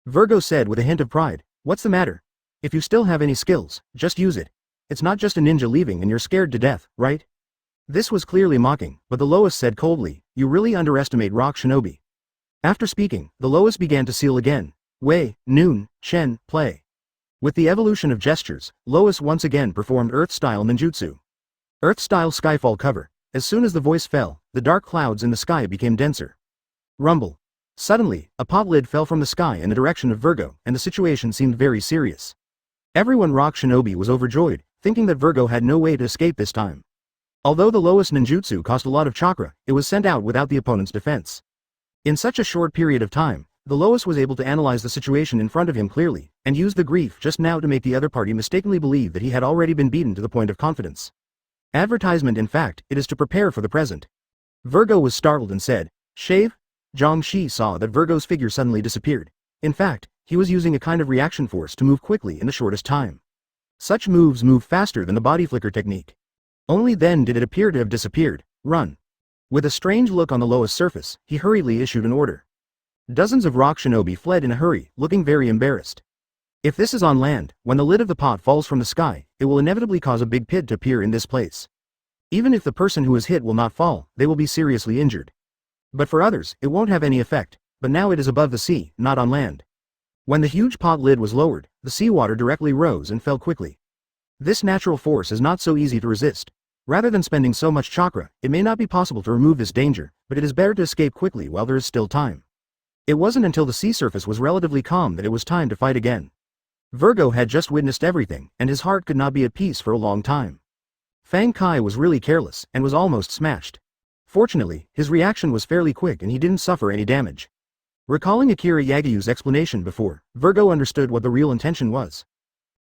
Speaker 1: Virgo said with a hint of pride, what's the matter? If you still have any skills, just use it. It's not just a ninja leaving and you're scared to death, right? This was clearly mocking, but the Lois said coldly, you really underestimate Rock Shinobi. After speaking, the Lois began to seal again. Wei, Noon, Chen, play. With the evolution of gestures, Lois once again performed Earth-style ninjutsu. Earth-style skyfall cover. As soon as the voice fell, the dark clouds in the sky became denser. Rumble. Suddenly, a pot lid fell from the sky in the direction of Virgo, and the situation seemed very serious. Everyone Rock Shinobi was overjoyed, thinking that Virgo had no way to escape this time. Although the Lois ninjutsu cost a lot of chakra, it was sent out without the opponent's defense. In such a short period of time, the Lois was able to analyze the situation in front of him clearly, and use the grief just now to make the other party mistakenly believe that he had already been beaten to the point of confidence. Advertisement. In fact, it is to prepare for the present. Virgo was startled and said, shave? Zhang Shi saw that Virgo's figure suddenly disappeared. In fact, he was using a kind of reaction force to move quickly in the shortest time. Such moves move faster than the body flicker technique. Only then did it appear to have disappeared. Run. With a strange look on the Lois surface, he hurriedly issued an order. Dozens of Rock Shinobi fled in a hurry, looking very embarrassed. If this is on land, when the lid of the pot falls from the sky, it will inevitably cause a big pit to appear in this place. Even if the person who is hit will not fall, they will be seriously injured. But for others, it won't have any effect, but now it is above the sea, not on land. When the huge pot lid was lowered, the seawater directly rose and fell quickly. This natural force is not so easy to resist. Rather than spending so much chakra, it may not be possible to remove this danger, but it is better to escape quickly while there is still time. It wasn't until the sea surface was relatively calm that it was time to fight again. Virgo had just witnessed everything, and his heart could not be at peace for a long time. Fang Kai was really careless, and was almost smashed. Fortunately, his reaction was fairly quick and he didn't suffer any damage. Recalling Akira Yagyu's explanation before, Virgo understood what the real intention was.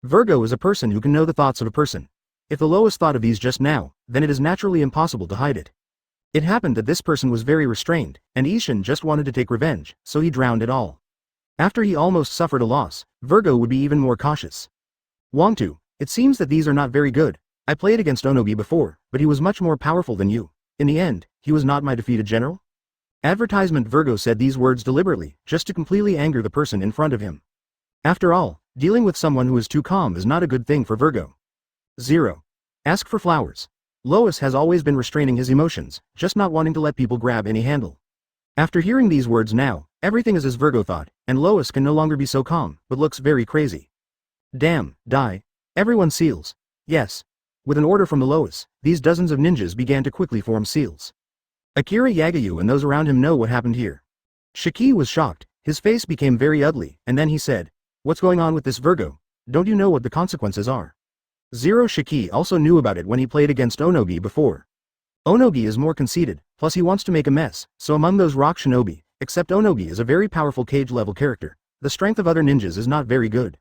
Speaker 1: Virgo is a person who can know the thoughts of a person. If the Lois thought of these just now, then it is naturally impossible to hide it. It happened that this person was very restrained, and Ishin just wanted to take revenge, so he drowned it all. After he almost suffered a loss, Virgo would be even more cautious. Wangtu, it seems that these are not very good. I played against Onogi before, but he was much more powerful than you. In the end, he was not my defeated general? Advertisement. Virgo said these words deliberately, just to completely anger the person in front of him. After all, dealing with someone who is too calm is not a good thing for Virgo. 0. Ask for flowers. Lois has always been restraining his emotions, just not wanting to let people grab any handle. After hearing these words now, everything is as Virgo thought, and Lois can no longer be so calm, but looks very crazy. Damn, die. Everyone seals. Yes. With an order from the Lois, these dozens of ninjas began to quickly form seals. Akira Yagyu and those around him know what happened here. Shiki was shocked, his face became very ugly, and then he said, what's going on with this Virgo? Don't you know what the consequences are? 0. Shiki also knew about it when he played against Onogi before. Onogi is more conceited, plus he wants to make a mess, so among those Rock Shinobi, except Onogi is a very powerful cage-level character, the strength of other ninjas is not very good.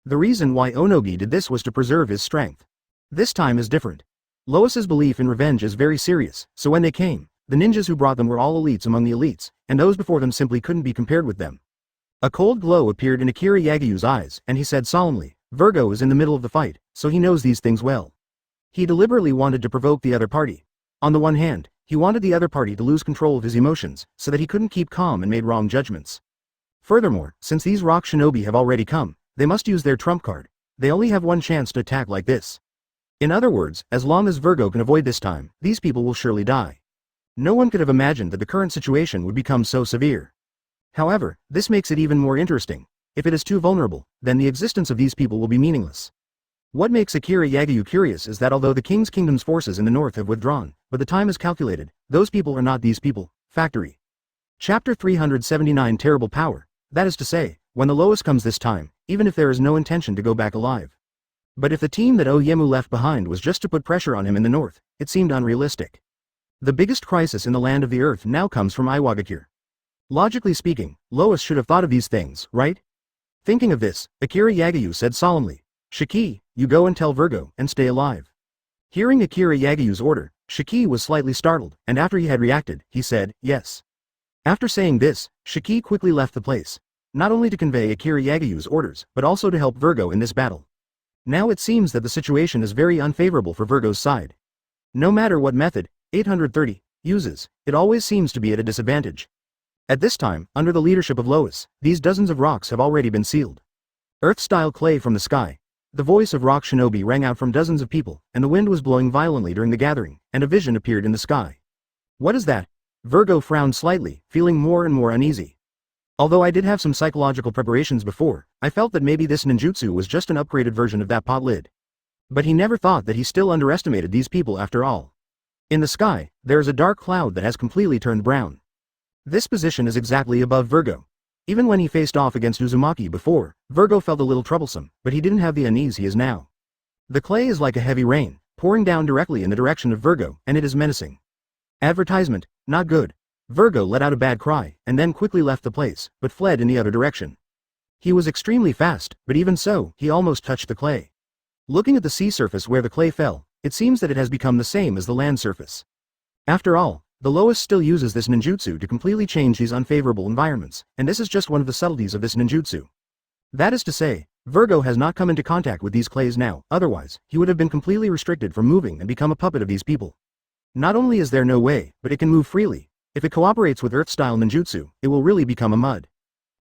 Speaker 1: The reason why Onogi did this was to preserve his strength. This time is different. Lois's belief in revenge is very serious, so when they came, the ninjas who brought them were all elites among the elites, and those before them simply couldn't be compared with them. A cold glow appeared in Akira Yagiyu's eyes, and he said solemnly, Virgo is in the middle of the fight, so he knows these things well. He deliberately wanted to provoke the other party. On the one hand, he wanted the other party to lose control of his emotions, so that he couldn't keep calm and made wrong judgments. Furthermore, since these rock shinobi have already come, they must use their trump card. They only have one chance to attack like this. In other words, as long as Virgo can avoid this time, these people will surely die. No one could have imagined that the current situation would become so severe. However, this makes it even more interesting. If it is too vulnerable, then the existence of these people will be meaningless. What makes Akira Yagiyu curious is that although the King's Kingdom's forces in the north have withdrawn, but the time is calculated, those people are not these people. Factory. Chapter 379 Terrible Power. That is to say, when the lowest comes this time, even if there is no intention to go back alive. But if the team that Oyemu left behind was just to put pressure on him in the north, it seemed unrealistic. The biggest crisis in the land of the earth now comes from Iwagakure. Logically speaking, Lois should have thought of these things, right? Thinking of this, Akira Yagiyu said solemnly, Shiki, you go and tell Virgo, and stay alive. Hearing Akira Yagiyu's order, Shiki was slightly startled, and after he had reacted, he said, yes. After saying this, Shiki quickly left the place, not only to convey Akira Yagiyu's orders, but also to help Virgo in this battle. Now it seems that the situation is very unfavorable for Virgo's side. No matter what method 830 uses, it always seems to be at a disadvantage. At this time, under the leadership of Lois, these dozens of rocks have already been sealed. Earth-style clay from the sky. The voice of rock shinobi rang out from dozens of people, and the wind was blowing violently during the gathering, and a vision appeared in the sky. What is that? Virgo frowned slightly, feeling more and more uneasy. Although I did have some psychological preparations before, I felt that maybe this ninjutsu was just an upgraded version of that pot lid. But he never thought that he still underestimated these people after all. In the sky, there is a dark cloud that has completely turned brown. This position is exactly above Virgo. Even when he faced off against Uzumaki before, Virgo felt a little troublesome, but he didn't have the unease he is now. The clay is like a heavy rain, pouring down directly in the direction of Virgo, and it is menacing. Advertisement, not good. Virgo let out a bad cry, and then quickly left the place, but fled in the other direction. He was extremely fast, but even so, he almost touched the clay. Looking at the sea surface where the clay fell, it seems that it has become the same as the land surface. After all, the Lois still uses this ninjutsu to completely change these unfavorable environments, and this is just one of the subtleties of this ninjutsu. That is to say, Virgo has not come into contact with these clays now, otherwise, he would have been completely restricted from moving and become a puppet of these people. Not only is there no way, but it can move freely. If it cooperates with Earth-style ninjutsu, it will really become a mud.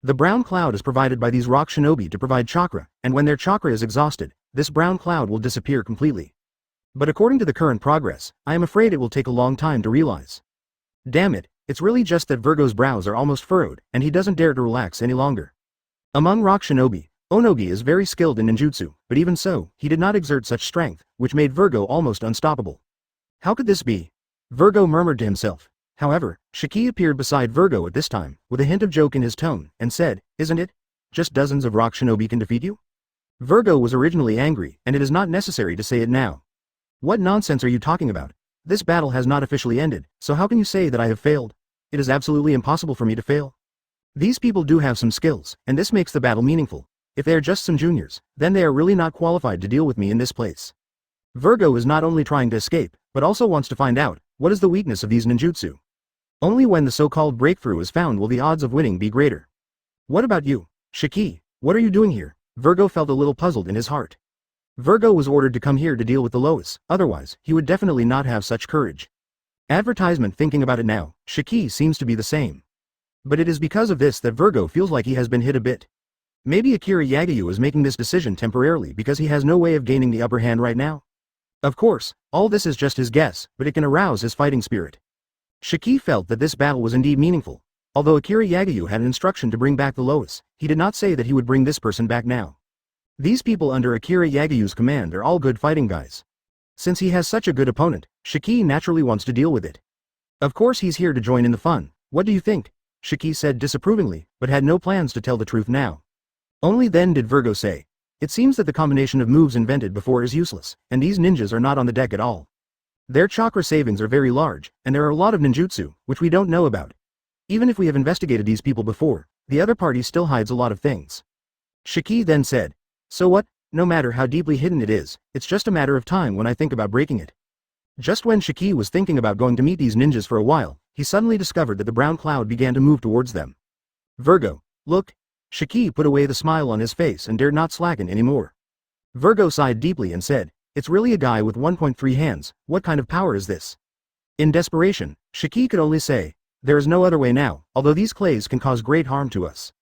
Speaker 1: The brown cloud is provided by these rock shinobi to provide chakra, and when their chakra is exhausted, this brown cloud will disappear completely. But according to the current progress, I am afraid it will take a long time to realize. Damn it, it's really just that Virgo's brows are almost furrowed, and he doesn't dare to relax any longer. Among rock shinobi, Onogi is very skilled in ninjutsu, but even so, he did not exert such strength, which made Virgo almost unstoppable. How could this be? Virgo murmured to himself. However, Shiki appeared beside Virgo at this time, with a hint of joke in his tone, and said, isn't it? Just dozens of rock shinobi can defeat you? Virgo was originally angry, and it is not necessary to say it now. What nonsense are you talking about? This battle has not officially ended, so how can you say that I have failed? It is absolutely impossible for me to fail. These people do have some skills, and this makes the battle meaningful. If they are just some juniors, then they are really not qualified to deal with me in this place. Virgo is not only trying to escape, but also wants to find out, what is the weakness of these ninjutsu? Only when the so-called breakthrough is found will the odds of winning be greater. What about you, Shiki? What are you doing here? Virgo felt a little puzzled in his heart. Virgo was ordered to come here to deal with the Lois, otherwise, he would definitely not have such courage. Advertisement. Thinking about it now, Shiki seems to be the same. But it is because of this that Virgo feels like he has been hit a bit. Maybe Akira Yagiyu is making this decision temporarily because he has no way of gaining the upper hand right now. Of course, all this is just his guess, but it can arouse his fighting spirit. Shiki felt that this battle was indeed meaningful. Although Akira Yagiyu had an instruction to bring back the Lois, he did not say that he would bring this person back now. These people under Akira Yagiyu's command are all good fighting guys. Since he has such a good opponent, Shiki naturally wants to deal with it. Of course he's here to join in the fun. What do you think? Shiki said disapprovingly, but had no plans to tell the truth now. Only then did Virgo say, it seems that the combination of moves invented before is useless, and these ninjas are not on the deck at all. Their chakra savings are very large, and there are a lot of ninjutsu, which we don't know about. Even if we have investigated these people before, the other party still hides a lot of things. Shiki then said, so what? No matter how deeply hidden it is, it's just a matter of time when I think about breaking it. Just when Shiki was thinking about going to meet these ninjas for a while, he suddenly discovered that the brown cloud began to move towards them. Virgo, look. Shiki put away the smile on his face and dared not slacken anymore. Virgo sighed deeply and said, "It's really a guy with 1.3 hands, what kind of power is this?" In desperation, Shiki could only say, "There is no other way now, although these clays can cause great harm to us.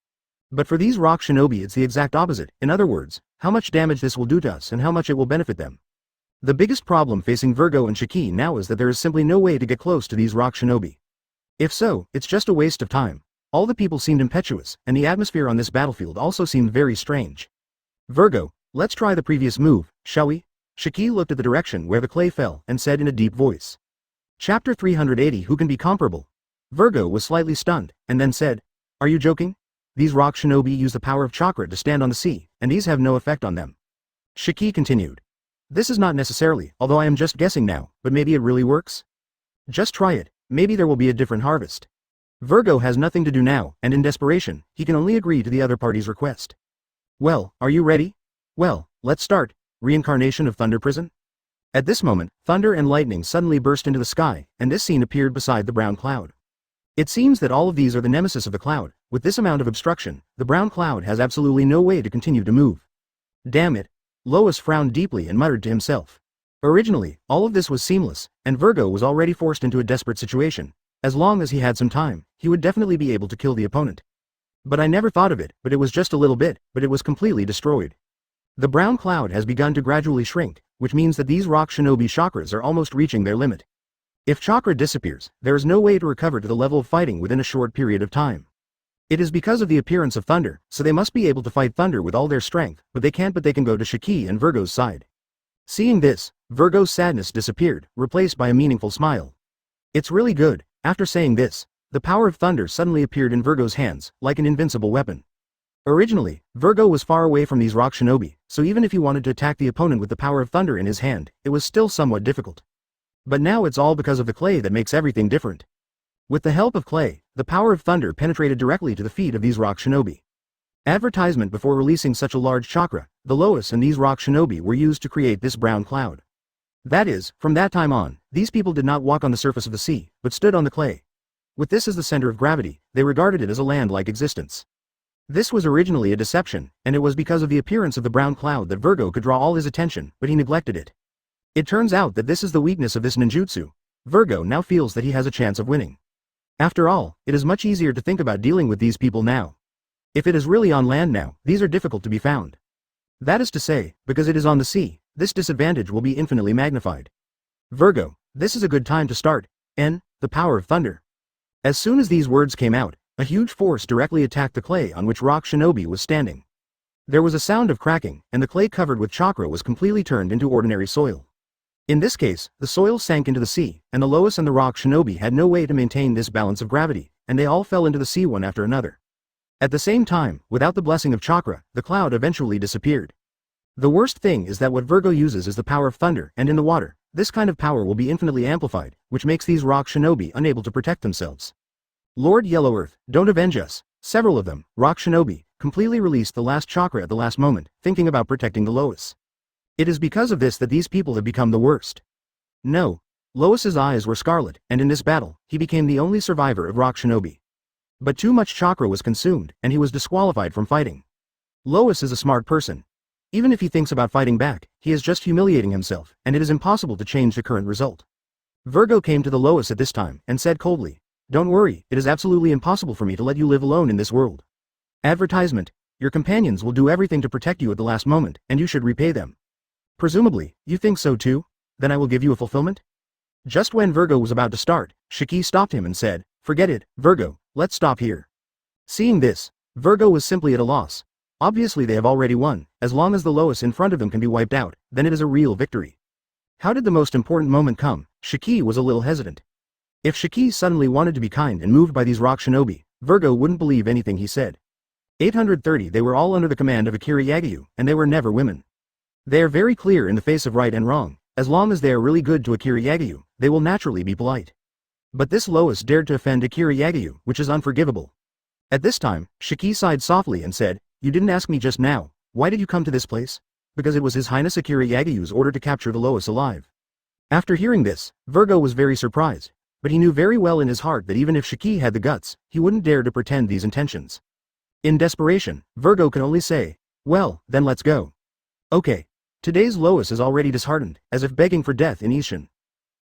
Speaker 1: But for these rock shinobi it's the exact opposite, in other words, how much damage this will do to us and how much it will benefit them." The biggest problem facing Virgo and Shiki now is that there is simply no way to get close to these rock shinobi. If so, it's just a waste of time. All the people seemed impetuous, and the atmosphere on this battlefield also seemed very strange. "Virgo, let's try the previous move, shall we?" Shiki looked at the direction where the clay fell and said in a deep voice. Chapter 380 Who can be comparable? Virgo was slightly stunned, and then said, "Are you joking? These rock shinobi use the power of chakra to stand on the sea, and these have no effect on them." Shiki continued. "This is not necessarily, although I am just guessing now, but maybe it really works? Just try it, maybe there will be a different harvest." Virgo has nothing to do now, and in desperation, he can only agree to the other party's request. "Well, are you ready? Well, let's start. Reincarnation of Thunder Prison?" At this moment, thunder and lightning suddenly burst into the sky, and this scene appeared beside the brown cloud. It seems that all of these are the nemesis of the cloud. With this amount of obstruction, the brown cloud has absolutely no way to continue to move. Damn it. Lois frowned deeply and muttered to himself. Originally, all of this was seamless, and Virgo was already forced into a desperate situation. As long as he had some time, he would definitely be able to kill the opponent. But I never thought of it, but it was just a little bit, but it was completely destroyed. The brown cloud has begun to gradually shrink, which means that these rock shinobi chakras are almost reaching their limit. If chakra disappears, there is no way to recover to the level of fighting within a short period of time. It is because of the appearance of thunder, so they must be able to fight thunder with all their strength, but they can't go to Shiki and Virgo's side. Seeing this, Virgo's sadness disappeared, replaced by a meaningful smile. "It's really good." After saying this, the power of thunder suddenly appeared in Virgo's hands, like an invincible weapon. Originally, Virgo was far away from these rock shinobi, so even if he wanted to attack the opponent with the power of thunder in his hand, it was still somewhat difficult. But now it's all because of the clay that makes everything different. With the help of clay, the power of thunder penetrated directly to the feet of these rock shinobi. Advertisement before releasing such a large chakra, the Lois and these rock shinobi were used to create this brown cloud. That is, from that time on, these people did not walk on the surface of the sea, but stood on the clay. With this as the center of gravity, they regarded it as a land-like existence. This was originally a deception, and it was because of the appearance of the brown cloud that Virgo could draw all his attention, but he neglected it. It turns out that this is the weakness of this ninjutsu. Virgo now feels that he has a chance of winning. After all, it is much easier to think about dealing with these people now. If it is really on land now, these are difficult to be found. That is to say, because it is on the sea, this disadvantage will be infinitely magnified. Virgo, this is a good time to start. The power of thunder. As soon as these words came out, a huge force directly attacked the clay on which rock shinobi was standing. There was a sound of cracking, and the clay covered with chakra was completely turned into ordinary soil. In this case, the soil sank into the sea, and the Lois and the rock shinobi had no way to maintain this balance of gravity, and they all fell into the sea one after another. At the same time, without the blessing of chakra, the cloud eventually disappeared. The worst thing is that what Virgo uses is the power of thunder, and in the water, this kind of power will be infinitely amplified, which makes these rock shinobi unable to protect themselves. Lord Yellow Earth, don't avenge us. Several of them, rock shinobi, completely released the last chakra at the last moment, thinking about protecting the Lois. It is because of this that these people have become the worst. No. Lois's eyes were scarlet, and in this battle, he became the only survivor of rock shinobi. But too much chakra was consumed, and he was disqualified from fighting. Lois is a smart person. Even if he thinks about fighting back, he is just humiliating himself, and it is impossible to change the current result. Virgo came to the Lois at this time, and said coldly, "Don't worry, it is absolutely impossible for me to let you live alone in this world. Advertisement, your companions will do everything to protect you at the last moment, and you should repay them. Presumably, you think so too? Then I will give you a fulfillment?" Just when Virgo was about to start, Shiki stopped him and said, "Forget it, Virgo, let's stop here." Seeing this, Virgo was simply at a loss. Obviously they have already won. As long as the Lois in front of them can be wiped out, then it is a real victory. How did the most important moment come? Shiki was a little hesitant. If Shiki suddenly wanted to be kind and moved by these rock shinobi, Virgo wouldn't believe anything he said. 830 They were all under the command of Akira Yagyu, and they were never women. They are very clear in the face of right and wrong. As long as they are really good to Akira Yagyu, they will naturally be polite. But this Lois dared to offend Akira Yagyu, which is unforgivable. At this time, Shiki sighed softly and said, "You didn't ask me just now, why did you come to this place?" "Because it was His Highness Akira Yagyu's order to capture the Lois alive." After hearing this, Virgo was very surprised, but he knew very well in his heart that even if Shiki had the guts, he wouldn't dare to pretend these intentions. In desperation, Virgo could only say, well, then let's go. Okay. Today's Lois is already disheartened, as if begging for death in Ishin.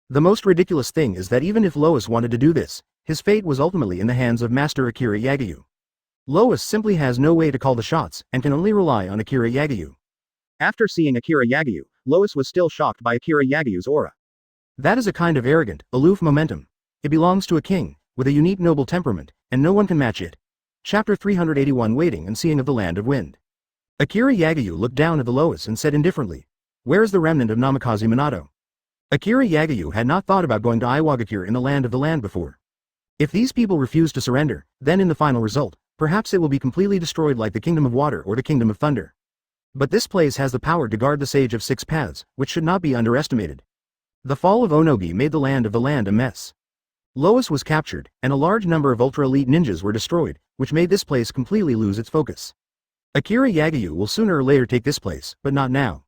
Speaker 1: The most ridiculous thing is that even if Lois wanted to do this, his fate was ultimately in the hands of Master Akira Yagyu. Lois simply has no way to call the shots and can only rely on Akira Yagyu. After seeing Akira Yagyu, Lois was still shocked by Akira Yagyu's aura. That is a kind of arrogant, aloof momentum. It belongs to a king, with a unique noble temperament, and no one can match it. Chapter 381 Waiting and Seeing of the Land of Wind. Akira Yagyu looked down at the Lois and said indifferently, where is the remnant of Namikaze Minato? Akira Yagyu had not thought about going to Iwagakure in the land before. If these people refuse to surrender, then in the final result, perhaps it will be completely destroyed like the Kingdom of Water or the Kingdom of Thunder. But this place has the power to guard the Sage of Six Paths, which should not be underestimated. The fall of Onogi made the land a mess. Lois was captured, and a large number of ultra-elite ninjas were destroyed, which made this place completely lose its focus. Akira Yagyu will sooner or later take this place, but not now.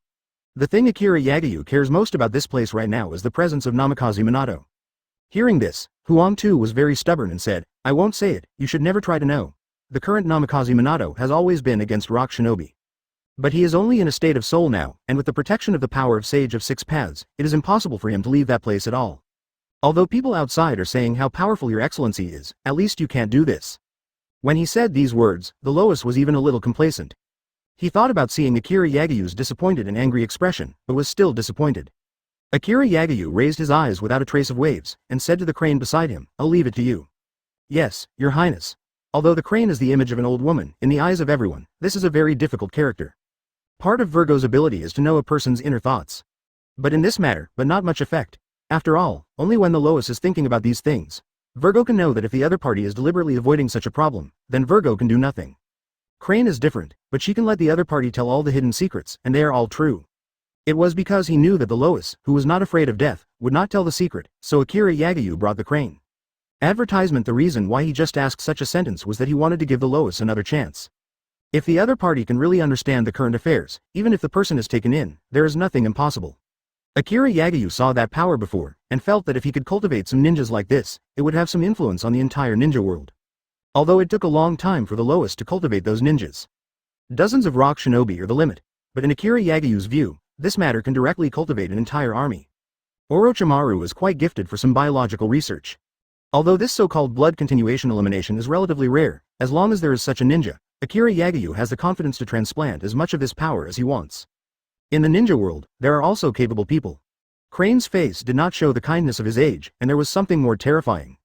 Speaker 1: The thing Akira Yagyu cares most about this place right now is the presence of Namikaze Minato. Hearing this, Huang Tu was very stubborn and said, I won't say it, you should never try to know. The current Namikaze Minato has always been against rock shinobi. But he is only in a state of soul now, and with the protection of the power of Sage of Six Paths, it is impossible for him to leave that place at all. Although people outside are saying how powerful your excellency is, at least you can't do this. When he said these words, the Lois was even a little complacent. He thought about seeing Akira Yagyu's disappointed and angry expression, but was still disappointed. Akira Yagyu raised his eyes without a trace of waves, and said to the crane beside him, I'll leave it to you. Yes, your highness. Although the crane is the image of an old woman, in the eyes of everyone, this is a very difficult character. Part of Virgo's ability is to know a person's inner thoughts. But in this matter, but not much effect. After all, only when the Lois is thinking about these things, Virgo can know that if the other party is deliberately avoiding such a problem, then Virgo can do nothing. Crane is different, but she can let the other party tell all the hidden secrets, and they are all true. It was because he knew that the Lois, who was not afraid of death, would not tell the secret, so Akira Yagyu brought the crane. Advertisement. The reason why he just asked such a sentence was that he wanted to give the Lois another chance. If the other party can really understand the current affairs, even if the person is taken in, there is nothing impossible. Akira Yagyu saw that power before, and felt that if he could cultivate some ninjas like this, it would have some influence on the entire ninja world. Although it took a long time for the Lois to cultivate those ninjas. Dozens of rock shinobi are the limit, but in Akira Yagyu's view, this matter can directly cultivate an entire army. Orochimaru is quite gifted for some biological research. Although this so-called blood continuation elimination is relatively rare, as long as there is such a ninja, Akira Yagyu has the confidence to transplant as much of this power as he wants. In the ninja world, there are also capable people. Crane's face did not show the kindness of his age, and there was something more terrifying.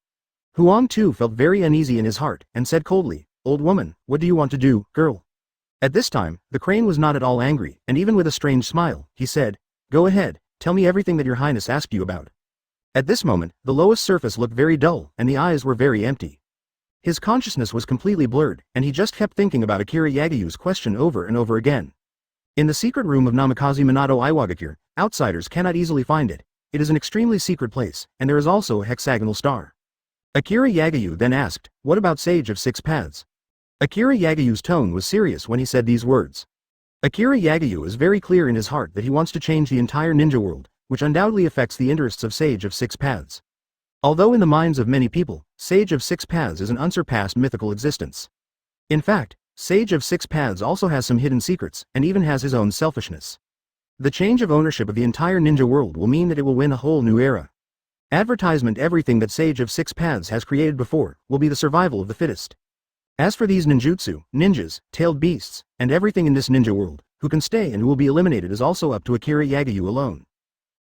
Speaker 1: Huang Tu felt very uneasy in his heart, and said coldly, Old woman, what do you want to do, girl? At this time, the crane was not at all angry, and even with a strange smile, he said, Go ahead, tell me everything that your highness asked you about. At this moment, the Lois surface looked very dull, and the eyes were very empty. His consciousness was completely blurred, and he just kept thinking about Akira Yagyu's question over and over again. In the secret room of Namikaze Minato Iwagakure, outsiders cannot easily find it. It is an extremely secret place, and there is also a hexagonal star. Akira Yagyu then asked, What about Sage of Six Paths? Akira Yagyu's tone was serious when he said these words. Akira Yagyu is very clear in his heart that he wants to change the entire ninja world, which undoubtedly affects the interests of Sage of Six Paths. Although in the minds of many people, Sage of Six Paths is an unsurpassed mythical existence. In fact, Sage of Six Paths also has some hidden secrets, and even has his own selfishness. The change of ownership of the entire ninja world will mean that it will win a whole new era. Advertisement. Everything that Sage of Six Paths has created before, will be the survival of the fittest. As for these ninjutsu, ninjas, tailed beasts, and everything in this ninja world, who can stay and who will be eliminated is also up to Akira Yagyu alone.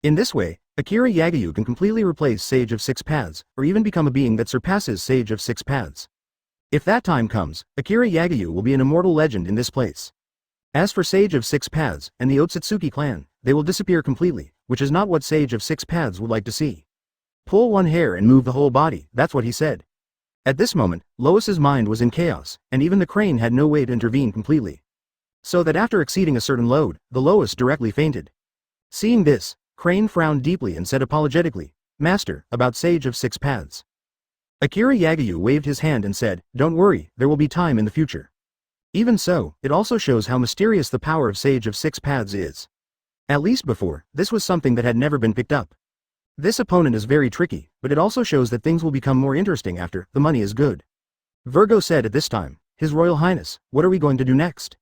Speaker 1: In this way, Akira Yagyu can completely replace Sage of Six Paths, or even become a being that surpasses Sage of Six Paths. If that time comes, Akira Yagyu will be an immortal legend in this place. As for Sage of Six Paths, and the Otsutsuki clan, they will disappear completely, which is not what Sage of Six Paths would like to see. Pull one hair and move the whole body, that's what he said. At this moment, Lois's mind was in chaos, and even the crane had no way to intervene completely. So that after exceeding a certain load, the Lois directly fainted. Seeing this, Crane frowned deeply and said apologetically, Master, about Sage of Six Paths. Akira Yagyu waved his hand and said, Don't worry, there will be time in the future. Even so, it also shows how mysterious the power of Sage of Six Paths is. At least before, this was something that had never been picked up. This opponent is very tricky, but it also shows that things will become more interesting after the money is good. Virgo said at this time, His Royal Highness, what are we going to do next?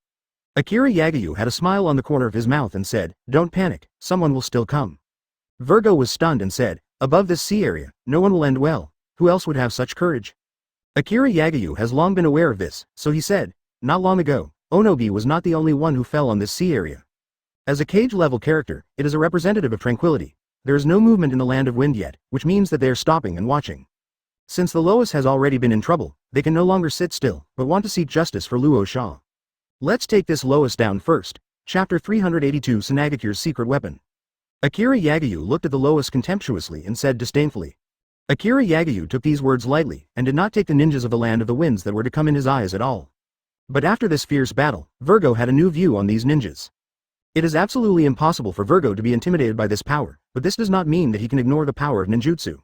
Speaker 1: Akira Yagyu had a smile on the corner of his mouth and said, don't panic, someone will still come. Virgo was stunned and said, above this sea area, no one will end well, who else would have such courage? Akira Yagyu has long been aware of this, so he said, not long ago, Onogi was not the only one who fell on this sea area. As a cage-level character, it is a representative of tranquility. There is no movement in the land of wind yet, which means that they are stopping and watching. Since the Lois has already been in trouble, they can no longer sit still, but want to seek justice for Luo Sha. Let's take this Lois down first. Chapter 382 Sanagakir's Secret Weapon. Akira Yagyu looked at the Lois contemptuously and said disdainfully. Akira Yagyu took these words lightly, and did not take the ninjas of the land of the winds that were to come in his eyes at all. But after this fierce battle, Virgo had a new view on these ninjas. It is absolutely impossible for Virgo to be intimidated by this power, but this does not mean that he can ignore the power of ninjutsu.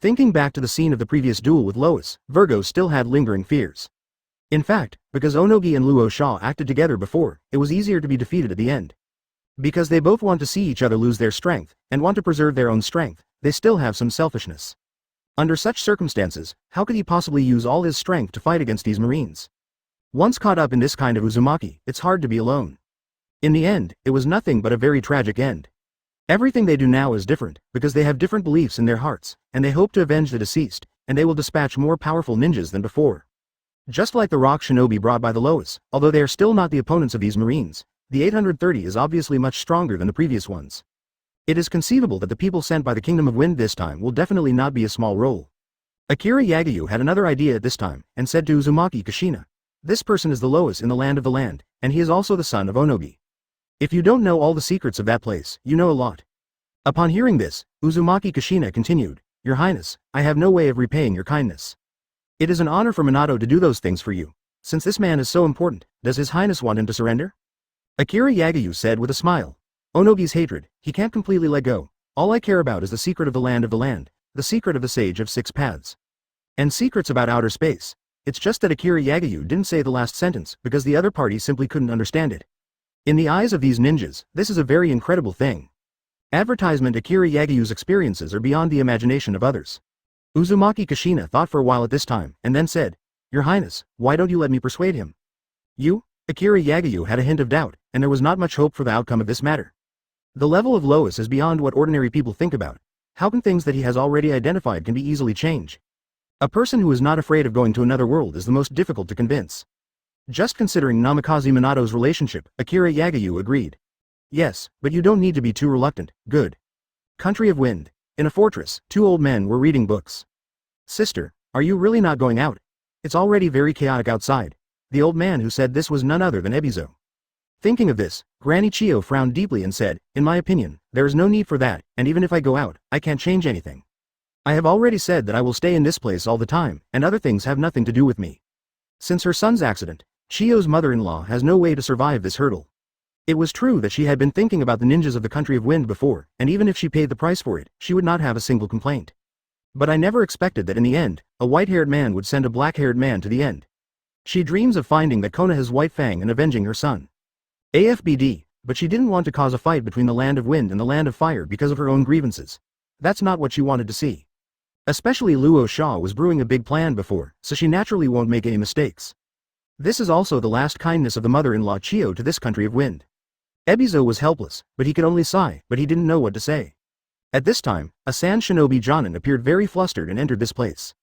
Speaker 1: Thinking back to the scene of the previous duel with Lois, Virgo still had lingering fears. In fact, because Onogi and Luo Sha acted together before, it was easier to be defeated at the end. Because they both want to see each other lose their strength, and want to preserve their own strength, they still have some selfishness. Under such circumstances, how could he possibly use all his strength to fight against these marines? Once caught up in this kind of uzumaki, it's hard to be alone. In the end, it was nothing but a very tragic end. Everything they do now is different, because they have different beliefs in their hearts, and they hope to avenge the deceased, and they will dispatch more powerful ninjas than before. Just like the rock shinobi brought by the Lois, although they are still not the opponents of these marines, the 830 is obviously much stronger than the previous ones. It is conceivable that the people sent by the Kingdom of Wind this time will definitely not be a small role. Akira Yagyu had another idea at this time, and said to Uzumaki Kushina, this person is the Lois in the land of the land, and he is also the son of Onogi. If you don't know all the secrets of that place, you know a lot. Upon hearing this, Uzumaki Kushina continued, Your Highness, I have no way of repaying your kindness. It is an honor for Minato to do those things for you. Since this man is so important, does His Highness want him to surrender? Akira Yagyu said with a smile. Onogi's hatred, he can't completely let go. All I care about is the secret of the land, the secret of the Sage of Six Paths. And secrets about outer space. It's just that Akira Yagyu didn't say the last sentence, because the other party simply couldn't understand it. In the eyes of these ninjas, this is a very incredible thing. Advertisement Akira Yagyu's experiences are beyond the imagination of others. Uzumaki Kushina thought for a while at this time, and then said, Your Highness, why don't you let me persuade him? You? Akira Yagyu had a hint of doubt, and there was not much hope for the outcome of this matter. The level of Lois is beyond what ordinary people think about. How can things that he has already identified can be easily changed? A person who is not afraid of going to another world is the most difficult to convince. Just considering Namikaze Minato's relationship, Akira Yagyu agreed. Yes, but you don't need to be too reluctant. Good. Country of Wind. In a fortress, two old men were reading books. Sister, are you really not going out? It's already very chaotic outside. The old man who said this was none other than Ebizo. Thinking of this, Granny Chio frowned deeply and said, In my opinion, there is no need for that, and even if I go out, I can't change anything. I have already said that I will stay in this place all the time, and other things have nothing to do with me. Since her son's accident, Chio's mother-in-law has no way to survive this hurdle. It was true that she had been thinking about the ninjas of the Country of Wind before, and even if she paid the price for it, she would not have a single complaint. But I never expected that in the end, a white-haired man would send a black-haired man to the end. She dreams of finding that Kona has White Fang and avenging her son. AFBD, but she didn't want to cause a fight between the Land of Wind and the Land of Fire because of her own grievances. That's not what she wanted to see. Especially Luo Sha was brewing a big plan before, so she naturally won't make any mistakes. This is also the last kindness of the mother-in-law Chio to this Country of Wind. Ebizo was helpless, but he could only sigh, but he didn't know what to say. At this time, a Sand Shinobi Jonin appeared very flustered and entered this place.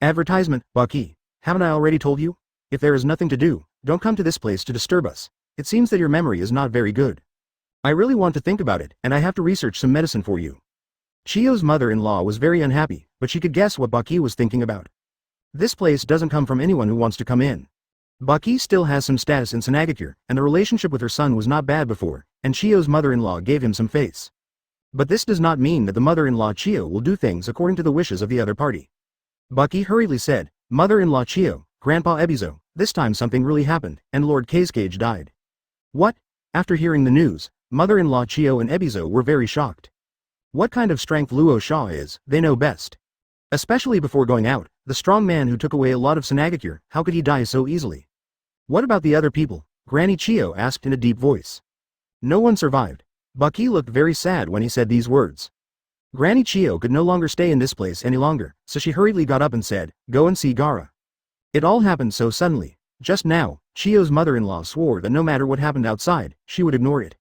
Speaker 1: Advertisement, Baki. Haven't I already told you? If there is nothing to do, don't come to this place to disturb us. It seems that your memory is not very good. I really want to think about it, and I have to research some medicine for you. Chio's mother-in-law was very unhappy, but she could guess what Baki was thinking about. This place doesn't come from anyone who wants to come in. Baki still has some status in Sanagakure, and the relationship with her son was not bad before, and Chio's mother-in-law gave him some face. But this does not mean that the mother-in-law Chio will do things according to the wishes of the other party. Baki hurriedly said, Mother-in-law Chio, Grandpa Ebizo, this time something really happened, and Lord Kazekage died. What? After hearing the news, mother-in-law Chio and Ebizo were very shocked. What kind of strength Luo Sha is, they know best. Especially before going out, the strong man who took away a lot of Sanagakure, how could he die so easily? What about the other people? Granny Chio asked in a deep voice. No one survived. Baki looked very sad when he said these words. Granny Chio could no longer stay in this place any longer, so she hurriedly got up and said, "Go and see Gaara." It all happened so suddenly. Just now, Chio's mother-in-law swore that no matter what happened outside, she would ignore it.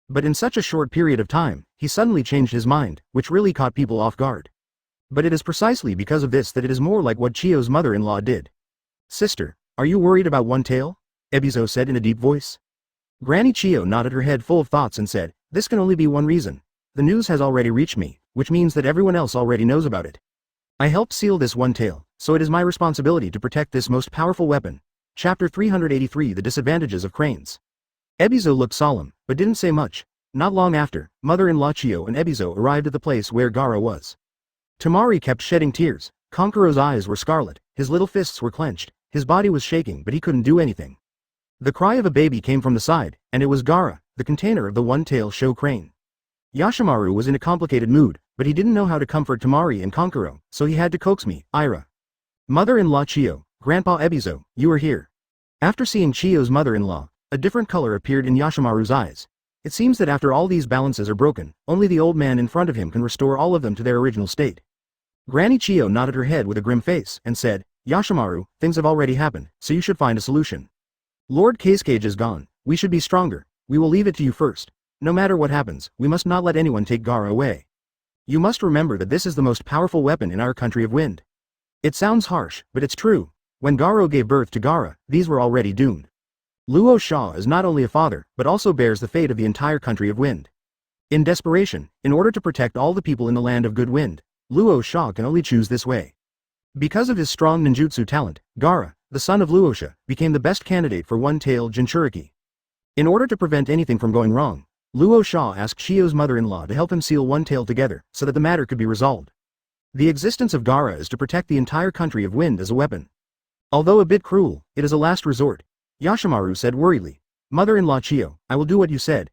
Speaker 1: But in such a short period of time, he suddenly changed his mind, which really caught people off guard. But it is precisely because of this that it is more like what Chio's mother-in-law did. "Sister, are you worried about One Tail?" Ebizo said in a deep voice. Granny Chio nodded her head full of thoughts and said, "This can only be one reason. The news has already reached me, which means that everyone else already knows about it. I helped seal this One Tail, so it is my responsibility to protect this most powerful weapon." Chapter 383 The Disadvantages of Cranes. Ebizo looked solemn, but didn't say much. Not long after, mother-in-law Chio and Ebizo arrived at the place where Gaara was. Tamari kept shedding tears. Konkuro's eyes were scarlet, his little fists were clenched, his body was shaking but he couldn't do anything. The cry of a baby came from the side, and it was Gaara, the container of the One-Tail Show Crane. Yashimaru was in a complicated mood, but he didn't know how to comfort Tamari and Konkuro, so he had to coax me, Ira. "Mother-in-law Chio, Grandpa Ebizo, you are here." After seeing Chio's mother-in-law, a different color appeared in Yashimaru's eyes. It seems that after all these balances are broken, only the old man in front of him can restore all of them to their original state. Granny Chio nodded her head with a grim face, and said, "Yashimaru, things have already happened, so you should find a solution. Lord Kizaru is gone, we should be stronger, we will leave it to you first. No matter what happens, we must not let anyone take Gaara away. You must remember that this is the most powerful weapon in our country of wind." It sounds harsh, but it's true. When Garo gave birth to Gaara, these were already doomed. Luo Sha is not only a father, but also bears the fate of the entire country of wind. In desperation, in order to protect all the people in the land of good wind, Luo Sha can only choose this way. Because of his strong ninjutsu talent, Gaara, the son of Luosha, became the best candidate for One-Tail Jinchuriki. In order to prevent anything from going wrong, Luo Sha asked Chio's mother-in-law to help him seal One-Tail together so that the matter could be resolved. The existence of Gaara is to protect the entire country of wind as a weapon. Although a bit cruel, it is a last resort, Yashimaru said worriedly. "Mother-in-law Chio, I will do what you said.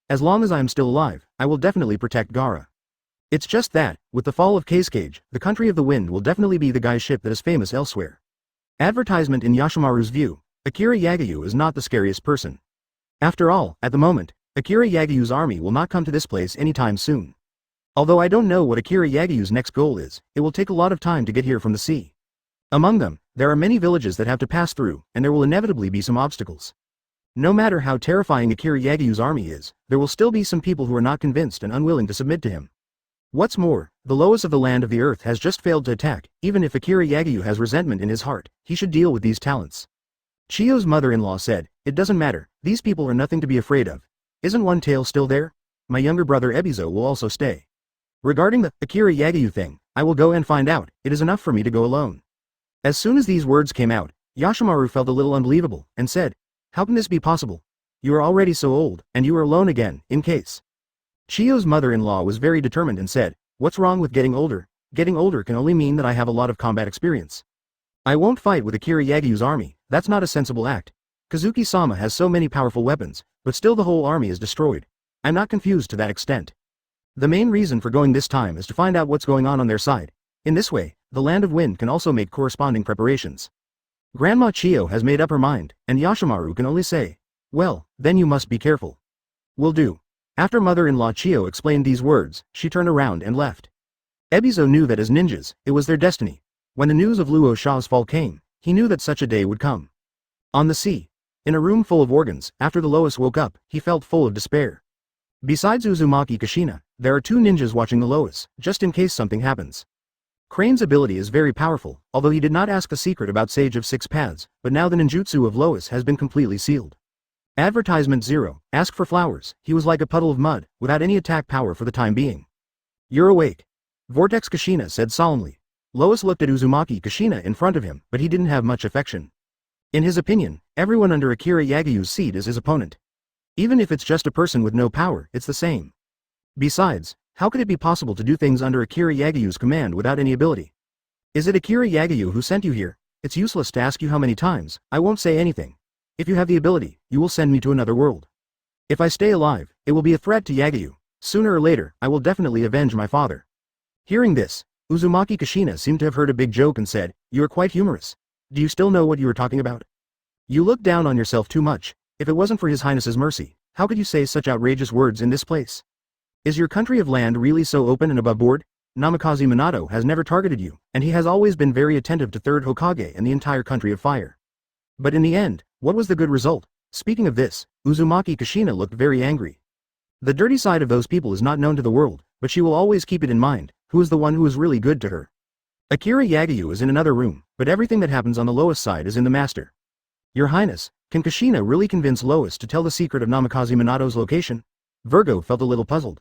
Speaker 1: As long as I am still alive, I will definitely protect Gaara. It's just that, with the fall of Kizaru, the country of the wind will definitely be the guy's ship that is famous elsewhere." Advertisement. In Yashimaru's view, Akira Yagyu is not the scariest person. After all, at the moment, Akira Yagyu's army will not come to this place anytime soon. Although I don't know what Akira Yagyu's next goal is, it will take a lot of time to get here from the sea. Among them, there are many villages that have to pass through, and there will inevitably be some obstacles. No matter how terrifying Akira Yagyu's army is, there will still be some people who are not convinced and unwilling to submit to him. What's more, the lowest of the land of the earth has just failed to attack. Even if Akira Yagyu has resentment in his heart, he should deal with these talents. Chio's mother-in-law said, "It doesn't matter, these people are nothing to be afraid of. Isn't One Tail still there? My younger brother Ebizo will also stay. Regarding the Akira Yagyu thing, I will go and find out. It is enough for me to go alone." As soon as these words came out, Yashimaru felt a little unbelievable, and said, "How can this be possible? You are already so old, and you are alone again, in case." Chio's mother-in-law was very determined and said, "What's wrong with getting older? Getting older can only mean that I have a lot of combat experience. I won't fight with Akira Yagyu's army, that's not a sensible act. Kazuki-sama has so many powerful weapons, but still the whole army is destroyed. I'm not confused to that extent. The main reason for going this time is to find out what's going on their side. In this way, the Land of Wind can also make corresponding preparations." Grandma Chio has made up her mind, and Yashimaru can only say, "Well, then you must be careful." "Will do." After mother-in-law Chio explained these words, she turned around and left. Ebizo knew that as ninjas, it was their destiny. When the news of Luo Sha's fall came, he knew that such a day would come. On the sea, in a room full of organs, after the Lois woke up, he felt full of despair. Besides Uzumaki Kashina, there are two ninjas watching the Lois, just in case something happens. Crane's ability is very powerful, although he did not ask the secret about Sage of Six Paths, but now the ninjutsu of Lois has been completely sealed. Advertisement 0, ask for flowers. He was like a puddle of mud, without any attack power for the time being. "You're awake," Vortex Kashina said solemnly. Lois looked at Uzumaki Kashina in front of him, but he didn't have much affection. In his opinion, everyone under Akira Yagyu's seat is his opponent. Even if it's just a person with no power, it's the same. Besides, how could it be possible to do things under Akira Yagyu's command without any ability? "Is it Akira Yagyu who sent you here? It's useless to ask you how many times, I won't say anything. If you have the ability, you will send me to another world. If I stay alive, it will be a threat to Yagyu. Sooner or later, I will definitely avenge my father." Hearing this, Uzumaki Kashina seemed to have heard a big joke and said, "You are quite humorous. Do you still know what you were talking about? You look down on yourself too much. If it wasn't for His Highness's mercy, how could you say such outrageous words in this place?" Is your country of land really so open and above board? Namikaze Minato has never targeted you, and he has always been very attentive to third Hokage and the entire country of fire. But in the end, what was the good result? Speaking of this, Uzumaki Kushina looked very angry. The dirty side of those people is not known to the world, but she will always keep it in mind, who is the one who is really good to her. Akira Yagyu is in another room, but everything that happens on the Lois side is in the master. Your Highness, can Kushina really convince Lois to tell the secret of Namikaze Minato's location? Virgo felt a little puzzled.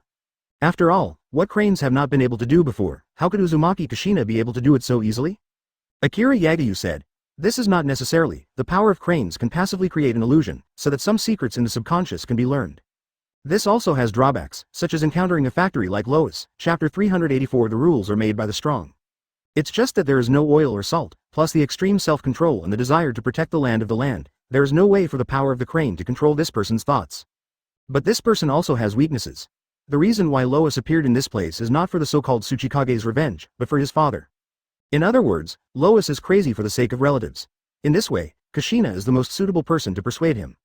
Speaker 1: After all, what cranes have not been able to do before, how could Uzumaki Kushina be able to do it so easily? Akira Yagyu said, this is not necessarily, the power of cranes can passively create an illusion, so that some secrets in the subconscious can be learned. This also has drawbacks, such as encountering a factory like Lois, chapter 384. The rules are made by the strong. It's just that there is no oil or salt, plus the extreme self-control and the desire to protect the land of the land, there is no way for the power of the crane to control this person's thoughts. But this person also has weaknesses. The reason why Lois appeared in this place is not for the so-called Tsuchikage's revenge, but for his father. In other words, Lois is crazy for the sake of relatives. In this way, Kushina is the most suitable person to persuade him.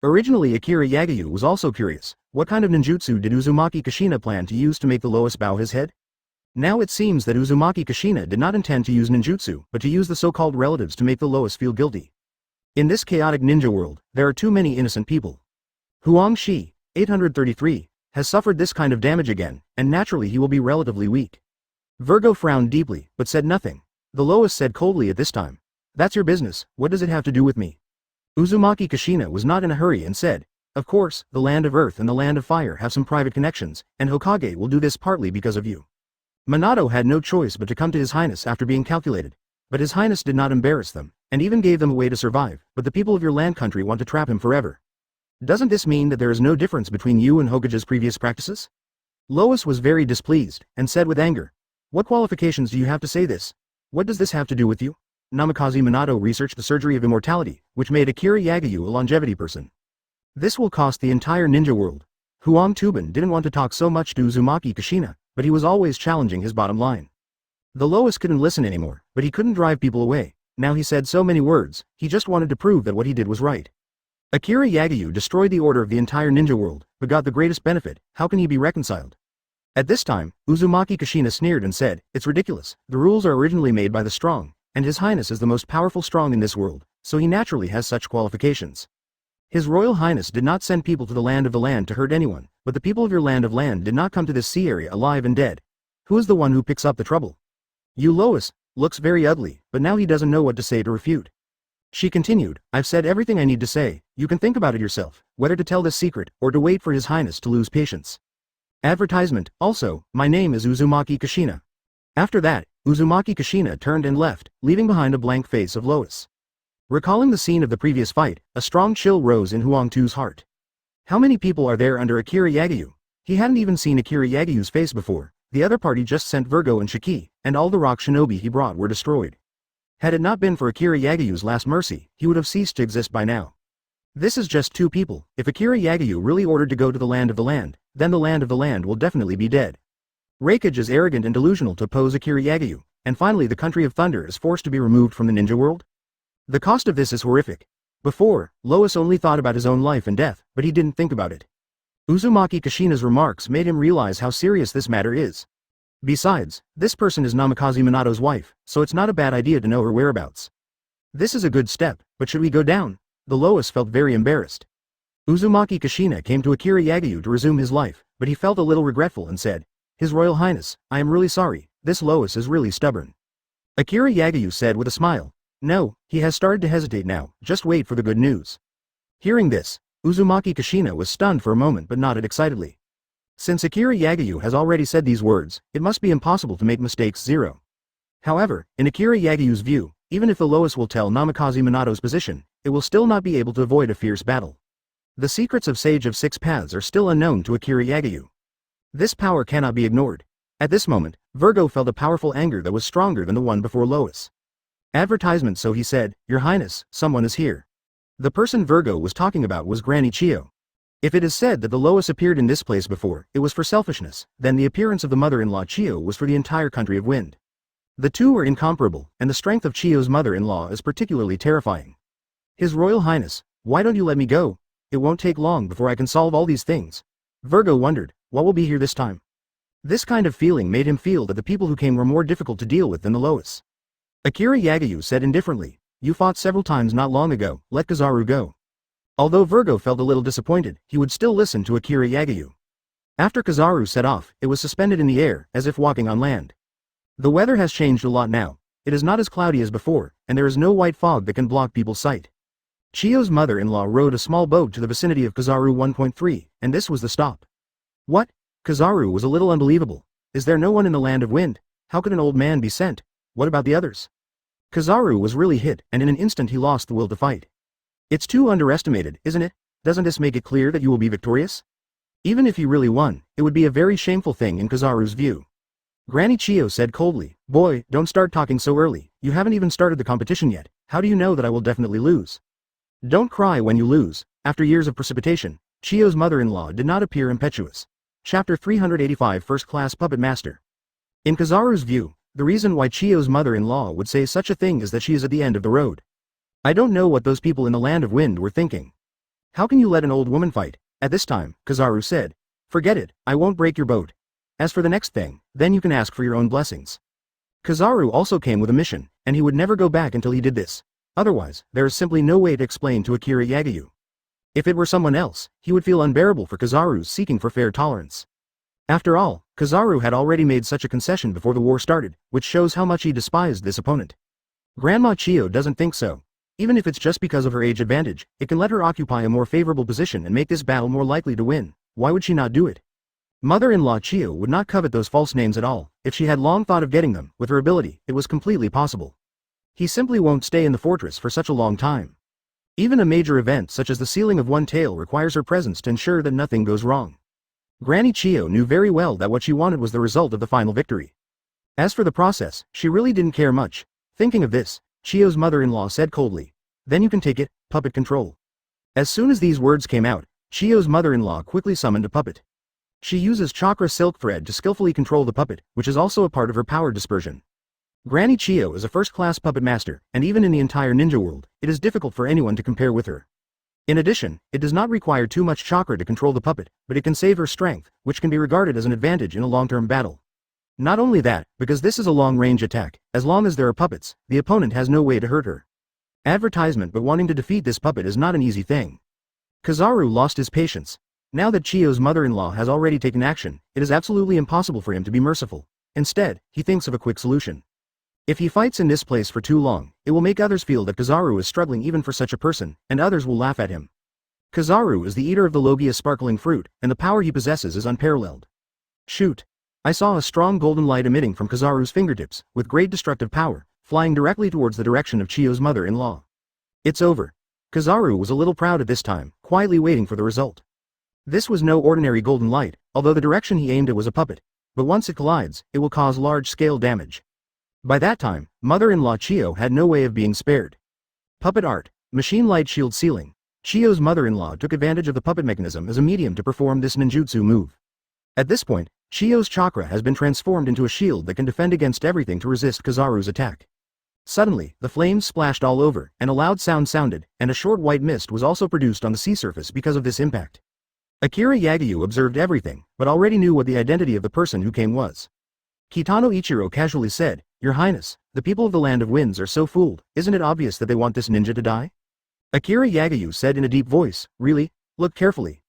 Speaker 1: Originally Akira Yagyu was also curious, what kind of ninjutsu did Uzumaki Kushina plan to use to make the Lois bow his head? Now it seems that Uzumaki Kushina did not intend to use ninjutsu, but to use the so-called relatives to make the Lois feel guilty. In this chaotic ninja world, there are too many innocent people. Huang Shi, 833, has suffered this kind of damage again, and naturally he will be relatively weak. Virgo frowned deeply, but said nothing. The Lois said coldly at this time, that's your business, what does it have to do with me? Uzumaki Kushina was not in a hurry and said, of course, the land of earth and the land of fire have some private connections, and Hokage will do this partly because of you. Minato had no choice but to come to His Highness after being calculated, but His Highness did not embarrass them, and even gave them a way to survive, but the people of your land country want to trap him forever. Doesn't this mean that there is no difference between you and Hokage's previous practices? Lois was very displeased, and said with anger, what qualifications do you have to say this? What does this have to do with you? Namikaze Minato researched the surgery of immortality, which made Akira Yagyu a longevity person. This will cost the entire ninja world. Huang Tuban didn't want to talk so much to Uzumaki Kushina, but he was always challenging his bottom line. The Lois couldn't listen anymore, but he couldn't drive people away. Now he said so many words, he just wanted to prove that what he did was right. Akira Yagyu destroyed the order of the entire ninja world, but got the greatest benefit, how can he be reconciled? At this time, Uzumaki Kushina sneered and said, it's ridiculous, the rules are originally made by the strong, and His Highness is the most powerful strong in this world, so he naturally has such qualifications. His Royal Highness did not send people to the land of the land to hurt anyone, but the people of your land of land did not come to this sea area alive and dead. Who is the one who picks up the trouble? You Lois, looks very ugly, but now he doesn't know what to say to refute. She continued, I've said everything I need to say, you can think about it yourself, whether to tell this secret, or to wait for His Highness to lose patience. Advertisement, also, my name is Uzumaki Kushina. After that, Uzumaki Kushina turned and left, leaving behind a blank face of Lois. Recalling the scene of the previous fight, a strong chill rose in Huang Tu's heart. How many people are there under Akira Yagyu? He hadn't even seen Akira Yagyu's face before, the other party just sent Virgo and Shiki, and all the rock shinobi he brought were destroyed. Had it not been for Akira Yagyu's last mercy, he would have ceased to exist by now. This is just 2 people, if Akira Yagyu really ordered to go to the land of the land, then the land of the land will definitely be dead. Hokage is arrogant and delusional to oppose Akira Yagyu, and finally the country of thunder is forced to be removed from the ninja world? The cost of this is horrific. Before, Lois only thought about his own life and death, but he didn't think about it. Uzumaki Kushina's remarks made him realize how serious this matter is. Besides, this person is Namikaze Minato's wife, so it's not a bad idea to know her whereabouts. This is a good step, but should we go down? The Lois felt very embarrassed. Uzumaki Kushina came to Akira Yagyu to resume his life, but he felt a little regretful and said, His Royal Highness, I am really sorry, this Lois is really stubborn. Akira Yagyu said with a smile, no, he has started to hesitate now, just wait for the good news. Hearing this, Uzumaki Kushina was stunned for a moment but nodded excitedly. Since Akira Yagyu has already said these words, it must be impossible to make mistakes 0. However, in Akira Yagyu's view, even if the Lois will tell Namikaze Minato's position, it will still not be able to avoid a fierce battle. The secrets of Sage of 6 Paths are still unknown to Akira Yagyu. This power cannot be ignored. At this moment, Virgo felt a powerful anger that was stronger than the one before Lois. Advertisement, so he said, Your Highness, someone is here. The person Virgo was talking about was Granny Chio. If it is said that the Lois appeared in this place before, it was for selfishness, then the appearance of the mother-in-law Chio was for the entire country of wind. The two are incomparable, and the strength of Chio's mother-in-law is particularly terrifying. His Royal Highness, why don't you let me go? It won't take long before I can solve all these things. Virgo wondered, what will be here this time? This kind of feeling made him feel that the people who came were more difficult to deal with than the Lois. Akira Yagayu said indifferently, you fought several times not long ago, let Kizaru go. Although Virgo felt a little disappointed, he would still listen to Akira Yagayu. After Kizaru set off, it was suspended in the air, as if walking on land. The weather has changed a lot now. It is not as cloudy as before, and there is no white fog that can block people's sight. Chiyo's mother-in-law rowed a small boat to the vicinity of Kizaru 1.3, and this was the stop. What? Kizaru was a little unbelievable. Is there no one in the land of wind? How could an old man be sent? What about the others? Kizaru was really hit, and in an instant he lost the will to fight. It's too underestimated, isn't it? Doesn't this make it clear that you will be victorious? Even if you really won, it would be a very shameful thing in Kizaru's view. Granny Chiyo said coldly, boy, don't start talking so early, you haven't even started the competition yet, how do you know that I will definitely lose? Don't cry when you lose. After years of precipitation, Chiyo's mother-in-law did not appear impetuous. Chapter 385 First Class Puppet Master. In Kizaru's view, the reason why Chiyo's mother-in-law would say such a thing is that she is at the end of the road. I don't know what those people in the land of wind were thinking. How can you let an old woman fight? At this time, Kizaru said. Forget it, I won't break your boat. As for the next thing, then you can ask for your own blessings. Kizaru also came with a mission, and he would never go back until he did this. Otherwise, there is simply no way to explain to Akira Yagayu. If it were someone else, he would feel unbearable for Kizaru's seeking for fair tolerance. After all, Kizaru had already made such a concession before the war started, which shows how much he despised this opponent. Grandma Chiyo doesn't think so. Even if it's just because of her age advantage, it can let her occupy a more favorable position and make this battle more likely to win. Why would she not do it? Mother-in-law Chiyo would not covet those false names at all. If she had long thought of getting them, with her ability, it was completely possible. He simply won't stay in the fortress for such a long time. Even a major event such as the sealing of one tail requires her presence to ensure that nothing goes wrong. Granny Chiyo knew very well that what she wanted was the result of the final victory. As for the process, she really didn't care much. Thinking of this, Chiyo's mother-in-law said coldly, then you can take it, puppet control. As soon as these words came out, Chiyo's mother-in-law quickly summoned a puppet. She uses chakra silk thread to skillfully control the puppet, which is also a part of her power dispersion. Granny Chiyo is a first-class puppet master, and even in the entire ninja world, it is difficult for anyone to compare with her. In addition, it does not require too much chakra to control the puppet, but it can save her strength, which can be regarded as an advantage in a long-term battle. Not only that, because this is a long-range attack, as long as there are puppets, the opponent has no way to hurt her. Advertisement, but wanting to defeat this puppet is not an easy thing. Kizaru lost his patience. Now that Chiyo's mother-in-law has already taken action, it is absolutely impossible for him to be merciful. Instead, he thinks of a quick solution. If he fights in this place for too long, it will make others feel that Kizaru is struggling even for such a person, and others will laugh at him. Kizaru is the eater of the Logia sparkling fruit, and the power he possesses is unparalleled. Shoot! I saw a strong golden light emitting from Kizaru's fingertips, with great destructive power, flying directly towards the direction of Chiyo's mother-in-law. It's over. Kizaru was a little proud at this time, quietly waiting for the result. This was no ordinary golden light, although the direction he aimed at was a puppet, but once it collides, it will cause large-scale damage. By that time, mother-in-law Chiyo had no way of being spared. Puppet art, machine light shield sealing. Chiyo's mother-in-law took advantage of the puppet mechanism as a medium to perform this ninjutsu move. At this point, Chiyo's chakra has been transformed into a shield that can defend against everything to resist Kizaru's attack. Suddenly, the flames splashed all over, and a loud sound sounded, and a short white mist was also produced on the sea surface because of this impact. Akira Yagayu observed everything, but already knew what the identity of the person who came was. Kitano Ichiro casually said, Your Highness, the people of the Land of Winds are so fooled, isn't it obvious that they want this ninja to die? Akira Yagayu said in a deep voice, Really? Look carefully.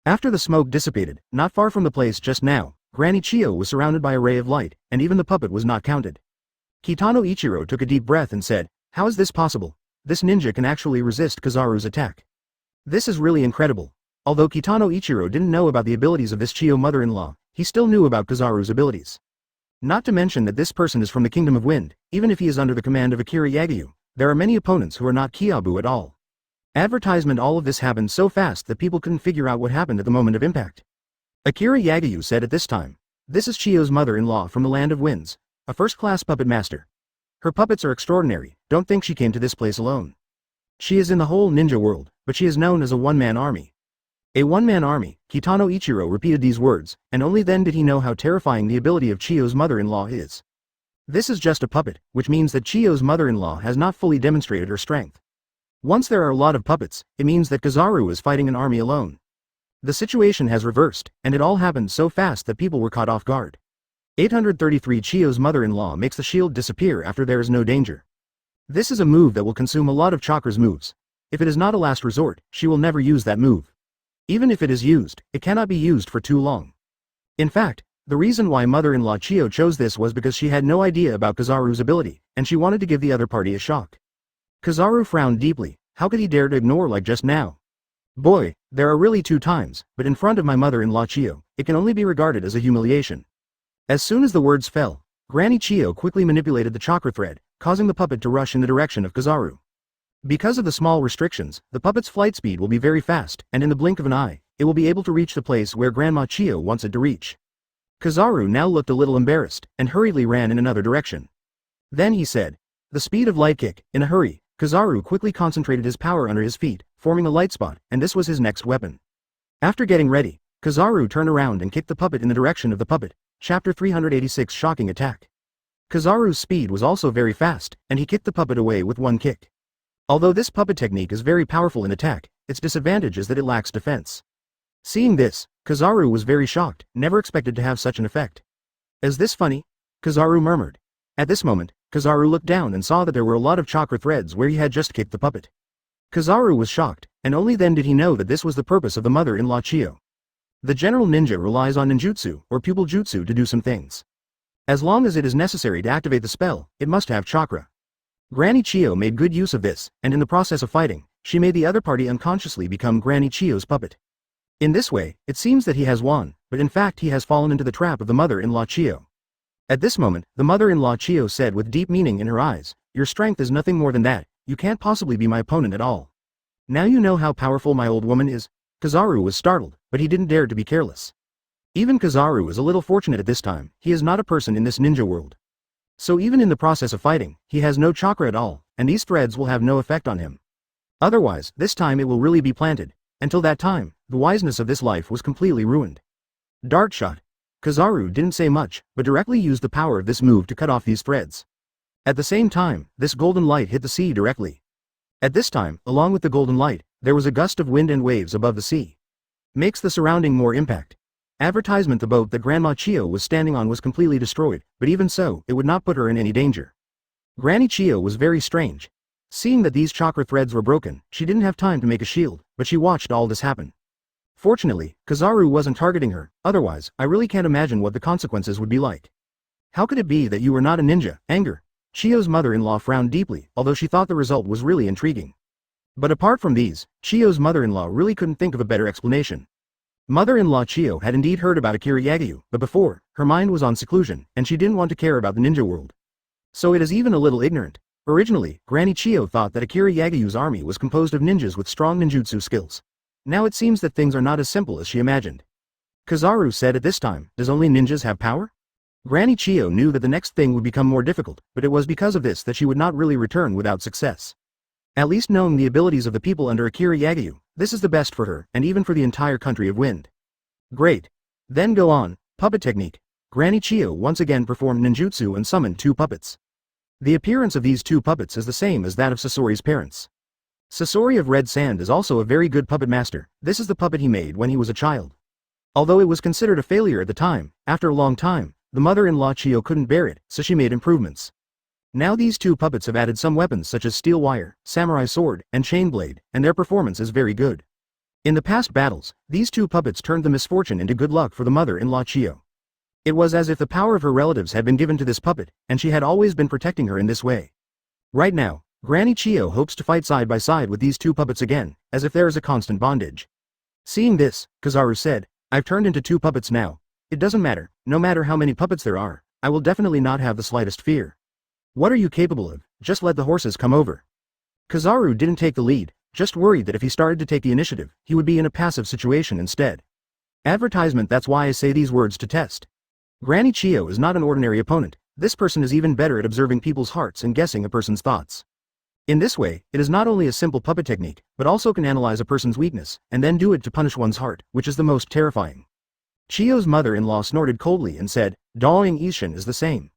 Speaker 1: After the smoke dissipated, not far from the place just now, Granny Chiyo was surrounded by a ray of light, and even the puppet was not counted. Kitano Ichiro took a deep breath and said, How is this possible? This ninja can actually resist Kizaru's attack. This is really incredible. Although Kitano Ichiro didn't know about the abilities of this Chiyo mother-in-law, he still knew about Kizaru's abilities. Not to mention that this person is from the Kingdom of Wind, even if he is under the command of Akira Yagayu, there are many opponents who are not Kiabu at all. Advertisement all of this happened so fast that people couldn't figure out what happened at the moment of impact. Akira Yagayu said at this time, This is Chiyo's mother-in-law from the Land of Winds, a first-class puppet master. Her puppets are extraordinary, don't think she came to this place alone. She is in the whole ninja world, but she is known as a one-man army. A one-man army, Kitano Ichiro repeated these words, and only then did he know how terrifying the ability of Chiyo's mother-in-law is. This is just a puppet, which means that Chiyo's mother-in-law has not fully demonstrated her strength. Once there are a lot of puppets, it means that Kizaru is fighting an army alone. The situation has reversed, and it all happened so fast that people were caught off guard. 833 Chiyo's mother-in-law makes the shield disappear after there is no danger. This is a move that will consume a lot of Chakra's moves. If it is not a last resort, she will never use that move. Even if it is used, it cannot be used for too long. In fact, the reason why mother-in-law Chiyo chose this was because she had no idea about Kizaru's ability, and she wanted to give the other party a shock. Kizaru frowned deeply. How could he dare to ignore like just now? Boy, there are really 2 times, but in front of my mother-in-law Chiyo, it can only be regarded as a humiliation. As soon as the words fell, Granny Chiyo quickly manipulated the chakra thread, causing the puppet to rush in the direction of Kizaru. Because of the small restrictions, the puppet's flight speed will be very fast, and in the blink of an eye, it will be able to reach the place where Grandma Chiyo wants it to reach. Kizaru now looked a little embarrassed, and hurriedly ran in another direction. Then he said, "The speed of light kick." In a hurry, Kizaru quickly concentrated his power under his feet, forming a light spot, and this was his next weapon. After getting ready, Kizaru turned around and kicked the puppet in the direction of the puppet. Chapter 386 Shocking Attack. Kizaru's speed was also very fast, and he kicked the puppet away with one kick. Although this puppet technique is very powerful in attack, its disadvantage is that it lacks defense. Seeing this, Kizaru was very shocked, never expected to have such an effect. "Is this funny?" Kizaru murmured. At this moment, Kizaru looked down and saw that there were a lot of chakra threads where he had just kicked the puppet. Kizaru was shocked, and only then did he know that this was the purpose of the mother-in-law Chiyo. The general ninja relies on ninjutsu, or pupil jutsu, to do some things. As long as it is necessary to activate the spell, it must have chakra. Granny Chiyo made good use of this, and in the process of fighting, she made the other party unconsciously become Granny Chiyo's puppet. In this way, it seems that he has won, but in fact he has fallen into the trap of the mother-in-law Chiyo. At this moment, the mother-in-law Chiyo said with deep meaning in her eyes, "Your strength is nothing more than that, you can't possibly be my opponent at all. Now you know how powerful my old woman is." Kizaru was startled, but he didn't dare to be careless. Even Kizaru is a little fortunate at this time, he is not a person in this ninja world. So even in the process of fighting, he has no chakra at all, and these threads will have no effect on him. Otherwise, this time it will really be planted. Until that time, the wiseness of this life was completely ruined. Dart shot. Kizaru didn't say much, but directly used the power of this move to cut off these threads. At the same time, this golden light hit the sea directly. At this time, along with the golden light, there was a gust of wind and waves above the sea. Makes the surrounding more impact. Advertisement: the boat that Grandma Chiyo was standing on was completely destroyed, but even so, it would not put her in any danger. Granny Chiyo was very strange. Seeing that these chakra threads were broken, she didn't have time to make a shield, but she watched all this happen. Fortunately, Kizaru wasn't targeting her, otherwise, I really can't imagine what the consequences would be like. "How could it be that you were not a ninja?" Anger. Chiyo's mother-in-law frowned deeply, although she thought the result was really intriguing. But apart from these, Chiyo's mother-in-law really couldn't think of a better explanation. Mother-in-law Chiyo had indeed heard about Akira Yagyu, but before, her mind was on seclusion, and she didn't want to care about the ninja world. So it is even a little ignorant. Originally, Granny Chiyo thought that Akira Yagyu's army was composed of ninjas with strong ninjutsu skills. Now it seems that things are not as simple as she imagined. Kizaru said at this time, "Does only ninjas have power?" Granny Chiyo knew that the next thing would become more difficult, but it was because of this that she would not really return without success. At least knowing the abilities of the people under Akira Yagyu, this is the best for her, and even for the entire country of Wind. Great. Then go on. Puppet technique. Granny Chiyo once again performed ninjutsu and summoned 2 puppets. The appearance of these 2 puppets is the same as that of Sasori's parents. Sasori of Red Sand is also a very good puppet master. This is the puppet he made when he was a child. Although it was considered a failure at the time, after a long time, the mother-in-law Chiyo couldn't bear it, so she made improvements. Now these 2 puppets have added some weapons such as steel wire, samurai sword, and chain blade, and their performance is very good. In the past battles, these 2 puppets turned the misfortune into good luck for the mother-in-law Chiyo. It was as if the power of her relatives had been given to this puppet, and she had always been protecting her in this way. Right now, Granny Chiyo hopes to fight side by side with these 2 puppets again, as if there is a constant bondage. Seeing this, Kizaru said, "I've turned into 2 puppets now. It doesn't matter, no matter how many puppets there are, I will definitely not have the slightest fear. What are you capable of? Just let the horses come over." Kizaru didn't take the lead, just worried that if he started to take the initiative, he would be in a passive situation instead. Advertisement: that's why I say these words to test. Granny Chiyo is not an ordinary opponent, this person is even better at observing people's hearts and guessing a person's thoughts. In this way, it is not only a simple puppet technique, but also can analyze a person's weakness, and then do it to punish one's heart, which is the most terrifying. Chiyo's mother-in-law snorted coldly and said, "Dawing Ishin is the same."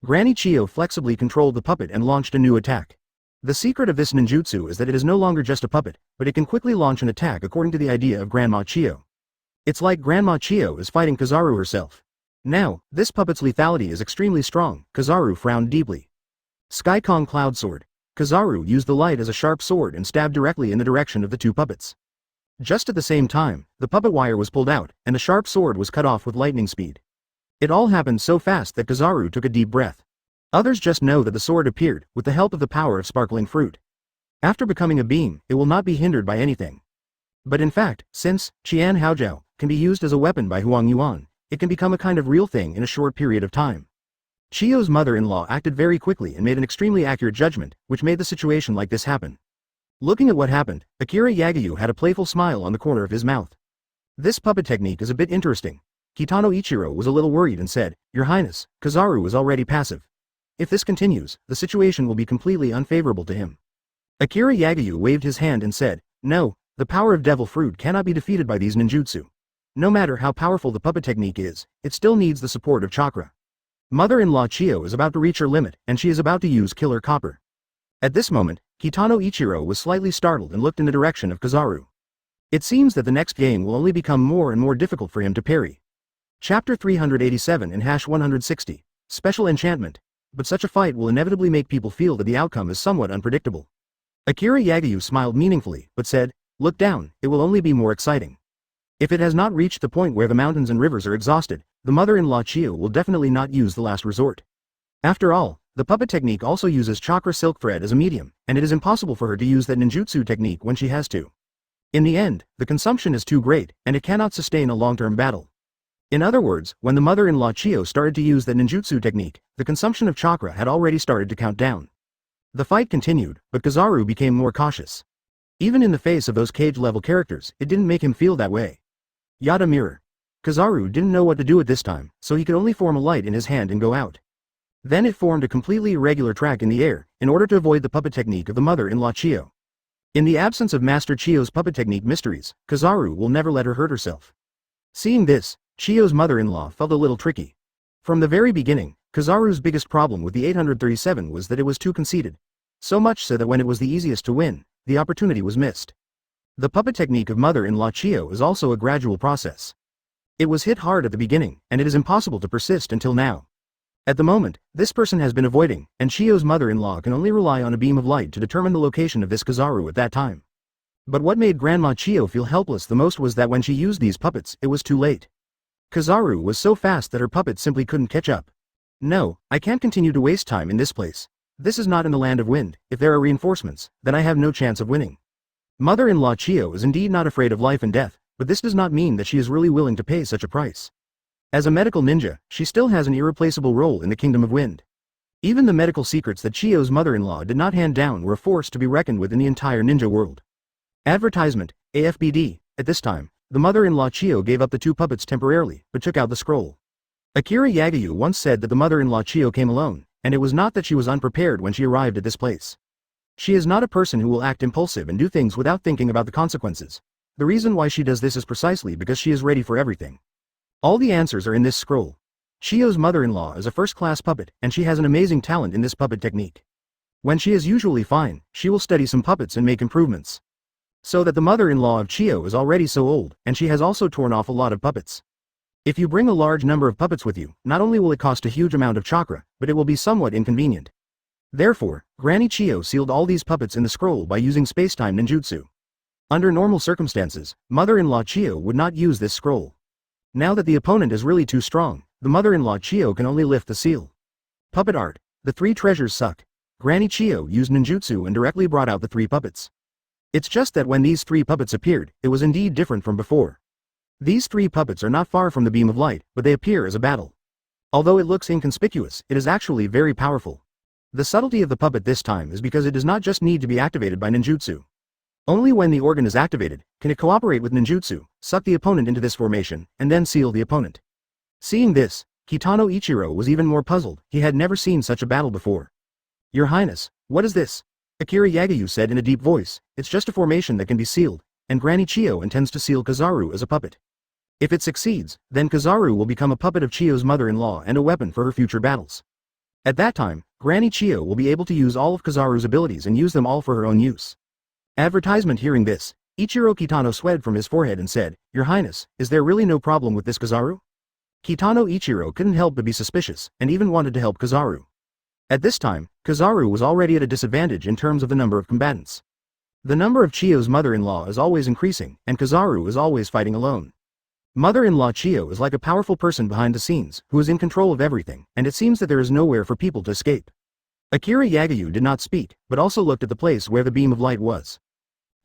Speaker 1: Granny Chiyo flexibly controlled the puppet and launched a new attack. The secret of this ninjutsu is that it is no longer just a puppet, but it can quickly launch an attack according to the idea of Grandma Chiyo. It's like Grandma Chiyo is fighting Kizaru herself. Now, this puppet's lethality is extremely strong. Kizaru frowned deeply. Sky Kong Cloud Sword. Kizaru used the light as a sharp sword and stabbed directly in the direction of the two puppets. Just at the same time, the puppet wire was pulled out, and the sharp sword was cut off with lightning speed. It all happened so fast that Kizaru took a deep breath. Others just know that the sword appeared, with the help of the power of sparkling fruit. After becoming a beam, it will not be hindered by anything. But in fact, since Qian Haojiao can be used as a weapon by Huang Yuan, it can become a kind of real thing in a short period of time. Chiyo's mother-in-law acted very quickly and made an extremely accurate judgment, which made the situation like this happen. Looking at what happened, Akira Yagayu had a playful smile on the corner of his mouth. This puppet technique is a bit interesting. Kitano Ichiro was a little worried and said, "Your Highness, Kizaru is already passive. If this continues, the situation will be completely unfavorable to him." Akira Yagayu waved his hand and said, "No, the power of devil fruit cannot be defeated by these ninjutsu. No matter how powerful the puppet technique is, it still needs the support of chakra. Mother-in-law Chiyo is about to reach her limit, and she is about to use killer copper." At this moment, Kitano Ichiro was slightly startled and looked in the direction of Kizaru. It seems that the next game will only become more and more difficult for him to parry. Chapter 387 and #160, Special Enchantment. But such a fight will inevitably make people feel that the outcome is somewhat unpredictable. Akira Yagayu smiled meaningfully, but said, "Look down, it will only be more exciting. If it has not reached the point where the mountains and rivers are exhausted, the mother-in-law Chiyo will definitely not use the last resort. After all, the puppet technique also uses chakra silk thread as a medium, and it is impossible for her to use that ninjutsu technique when she has to. In the end, the consumption is too great, and it cannot sustain a long-term battle." In other words, when the mother-in-law Chiyo started to use the ninjutsu technique, the consumption of chakra had already started to count down. The fight continued, but Kizaru became more cautious. Even in the face of those cage-level characters, it didn't make him feel that way. Yada mirror. Kizaru didn't know what to do at this time, so he could only form a light in his hand and go out. Then it formed a completely irregular track in the air, in order to avoid the puppet technique of the mother-in-law Chiyo. In the absence of Master Chiyo's puppet technique mysteries, Kizaru will never let her hurt herself. Seeing this, Chiyo's mother-in-law felt a little tricky. From the very beginning, Kizaru's biggest problem with the 837 was that it was too conceited. So much so that when it was the easiest to win, the opportunity was missed. The puppet technique of mother-in-law Chiyo is also a gradual process. It was hit hard at the beginning, and it is impossible to persist until now. At the moment, this person has been avoiding, and Chiyo's mother-in-law can only rely on a beam of light to determine the location of this Kizaru at that time. But what made Grandma Chiyo feel helpless the most was that when she used these puppets, it was too late. Kizaru was so fast that her puppet simply couldn't catch up. "No, I can't continue to waste time in this place. This is not in the land of wind. If there are reinforcements, then I have no chance of winning." Mother-in-law Chiyo is indeed not afraid of life and death, but this does not mean that she is really willing to pay such a price. As a medical ninja, she still has an irreplaceable role in the Kingdom of Wind. Even the medical secrets that Chiyo's mother-in-law did not hand down were a force to be reckoned with in the entire ninja world. Advertisement, AFBD. At this time, the mother-in-law Chiyo gave up the two puppets temporarily, but took out the scroll. Akira Yagayu once said that the mother-in-law Chiyo came alone, and it was not that she was unprepared when she arrived at this place. She is not a person who will act impulsive and do things without thinking about the consequences. The reason why she does this is precisely because she is ready for everything. All the answers are in this scroll. Chiyo's mother-in-law is a first-class puppet, and she has an amazing talent in this puppet technique. When she is usually fine, she will study some puppets and make improvements. So that the mother-in-law of Chiyo is already so old, and she has also torn off a lot of puppets. If you bring a large number of puppets with you, not only will it cost a huge amount of chakra, but it will be somewhat inconvenient. Therefore, Granny Chiyo sealed all these puppets in the scroll by using space-time ninjutsu. Under normal circumstances, mother-in-law Chiyo would not use this scroll. Now that the opponent is really too strong, the mother-in-law Chiyo can only lift the seal. Puppet art. The three treasures suck. Granny Chiyo used ninjutsu and directly brought out the three puppets. It's just that when these three puppets appeared, it was indeed different from before. These three puppets are not far from the beam of light, but they appear as a battle. Although it looks inconspicuous, it is actually very powerful. The subtlety of the puppet this time is because it does not just need to be activated by ninjutsu. Only when the organ is activated, can it cooperate with ninjutsu, suck the opponent into this formation, and then seal the opponent. Seeing this, Kitano Ichiro was even more puzzled. He had never seen such a battle before. "Your Highness, what is this?" Akira Yagayu said in a deep voice. "It's just a formation that can be sealed, and Granny Chiyo intends to seal Kizaru as a puppet. If it succeeds, then Kizaru will become a puppet of Chiyo's mother-in-law and a weapon for her future battles. At that time, Granny Chiyo will be able to use all of Kizaru's abilities and use them all for her own use." Advertisement. Hearing this, Ichiro Kitano sweated from his forehead and said, "Your Highness, is there really no problem with this Kizaru?" Kitano Ichiro couldn't help but be suspicious, and even wanted to help Kizaru. At this time, Kizaru was already at a disadvantage in terms of the number of combatants. The number of Chiyo's mother-in-law is always increasing, and Kizaru is always fighting alone. Mother-in-law Chiyo is like a powerful person behind the scenes, who is in control of everything, and it seems that there is nowhere for people to escape. Akira Yagayu did not speak, but also looked at the place where the beam of light was.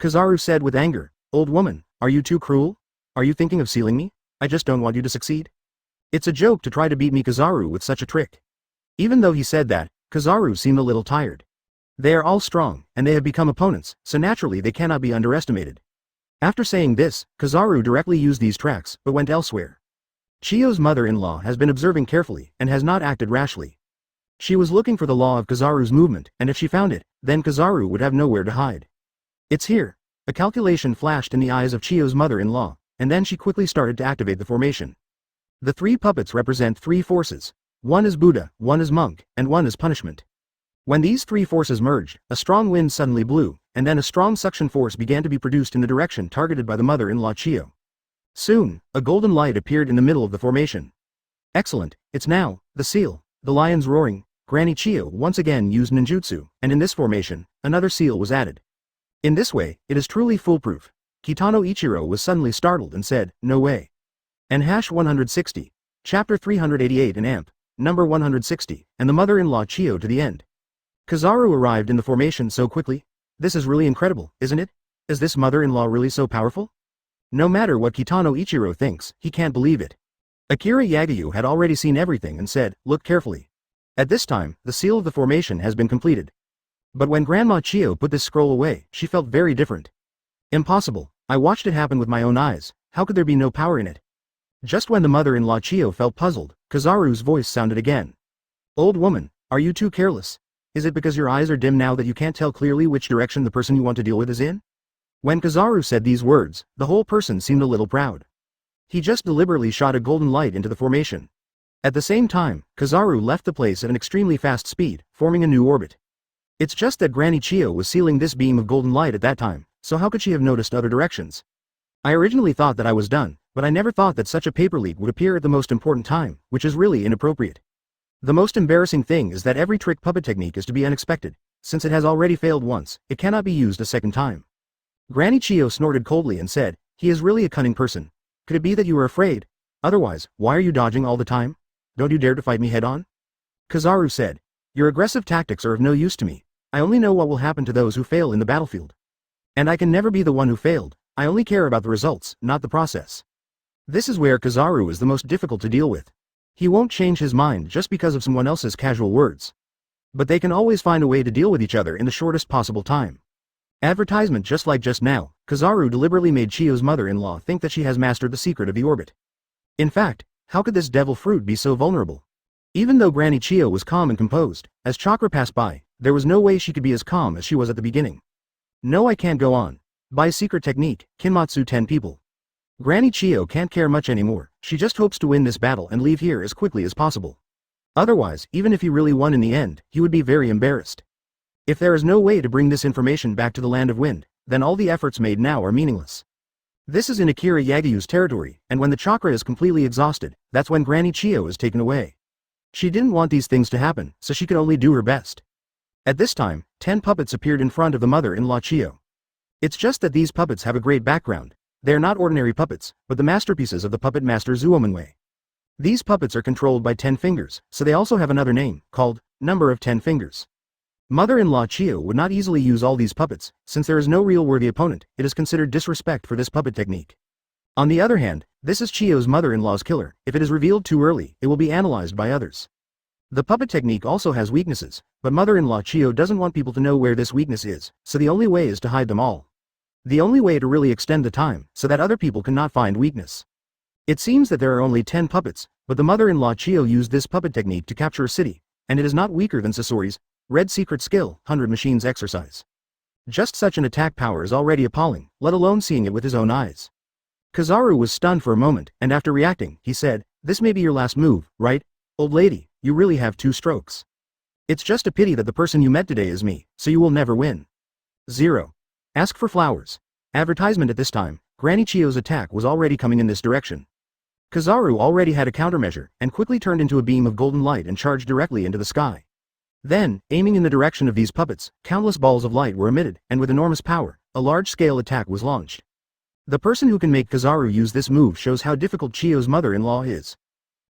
Speaker 1: Kizaru said with anger, "Old woman, are you too cruel? Are you thinking of sealing me? I just don't want you to succeed. It's a joke to try to beat me Kizaru with such a trick." Even though he said that, Kizaru seemed a little tired. They are all strong, and they have become opponents, so naturally they cannot be underestimated. After saying this, Kizaru directly used these tracks, but went elsewhere. Chiyo's mother-in-law has been observing carefully, and has not acted rashly. She was looking for the law of Kizaru's movement, and if she found it, then Kizaru would have nowhere to hide. "It's here." A calculation flashed in the eyes of Chiyo's mother-in-law, and then she quickly started to activate the formation. The three puppets represent three forces. One is Buddha, one is monk, and one is punishment. When these three forces merged, a strong wind suddenly blew, and then a strong suction force began to be produced in the direction targeted by the mother-in-law Chiyo. Soon, a golden light appeared in the middle of the formation. "Excellent, it's now, the seal, the lion's roaring." Granny Chiyo once again used ninjutsu, and in this formation, another seal was added. In this way, it is truly foolproof. Kitano Ichiro was suddenly startled and said, "No way." And #160, Chapter 388 in AMP, number 160, and the mother-in-law Chiyo to the end. Kizaru arrived in the formation so quickly. This is really incredible, isn't it? Is this mother-in-law really so powerful? No matter what Kitano Ichiro thinks, he can't believe it. Akira Yagayu had already seen everything and said, "Look carefully." At this time, the seal of the formation has been completed. But when Grandma Chiyo put this scroll away, she felt very different. "Impossible, I watched it happen with my own eyes, how could there be no power in it?" Just when the mother-in-law Chiyo felt puzzled, Kizaru's voice sounded again. "Old woman, are you too careless? Is it because your eyes are dim now that you can't tell clearly which direction the person you want to deal with is in?" When Kizaru said these words, the whole person seemed a little proud. He just deliberately shot a golden light into the formation. At the same time, Kizaru left the place at an extremely fast speed, forming a new orbit. It's just that Granny Chiyo was sealing this beam of golden light at that time, so how could she have noticed other directions? I originally thought that I was done, but I never thought that such a paper leak would appear at the most important time, which is really inappropriate. The most embarrassing thing is that every trick puppet technique is to be unexpected. Since it has already failed once, it cannot be used a second time. Granny Chiyo snorted coldly and said, "He is really a cunning person. Could it be that you were afraid? Otherwise, why are you dodging all the time? Don't you dare to fight me head-on?" Kizaru said, "Your aggressive tactics are of no use to me. I only know what will happen to those who fail in the battlefield. And I can never be the one who failed. I only care about the results, not the process." This is where Kizaru is the most difficult to deal with. He won't change his mind just because of someone else's casual words. But they can always find a way to deal with each other in the shortest possible time. Advertisement just like just now, Kizaru deliberately made Chiyo's mother-in-law think that she has mastered the secret of the orbit. In fact, how could this devil fruit be so vulnerable? Even though Granny Chiyo was calm and composed, as chakra passed by, there was no way she could be as calm as she was at the beginning. "No, I can't go on. By secret technique, Kinmatsu 10 people." Granny Chiyo can't care much anymore, she just hopes to win this battle and leave here as quickly as possible. Otherwise, even if he really won in the end, he would be very embarrassed. If there is no way to bring this information back to the land of wind, then all the efforts made now are meaningless. This is in Akira Yagayu's territory, and when the chakra is completely exhausted, that's when Granny Chiyo is taken away. She didn't want these things to happen, so she could only do her best. At this time, 10 puppets appeared in front of the mother-in-law Chiyo. It's just that these puppets have a great background. They are not ordinary puppets, but the masterpieces of the puppet master Zuomenwei. These puppets are controlled by 10 fingers, so they also have another name, called number of 10 fingers. Mother-in-law Chiyo would not easily use all these puppets, since there is no real worthy opponent. It is considered disrespect for this puppet technique. On the other hand, this is Chiyo's mother-in-law's killer. If it is revealed too early, it will be analyzed by others. The puppet technique also has weaknesses, but mother-in-law Chiyo doesn't want people to know where this weakness is, so the only way is to hide them all. The only way to really extend the time, so that other people cannot find weakness. It seems that there are only 10 puppets, but the mother-in-law Chiyo used this puppet technique to capture a city, and it is not weaker than Sasori's Red Secret Skill, 100 Machines Exercise. Just such an attack power is already appalling, let alone seeing it with his own eyes. Kizaru was stunned for a moment, and after reacting, he said, "This may be your last move, right? Old lady, you really have 2 strokes. It's just a pity that the person you met today is me, so you will never win. 0. Ask for flowers. Advertisement at this time, Granny Chiyo's attack was already coming in this direction. Kizaru already had a countermeasure, and quickly turned into a beam of golden light and charged directly into the sky. Then, aiming in the direction of these puppets, countless balls of light were emitted, and with enormous power, a large-scale attack was launched. The person who can make Kizaru use this move shows how difficult Chiyo's mother-in-law is.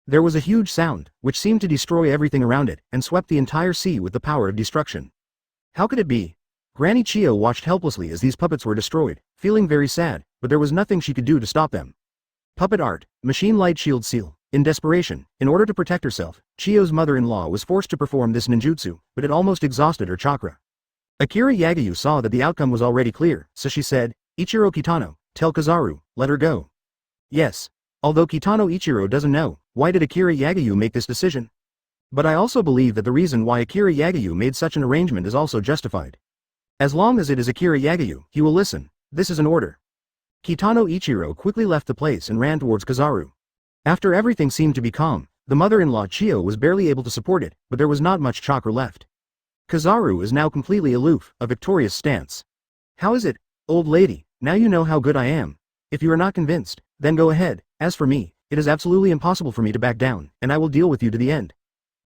Speaker 1: There was a huge sound, which seemed to destroy everything around it, and swept the entire sea with the power of destruction. How could it be? Granny Chiyo watched helplessly as these puppets were destroyed, feeling very sad, but there was nothing she could do to stop them. Puppet art, machine light shield seal. In desperation, in order to protect herself, Chiyo's mother-in-law was forced to perform this ninjutsu, but it almost exhausted her chakra. Akira Yagyu saw that the outcome was already clear, so she said, "Ichiro Kitano, tell Kizaru, let her go." Yes. Although Kitano Ichiro doesn't know, why did Akira Yagyu make this decision? But I also believe that the reason why Akira Yagyu made such an arrangement is also justified. As long as it is Akira Yagyu, he will listen. This is an order. Kitano Ichiro quickly left the place and ran towards Kizaru. After everything seemed to be calm, the mother-in-law Chiyo was barely able to support it, but there was not much chakra left. Kizaru is now completely aloof, a victorious stance. How is it, old lady? Now you know how good I am. If you are not convinced, then go ahead. As for me, it is absolutely impossible for me to back down, and I will deal with you to the end.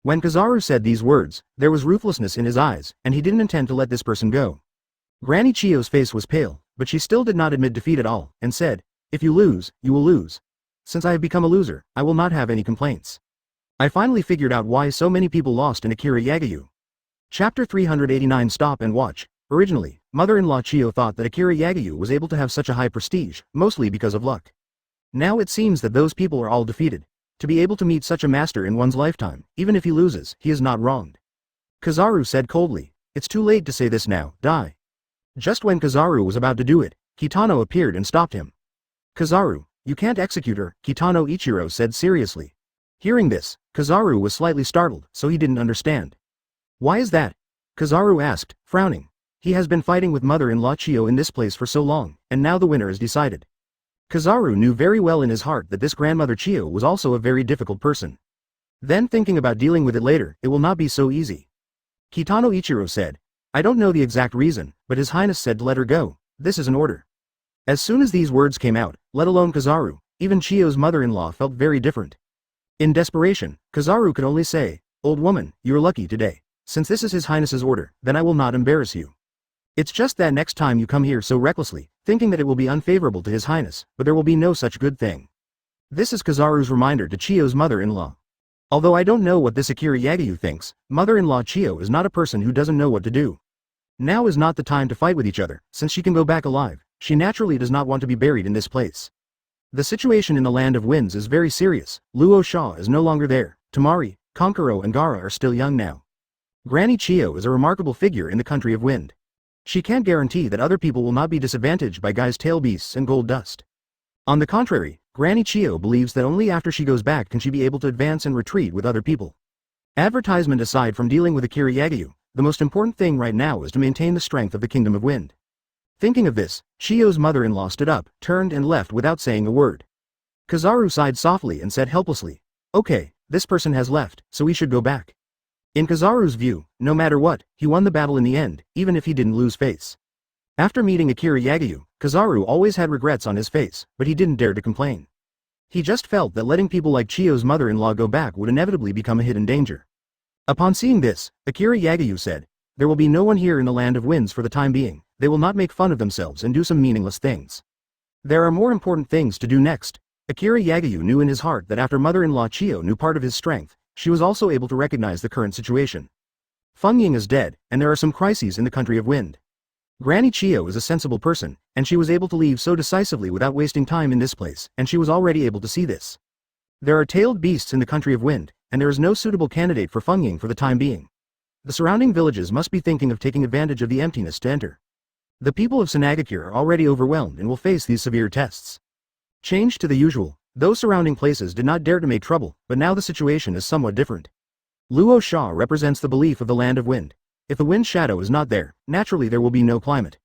Speaker 1: When Kizaru said these words, there was ruthlessness in his eyes, and he didn't intend to let this person go. Granny Chiyo's face was pale, but she still did not admit defeat at all, and said, "If you lose, you will lose. Since I have become a loser, I will not have any complaints." I finally figured out why so many people lost in Akira Yagyu. Chapter 389 Stop and Watch. Originally, mother-in-law Chiyo thought that Akira Yagyu was able to have such a high prestige, mostly because of luck. Now it seems that those people are all defeated. To be able to meet such a master in one's lifetime, even if he loses, he is not wronged. Kizaru said coldly, "It's too late to say this now, die." Just when Kizaru was about to do it, Kitano appeared and stopped him. "Kizaru, you can't execute her," Kitano Ichiro said seriously. Hearing this, Kizaru was slightly startled, so he didn't understand. "Why is that?" Kizaru asked, frowning. He has been fighting with mother-in-law Chiyo in this place for so long, and now the winner is decided. Kizaru knew very well in his heart that this grandmother Chiyo was also a very difficult person. Then thinking about dealing with it later, it will not be so easy. Kitano Ichiro said, "I don't know the exact reason, but His Highness said to let her go. This is an order." As soon as these words came out, let alone Kizaru, even Chiyo's mother-in-law felt very different. In desperation, Kizaru could only say, "Old woman, you're lucky today. Since this is His Highness's order, then I will not embarrass you. It's just that next time you come here so recklessly, thinking that it will be unfavorable to His Highness, but there will be no such good thing." This is Kizaru's reminder to Chiyo's mother-in-law. Although I don't know what this Akira Yagyu thinks, mother-in-law Chiyo is not a person who doesn't know what to do. Now is not the time to fight with each other, since she can go back alive. She naturally does not want to be buried in this place. The situation in the Land of Winds is very serious. Luo Sha is no longer there. Tamari, Konkuro and Gara are still young now. Granny Chiyo is a remarkable figure in the country of wind. She can't guarantee that other people will not be disadvantaged by Guy's tail beasts and gold dust. On the contrary, Granny Chiyo believes that only after she goes back can she be able to advance and retreat with other people. Advertisement aside from dealing with Akira Yagyu, the most important thing right now is to maintain the strength of the Kingdom of Wind. Thinking of this, Chiyo's mother-in-law stood up, turned and left without saying a word. Kizaru sighed softly and said helplessly, "Okay, this person has left, so we should go back." In Kizaru's view, no matter what, he won the battle in the end, even if he didn't lose face. After meeting Akira Yagyu, Kizaru always had regrets on his face, but he didn't dare to complain. He just felt that letting people like Chiyo's mother-in-law go back would inevitably become a hidden danger. Upon seeing this, Akira Yagyu said, "There will be no one here in the Land of Winds for the time being. They will not make fun of themselves and do some meaningless things. There are more important things to do next." Akira Yagyu knew in his heart that after mother-in-law Chiyo knew part of his strength, she was also able to recognize the current situation. Feng Ying is dead, and there are some crises in the country of wind. Granny Chiyo is a sensible person, and she was able to leave so decisively without wasting time in this place, and she was already able to see this. There are tailed beasts in the country of wind, and there is no suitable candidate for Feng Ying for the time being. The surrounding villages must be thinking of taking advantage of the emptiness to enter. The people of Sanagakure are already overwhelmed and will face these severe tests. Changed to the usual, those surrounding places did not dare to make trouble, but now the situation is somewhat different. Luo Sha represents the belief of the Land of Wind. If the wind shadow is not there, naturally there will be no climate.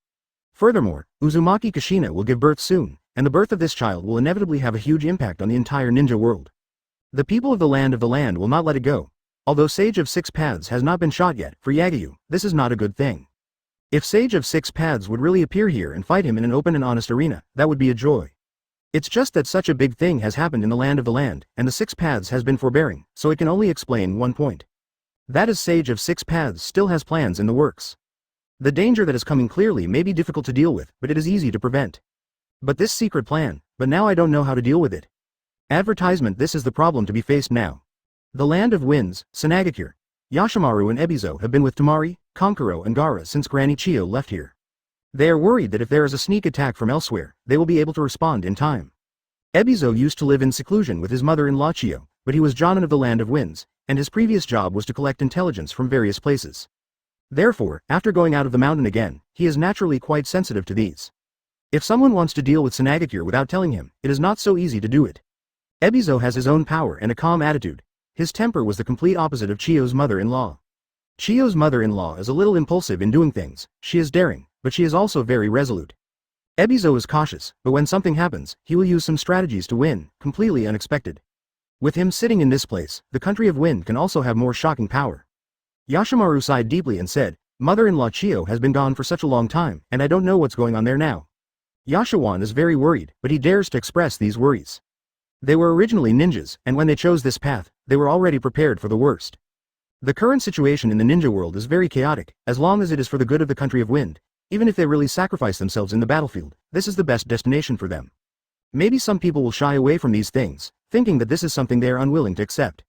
Speaker 1: Furthermore, Uzumaki Kushina will give birth soon, and the birth of this child will inevitably have a huge impact on the entire ninja world. The people of the land will not let it go. Although Sage of Six Paths has not been shot yet, for Yagyu, this is not a good thing. If Sage of Six Paths would really appear here and fight him in an open and honest arena, that would be a joy. It's just that such a big thing has happened in the land of the land, and the Six Paths has been forbearing, so it can only explain one point. That is, Sage of Six Paths still has plans in the works. The danger that is coming clearly may be difficult to deal with, but it is easy to prevent. But this secret plan, but now I don't know how to deal with it. Advertisement. This is the problem to be faced now. The Land of Winds, Sanagakure, Yashimaru and Ebizo have been with Tamari, Konkuro and Gaara since Granny Chiyo left here. They are worried that if there is a sneak attack from elsewhere, they will be able to respond in time. Ebizo used to live in seclusion with his mother-in-law Chiyo, but he was Jonin of the Land of Winds, and his previous job was to collect intelligence from various places. Therefore, after going out of the mountain again, he is naturally quite sensitive to these. If someone wants to deal with Sanagakure without telling him, it is not so easy to do it. Ebizo has his own power and a calm attitude. His temper was the complete opposite of Chiyo's mother-in-law. Chiyo's mother-in-law is a little impulsive in doing things. She is daring, but she is also very resolute. Ebizo is cautious, but when something happens, he will use some strategies to win, completely unexpected. With him sitting in this place, the country of wind can also have more shocking power. Yashimaru sighed deeply and said, "Mother-in-law Chiyo has been gone for such a long time, and I don't know what's going on there now." Yashiwan is very worried, but he dares to express these worries. They were originally ninjas, and when they chose this path, they were already prepared for the worst. The current situation in the ninja world is very chaotic. As long as it is for the good of the country of wind, even if they really sacrifice themselves in the battlefield, this is the best destination for them. Maybe some people will shy away from these things, thinking that this is something they are unwilling to accept.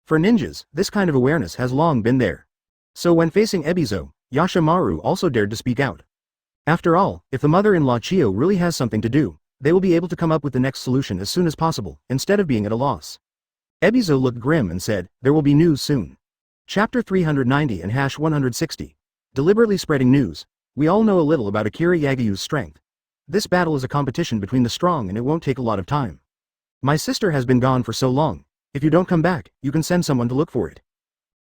Speaker 1: For ninjas, this kind of awareness has long been there. So when facing Ebizo, Yashimaru also dared to speak out. After all, if the mother-in-law Chiyo really has something to do, they will be able to come up with the next solution as soon as possible, instead of being at a loss. Ebizo looked grim and said, "There will be news soon." Chapter 390 and #160. Deliberately spreading news. We all know a little about Akira Yagiyu's strength. This battle is a competition between the strong and it won't take a lot of time. My sister has been gone for so long. If you don't come back, you can send someone to look for it.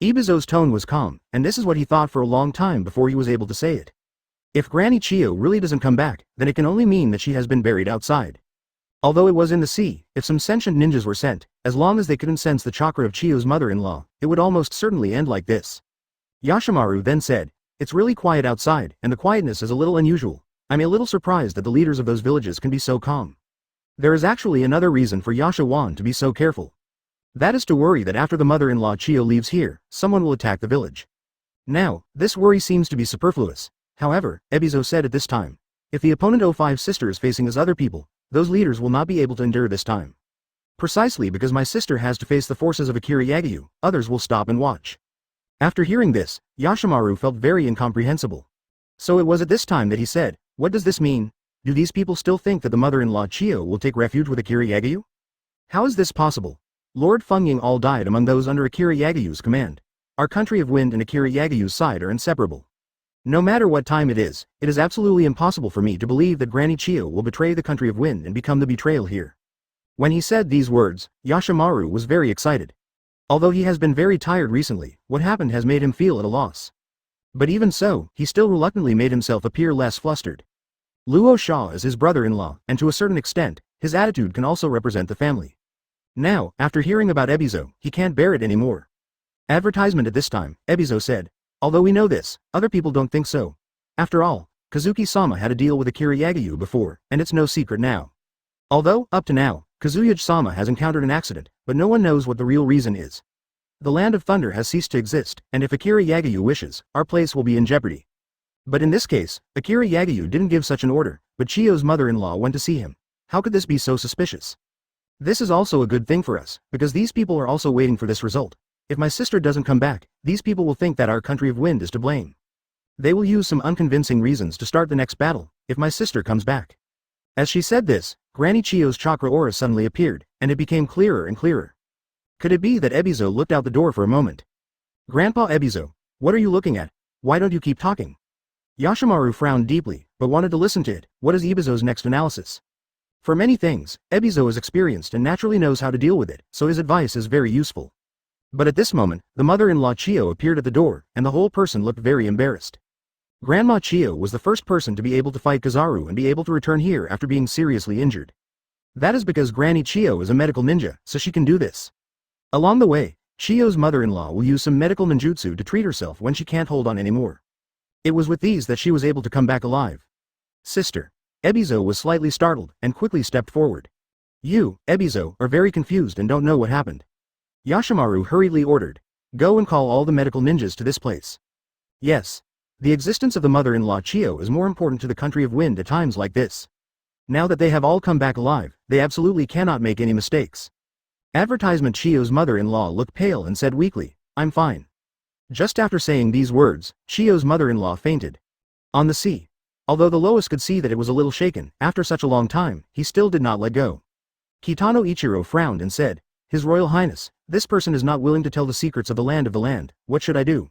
Speaker 1: Ebizo's tone was calm, and this is what he thought for a long time before he was able to say it. If Granny Chiyo really doesn't come back, then it can only mean that she has been buried outside. Although it was in the sea, if some sentient ninjas were sent, as long as they couldn't sense the chakra of Chiyo's mother-in-law, it would almost certainly end like this. Yashimaru then said, "It's really quiet outside, and the quietness is a little unusual. I'm a little surprised that the leaders of those villages can be so calm. There is actually another reason for Yashiwan to be so careful. That is to worry that after the mother-in-law Chiyo leaves here, someone will attack the village. Now, this worry seems to be superfluous. However, Ebizo said at this time, if the opponent O5 sister is facing as other people, those leaders will not be able to endure this time. Precisely because my sister has to face the forces of Akira Yagyu, others will stop and watch." After hearing this, Yashimaru felt very incomprehensible. So it was at this time that he said, "What does this mean? Do these people still think that the mother-in-law Chiyo will take refuge with Akira Yagyu? How is this possible? Lord Fengying all died among those under Akira Yagyu's command. Our country of wind and Akira Yagyu's side are inseparable. No matter what time it is absolutely impossible for me to believe that Granny Chiyo will betray the country of wind and become the betrayal here." When he said these words, Yashimaru was very excited. Although he has been very tired recently, what happened has made him feel at a loss. But even so, he still reluctantly made himself appear less flustered. Luo Sha is his brother-in-law, and to a certain extent, his attitude can also represent the family. Now, after hearing about Ebizo, he can't bear it anymore. Advertisement at this time, Ebizo said, "Although we know this, other people don't think so. After all, Kazuki-sama had a deal with Akira Yagyu before, and it's no secret now. Although, up to now, Kazuyage-sama has encountered an accident, but no one knows what the real reason is. The Land of Thunder has ceased to exist, and if Akira Yagyu wishes, our place will be in jeopardy. But in this case, Akira Yagyu didn't give such an order, but Chiyo's mother-in-law went to see him. How could this be so suspicious? This is also a good thing for us, because these people are also waiting for this result. If my sister doesn't come back, these people will think that our country of wind is to blame. They will use some unconvincing reasons to start the next battle, if my sister comes back." As she said this, Granny Chiyo's chakra aura suddenly appeared, and it became clearer and clearer. Could it be that Ebizo looked out the door for a moment? "Grandpa Ebizo, what are you looking at? Why don't you keep talking?" Yashimaru frowned deeply, but wanted to listen to it. What is Ebizo's next analysis? For many things, Ebizo is experienced and naturally knows how to deal with it, so his advice is very useful. But at this moment, the mother-in-law Chiyo appeared at the door, and the whole person looked very embarrassed. Grandma Chiyo was the first person to be able to fight Kizaru and be able to return here after being seriously injured. That is because Granny Chiyo is a medical ninja, so she can do this. Along the way, Chiyo's mother-in-law will use some medical ninjutsu to treat herself when she can't hold on anymore. It was with these that she was able to come back alive. Sister. Ebizo was slightly startled, and quickly stepped forward. You, Ebizo, are very confused and don't know what happened. Yashimaru hurriedly ordered. Go and call all the medical ninjas to this place. Yes. The existence of the mother-in-law Chiyo is more important to the country of wind at times like this. Now that they have all come back alive, they absolutely cannot make any mistakes. Advertisement Chiyo's mother-in-law looked pale and said weakly, I'm fine. Just after saying these words, Chiyo's mother-in-law fainted. On the sea. Although the Lois could see that it was a little shaken, after such a long time, he still did not let go. Kitano Ichiro frowned and said, His Royal Highness, this person is not willing to tell the secrets of the land, what should I do?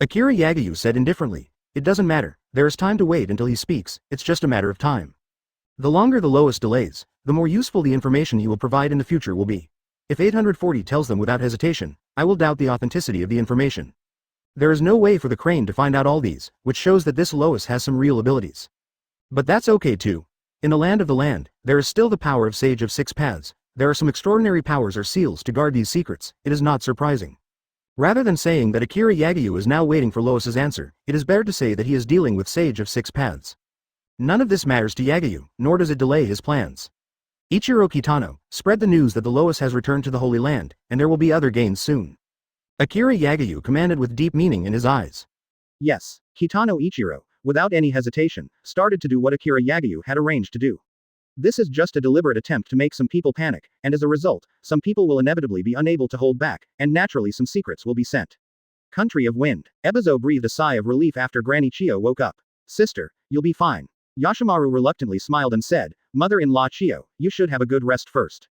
Speaker 1: Akira Yagayu said indifferently, It doesn't matter, there is time to wait until he speaks, it's just a matter of time. The longer the Lois delays, the more useful the information he will provide in the future will be. If 840 tells them without hesitation, I will doubt the authenticity of the information. There is no way for the crane to find out all these, which shows that this Lois has some real abilities. But that's okay too. In the land, there is still the power of Sage of Six Paths, there are some extraordinary powers or seals to guard these secrets, it is not surprising. Rather than saying that Akira Yagayu is now waiting for Lois's answer, it is better to say that he is dealing with Sage of Six Paths. None of this matters to Yagayu, nor does it delay his plans. Ichiro Kitano, spread the news that the Lois has returned to the Holy Land, and there will be other gains soon. Akira Yagayu commanded with deep meaning in his eyes. Yes, Kitano Ichiro, without any hesitation, started to do what Akira Yagayu had arranged to do. This is just a deliberate attempt to make some people panic, and as a result, some people will inevitably be unable to hold back, and naturally some secrets will be sent. Country of Wind. Ebizo breathed a sigh of relief after Granny Chiyo woke up. Sister, you'll be fine. Yashimaru reluctantly smiled and said, Mother-in-law Chiyo, you should have a good rest first.